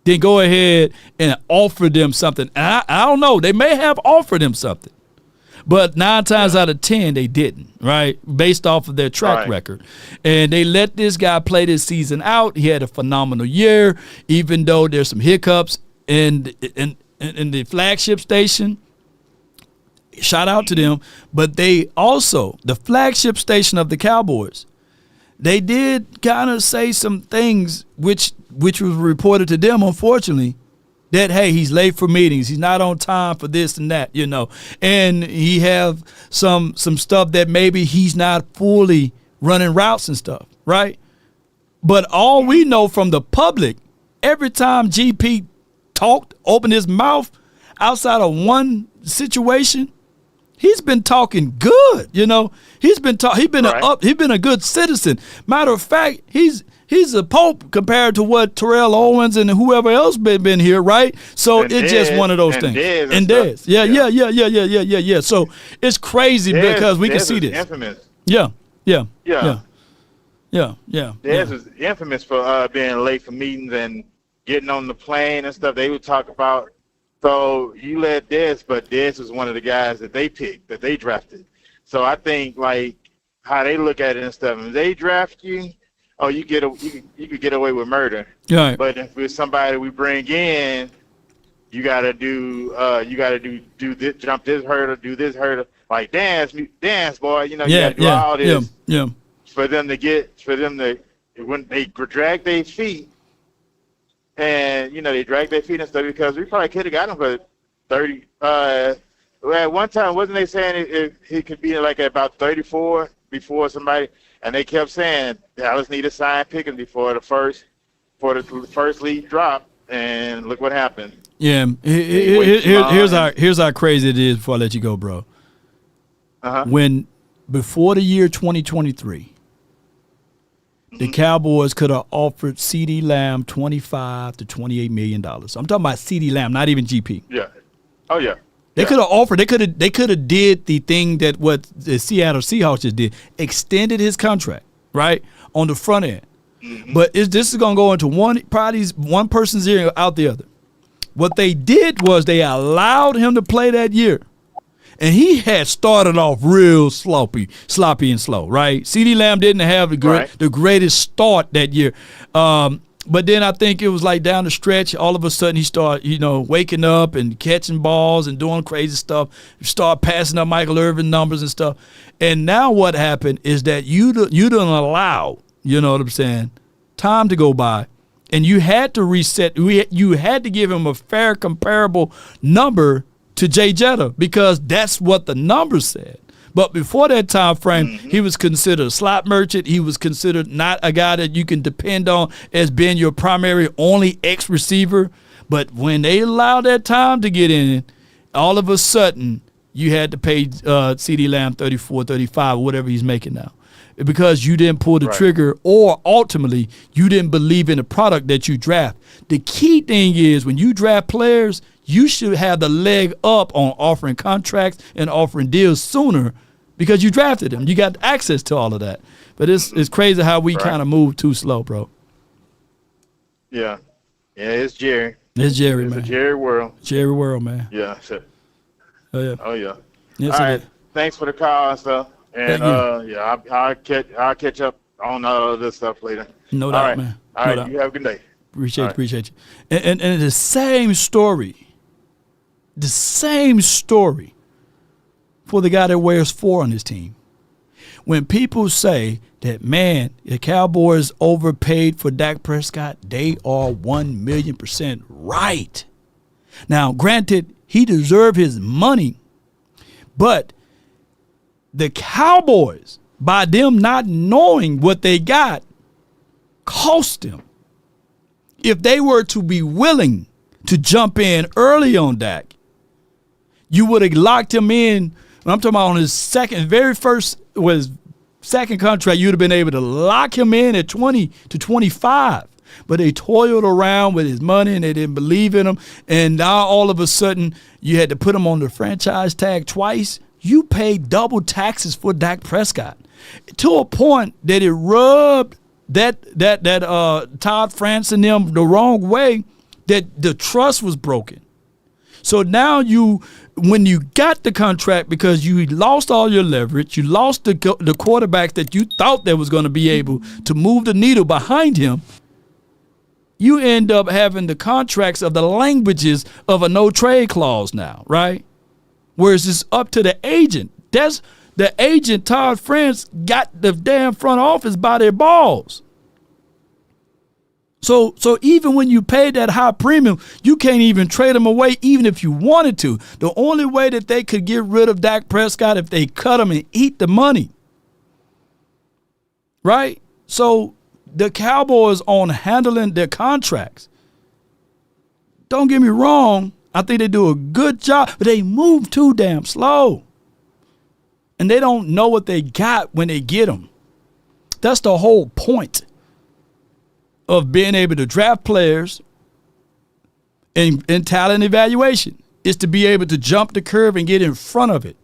then go ahead and offer them something. And I don't know. They may have offered them something. But 9 times out of 10, they didn't, right, based off of their track record. And they let this guy play this season out. He had a phenomenal year, even though there's some hiccups in the flagship station. Shout out to them. But they also, the flagship station of the Cowboys, they did kind of say some things which was reported to them, unfortunately, that, hey, he's late for meetings. He's not on time for this and that, And he have some stuff that maybe he's not fully running routes and stuff, right? But all we know from the public, every time GP talked, opened his mouth outside of one situation, he's been talking good. You know, he's been a good citizen. Matter of fact, he's a pope compared to what Terrell Owens and whoever else been here, right? So And it's just Dez, one of those and things. Dez and And stuff. Dez, yeah. So it's crazy because we can see is this. infamous. Yeah. Dez Yeah. is infamous for being late for meetings and getting on the plane and stuff. They would talk about. So you let Dez, but Dez was one of the guys that they picked, that they drafted. So I think like how they look at it and stuff. If they draft you, oh, you could get away with murder. Right. But if it's somebody we bring in, you gotta do this, jump this hurdle, do this hurdle, like dance, boy. You know, you gotta do all this. Yeah. For them to when they drag their feet, and you know they drag their feet and stuff because we probably could have got him for 30. Well, at one time, wasn't they saying he could be like at about 34 before somebody, and they kept saying Dallas need to sign Pickens before the first lead drop, and look what happened. Yeah. Here's how crazy it is before I let you go, bro. When before the year 2023. The Cowboys could have offered CeeDee Lamb $25 to $28 million. I'm talking about CeeDee Lamb, not even GP. Yeah. Oh yeah. They could have offered. They could have did the thing that what the Seattle Seahawks just did, extended his contract right on the front end. But this is gonna go into one person's ear out the other. What they did was they allowed him to play that year. And he had started off real sloppy and slow, right? CeeDee Lamb didn't have the greatest start that year. But then I think it was like down the stretch, all of a sudden he started, waking up and catching balls and doing crazy stuff. Start passing up Michael Irvin numbers and stuff. And now what happened is that you didn't allow, you know what I'm saying, time to go by. And you had to reset. You had to give him a fair comparable number to Jay Jetta because that's what the numbers said. But before that time frame, he was considered a slot merchant. He was considered not a guy that you can depend on as being your primary only X receiver. But when they allowed that time to get in, all of a sudden you had to pay CeeDee Lamb 34, 35, whatever he's making now. Because you didn't pull the trigger or ultimately you didn't believe in the product that you draft. The key thing is when you draft players, you should have the leg up on offering contracts and offering deals sooner because you drafted them. You got access to all of that. But it's crazy how we kind of move too slow, bro. Yeah. Yeah, it's Jerry. It's Jerry, man. It's a Jerry world. Jerry world, man. Yeah. Sure. Oh, yeah. All right. Thanks for the call and stuff. And I'll catch up on this stuff later. No doubt, man. All right. You have a good day. Appreciate you. And the same story for the guy that wears 4 on his team. When people say that, man, the Cowboys overpaid for Dak Prescott, they are 1,000,000% right. Now, granted, he deserved his money, but the Cowboys, by them not knowing what they got, cost them. If they were to be willing to jump in early on Dak, you would have locked him in. I'm talking about on his second contract, you'd have been able to lock him in at 20 to 25. But they toiled around with his money and they didn't believe in him. And now all of a sudden you had to put him on the franchise tag twice. You paid double taxes for Dak Prescott to a point that it rubbed that Todd France and them the wrong way, that the trust was broken. So now when you got the contract, because you lost all your leverage, you lost the quarterback that you thought that was going to be able to move the needle behind him, you end up having the contracts of the languages of a no-trade clause now, right? Whereas it's up to the agent. That's the agent, Todd France, got the damn front office by their balls. So even when you pay that high premium, you can't even trade him away even if you wanted to. The only way that they could get rid of Dak Prescott if they cut him and eat the money. Right? So the Cowboys on handling their contracts, don't get me wrong, I think they do a good job, but they move too damn slow. and they don't know what they got when they get them. That's the whole point of being able to draft players in talent evaluation, is to be able to jump the curve and get in front of it.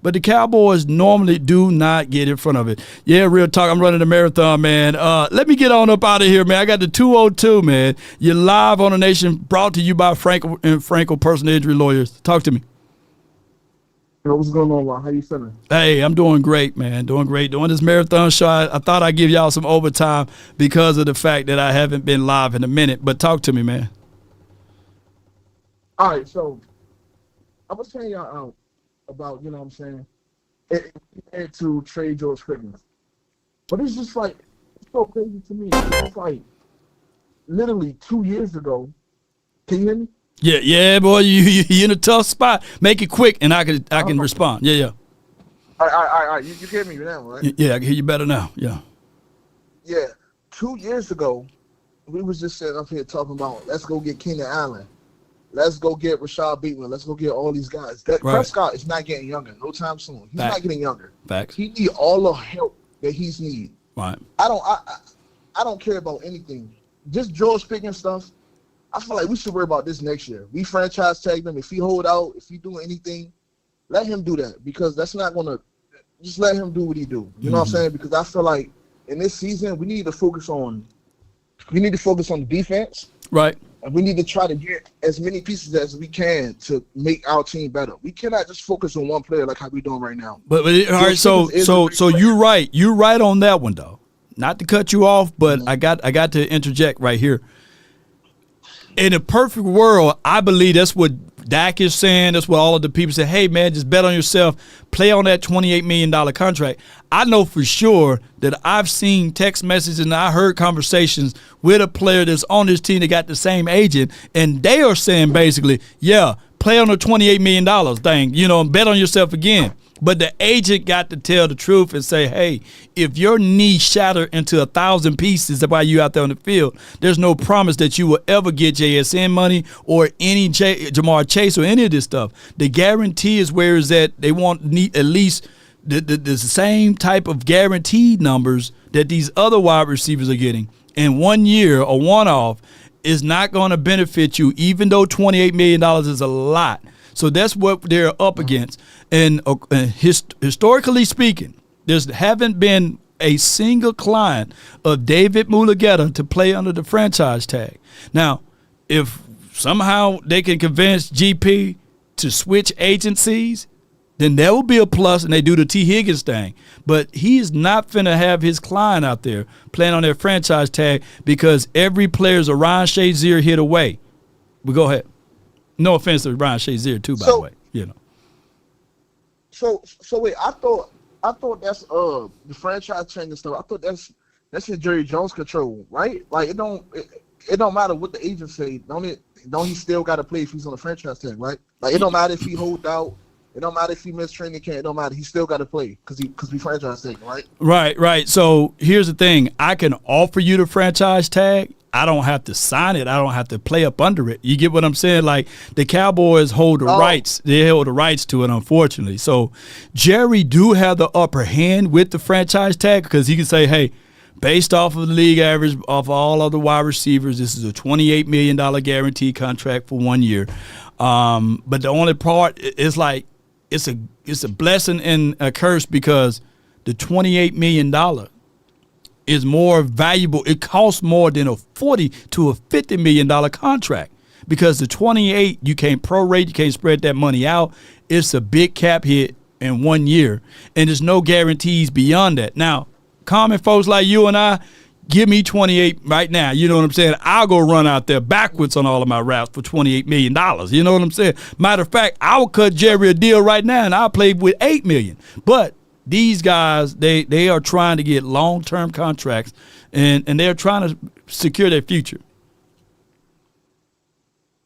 But the Cowboys normally do not get in front of it. Yeah, real talk. I'm running a marathon, man. Let me get on up out of here, man. I got the 202, man. You're live on the Nation, brought to you by Frenkel and Frenkel Personal Injury Lawyers. Talk to me. What's going on, Ron? How you feeling? Hey, I'm doing great, man. Doing great. Doing this marathon show. I thought I'd give y'all some overtime because of the fact that I haven't been live in a minute. But talk to me, man. All right, so I was telling y'all about, you know what I'm saying, it had to trade George Pickens. But it's just like, it's so crazy to me. It's like literally 2 years ago. Can you hear me? Yeah, boy, you're in a tough spot. Make it quick, and I can respond. Yeah. All right. You hear me now, right? Yeah, I can hear you better now. Yeah. Yeah. 2 years ago, we was just sitting up here talking about, let's go get Keenan Allen. Let's go get Rashad Bateman. Let's go get all these guys. That right. Prescott is not getting younger no time soon. He's not getting younger. Facts. He need all the help that he's need. Right. I don't care about anything. Just George Pickens stuff. I feel like we should worry about this next year. We franchise tag him. If he hold out, if he do anything, let him do that, because that's not gonna. Just let him do what he do. You know what I'm saying? Because I feel like in this season we need to focus on. We need to focus on the defense. Right. And we need to try to get as many pieces as we can to make our team better. We cannot just focus on one player like how we're doing right now. But all right, so you're right. You're right on that one, though. Not to cut you off, but I got to interject right here. In a perfect world, I believe that's what Dak is saying. That's what all of the people say. Hey, man, just bet on yourself. Play on that $28 million contract. I know for sure that I've seen text messages and I heard conversations with a player that's on this team that got the same agent, and they are saying basically, yeah, play on the $28 million thing, and bet on yourself again. But the agent got to tell the truth and say, hey, if your knee shattered into 1,000 pieces while you out there on the field, there's no promise that you will ever get JSN money or any Jamar Chase or any of this stuff. The guarantee is where is that they want at least the same type of guaranteed numbers that these other wide receivers are getting. And 1 year, a one-off, is not going to benefit you, even though $28 million is a lot. So that's what they're up against. And historically speaking, there haven't been a single client of David Mulugeta to play under the franchise tag. Now, if somehow they can convince GP to switch agencies, then there will be a plus, and they do the T. Higgins thing. But he's not finna have his client out there playing on their franchise tag because every player is a Ryan Shazier hit away. But go ahead. No offense to Ryan Shazier too, by the way. So wait, I thought that's the franchise changing stuff. I thought that's in Jerry Jones' control, right? Like it don't matter what the agent say. Don't he still got to play if he's on the franchise tag, right? Like it don't matter if he hold out. It don't matter if he missed training camp. It don't matter. He still got to play because we franchise tag, right? Right. So here's the thing: I can offer you the franchise tag. I don't have to sign it. I don't have to play up under it. You get what I'm saying? Like the Cowboys hold the rights. They hold the rights to it, unfortunately. So Jerry do have the upper hand with the franchise tag because he can say, hey, based off of the league average of all other wide receivers, this is a $28 million guaranteed contract for 1 year. But the only part is like it's a blessing and a curse because the $28 million is more valuable. It costs more than a $40 to a $50 million contract because the 28 you can't prorate, you can't spread that money out. It's a big cap hit in 1 year, and there's no guarantees beyond that. Now, common folks like you and I, give me 28 right now. You know what I'm saying? I'll go run out there backwards on all of my routes for $28 million. You know what I'm saying? Matter of fact, I will cut Jerry a deal right now, and I'll play with $8 million. But these guys, they are trying to get long-term contracts, and they're trying to secure their future.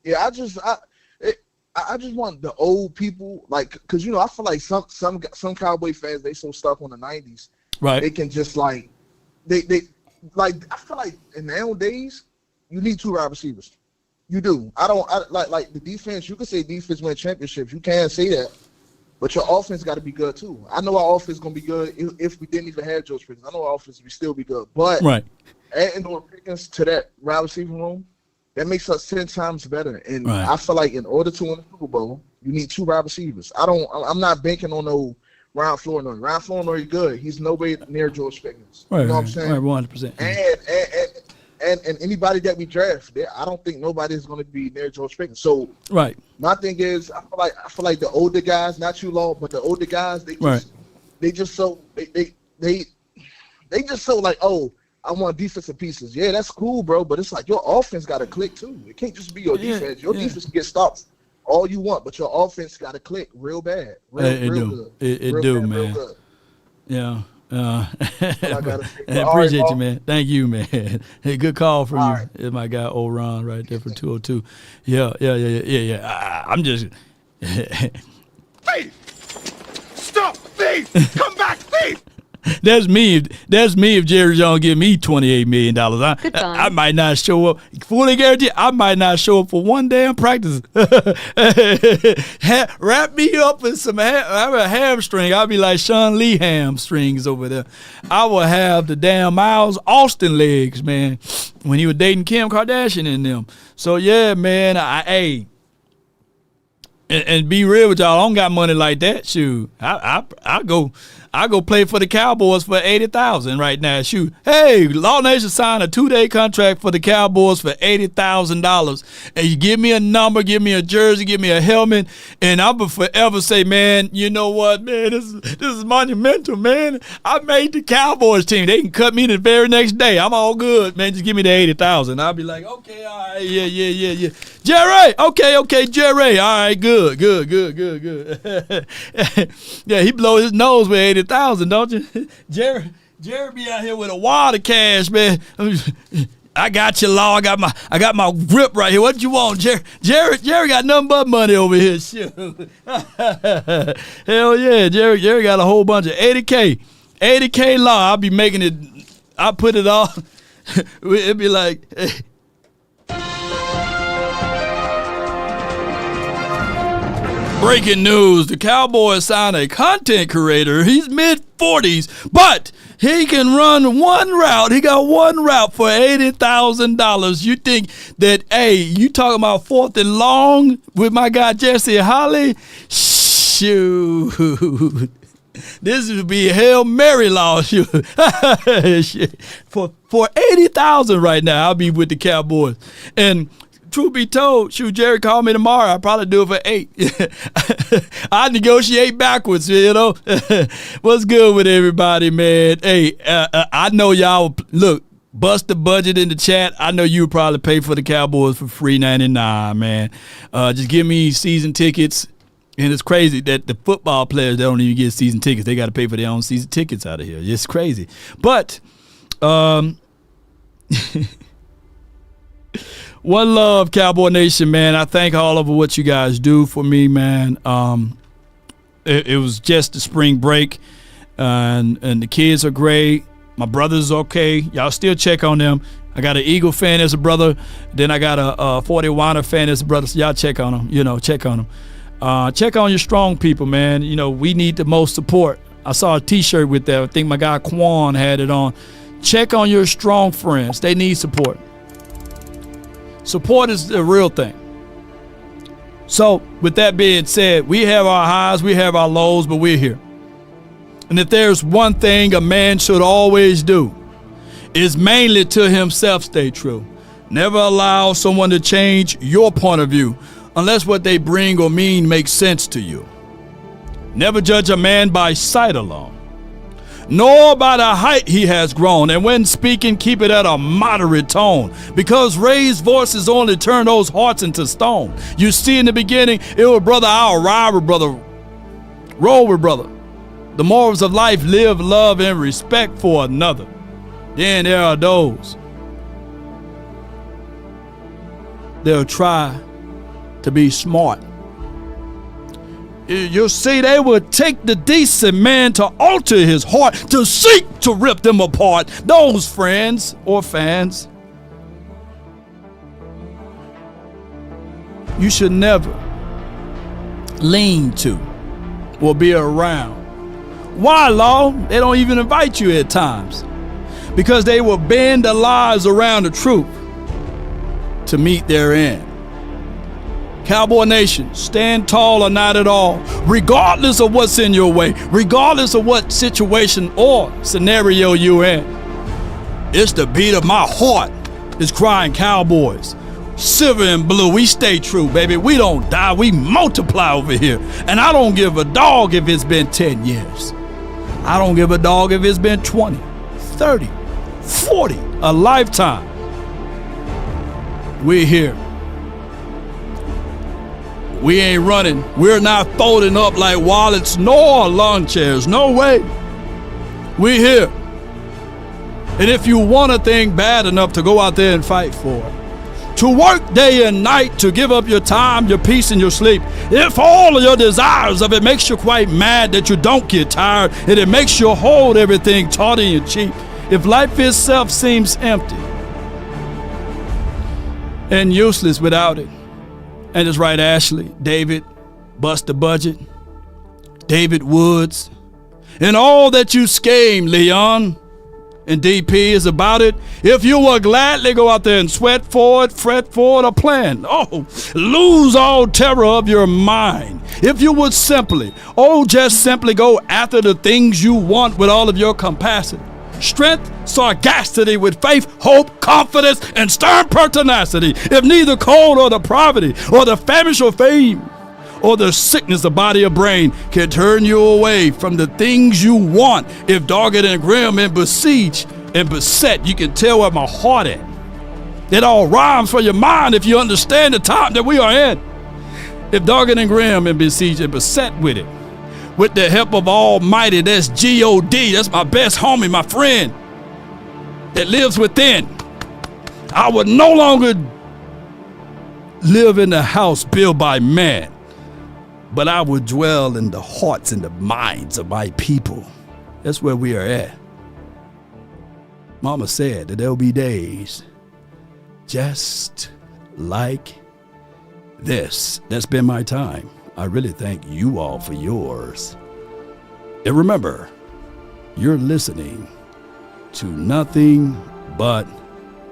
Yeah, I just want the old people, like, because I feel like some Cowboy fans, they so stuck on the 90s, right? They can just like they like. I feel like in nowadays you need two wide receivers. You do. I like the defense. You can say defense win championships. You can say that. but your offense got to be good too. I know our offense is gonna be good if we didn't even have George Pickens. I know our offense would still be good, but adding more Pickens to that wide receiver room, that makes us 10 times better. And I feel like in order to win the Super Bowl, you need 2 wide receivers. I'm not banking on no Ryan Flournoy. Ryan Flournoy is good. He's nowhere near George Pickens. You know what I'm saying? 100%. And anybody that we draft, I don't think nobody is going to be near George Pickens. So my thing is, I feel like the older guys, not you, Law, but the older guys, they just so like, oh, I want defensive pieces. Yeah, that's cool, bro. But it's like your offense got to click too. It can't just be your defense. Your defense can get stopped all you want, but your offense got to click real bad. Real good. It do, man. Yeah. Appreciate you, man. Thank you, man. Hey, good call from you. It's my guy, old Ron, right there from 202. Yeah. I'm just. Thief! Stop! Thief! Come back, thief! That's me. That's me if Jerry Jones give me $28 million. I might not show up. Fully guarantee I might not show up for one damn practice. Wrap me up in some a hamstring. I'll be like Sean Lee hamstrings over there. I will have the damn Miles Austin legs, man, when he was dating Kim Kardashian and them. So, yeah, man, and be real with y'all, I don't got money like that. Shoot, I go play for the Cowboys for $80,000 right now. Shoot, hey, Law Nation signed a 2-day contract for the Cowboys for $80,000, and you give me a number, give me a jersey, give me a helmet, and I will forever say, man, you know what, man, this is monumental, man. I made the Cowboys team. They can cut me the very next day. I'm all good, man. Just give me the $80,000. I'll be like, okay, all right, yeah. Jerry, okay, Jerry, all right, good. Yeah, he blow his nose with $80,000, don't you? Jerry be out here with a wad of cash, man. I got you, Law. I got my grip right here. What you want, Jerry? Jerry got nothing but money over here. Shoot. Hell yeah, Jerry got a whole bunch of $80K Law. I'll be making it. I put it all. It'd be like. Hey. Breaking news, the Cowboys signed a content creator. He's mid-40s, but he can run one route. He got one route for $80,000. You think that, hey, you talking about 4th and long with my guy Jesse Holly? Shoot. This would be a Hail Mary Law. Shoot. For $80,000 right now, I'll be with the Cowboys. And truth be told, shoot, Jerry called me tomorrow. I'll probably do it for $8. I negotiate backwards, you know. What's good with everybody, man? Hey, I know y'all, look, bust the budget in the chat. I know you would probably pay for the Cowboys for $3.99, man. Just give me season tickets. And it's crazy that the football players, they don't even get season tickets. They got to pay for their own season tickets out of here. It's crazy. But, one love, Cowboy Nation, man. I thank all of what you guys do for me, man. It was just the spring break, and the kids are great. My brother's okay. Y'all still check on them. I got an Eagle fan as a brother. Then I got a 40 Warner fan as a brother. So y'all check on them. Check on them. Check on your strong people, man. We need the most support. I saw a T-shirt with that. I think my guy Quan had it on. Check on your strong friends. They need support. Support is the real thing. So, with that being said, we have our highs, we have our lows, but we're here. And if there's one thing a man should always do, is mainly to himself stay true. Never allow someone to change your point of view unless what they bring or mean makes sense to you. Never judge a man by sight alone, nor by the height he has grown. And when speaking, keep it at a moderate tone, because raised voices only turn those hearts into stone. You see, in the beginning, it was brother, I'll ride with brother, roll with brother. The morals of life: live, love, and respect for another. Then there are those they'll try to be smart. You'll see they will take the decent man to alter his heart, to seek to rip them apart. Those friends or fans, you should never lean to. will be around. Why, Law? They don't even invite you at times. Because they will bend their lives around the truth to meet their end. Cowboy Nation, stand tall or not at all, regardless of what's in your way, regardless of what situation or scenario you're in. It's the beat of my heart is crying Cowboys. Silver and blue, we stay true, baby. We don't die, we multiply over here. And I don't give a dog if it's been 10 years. I don't give a dog if it's been 20, 30, 40, a lifetime. We're here. We ain't running. We're not folding up like wallets nor lawn chairs. No way. We're here. And if you want a thing bad enough to go out there and fight for it, to work day and night, to give up your time, your peace, and your sleep, if all of your desires of it makes you quite mad that you don't get tired, and it makes you hold everything taut in your cheek, if life itself seems empty and useless without it, and it's right, Ashley, David, Buster Budget, David Woods, and all that you scheme, Leon, and DP is about it. If you will gladly go out there and sweat for it, fret for it, or plan, lose all terror of your mind. If you would simply, just simply go after the things you want with all of your capacity, strength, sagacity, with faith, hope, confidence, and stern pertinacity. If neither cold or the poverty or the famish or fame or the sickness of body or brain can turn you away from the things you want, if dogged and grim and besieged and beset, you can tell where my heart at. It all rhymes for your mind if you understand the time that we are in. If dogged and grim and besieged and beset with it, with the help of Almighty, that's G-O-D, that's my best homie, my friend that lives within, I would no longer live in the house built by man, but I would dwell in the hearts and the minds of my people. That's where we are at. Mama said that there'll be days just like this. That's been my time. I really thank you all for yours. And remember, you're listening to nothing but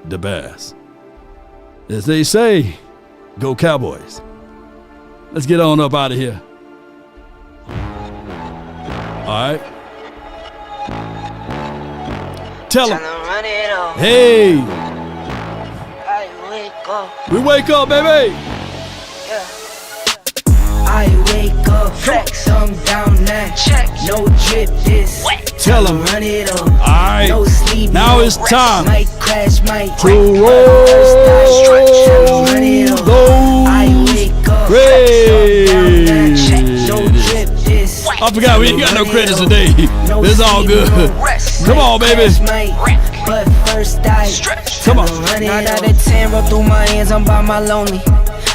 the best. As they say, go Cowboys. Let's get on up out of here. All right. Tell them. Hey. We wake up, baby. I wake up, flex, thumb down now. Check, no drip this. Tell them. Run it up. Alright. No sleep, now no it's time might crash, might to roll I wake up, flex, no drip this. I forgot we ain't got no credits today. It's all good. Come on, baby. But first I come on. 9 out of 10 roll through my hands, I'm by my lonely.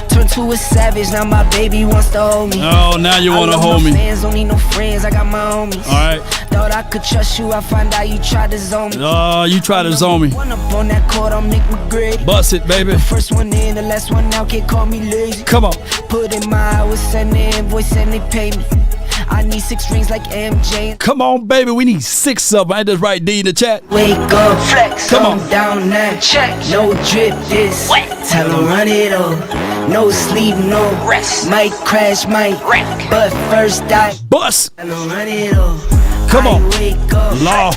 Turned to a savage, now my baby wants to hold me. Oh, now you want to hold me. Fans don't need no friends, I got my homies. Alright. Thought I could trust you, I find out you tried to zone me. Oh, you tried to zone me. One up on that court, I'm Nick McGrady. Bust it, baby. The first one in, the last one out, can't call me lazy. Come on. Put in my hours, send the invoice, and they pay me. I need 6 rings like MJ. Come on, baby, we need 6 of them. I just write D in the chat. Wake up, flex, come on. Down now. Check, no drip this. Tell them run it up. No sleep, no rest. Might crash, might wreck. But first I bust. Tell them run it up. Come on. Law.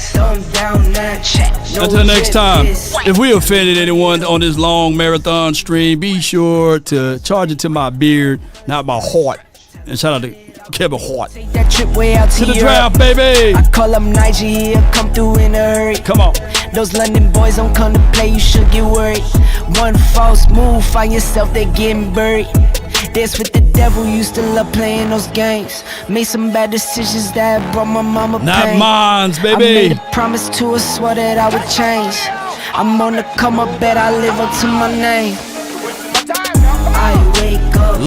Until Until next time, if we offended anyone on this long marathon stream, be sure to charge it to my beard, not my heart. And shout out to Kevin Hart. That trip way out to the draft, baby. I call up Nigeria, come through in a hurry. Come on. Those London boys don't come to play, you should get worried. One false move, find yourself, they getting buried. Dance with the devil, used to love playing those games. Made some bad decisions that brought my mama pain. Not mines, baby. I made a promise to her, swore that I would change. I'm on the come up, bet I live up to my name. I wake up.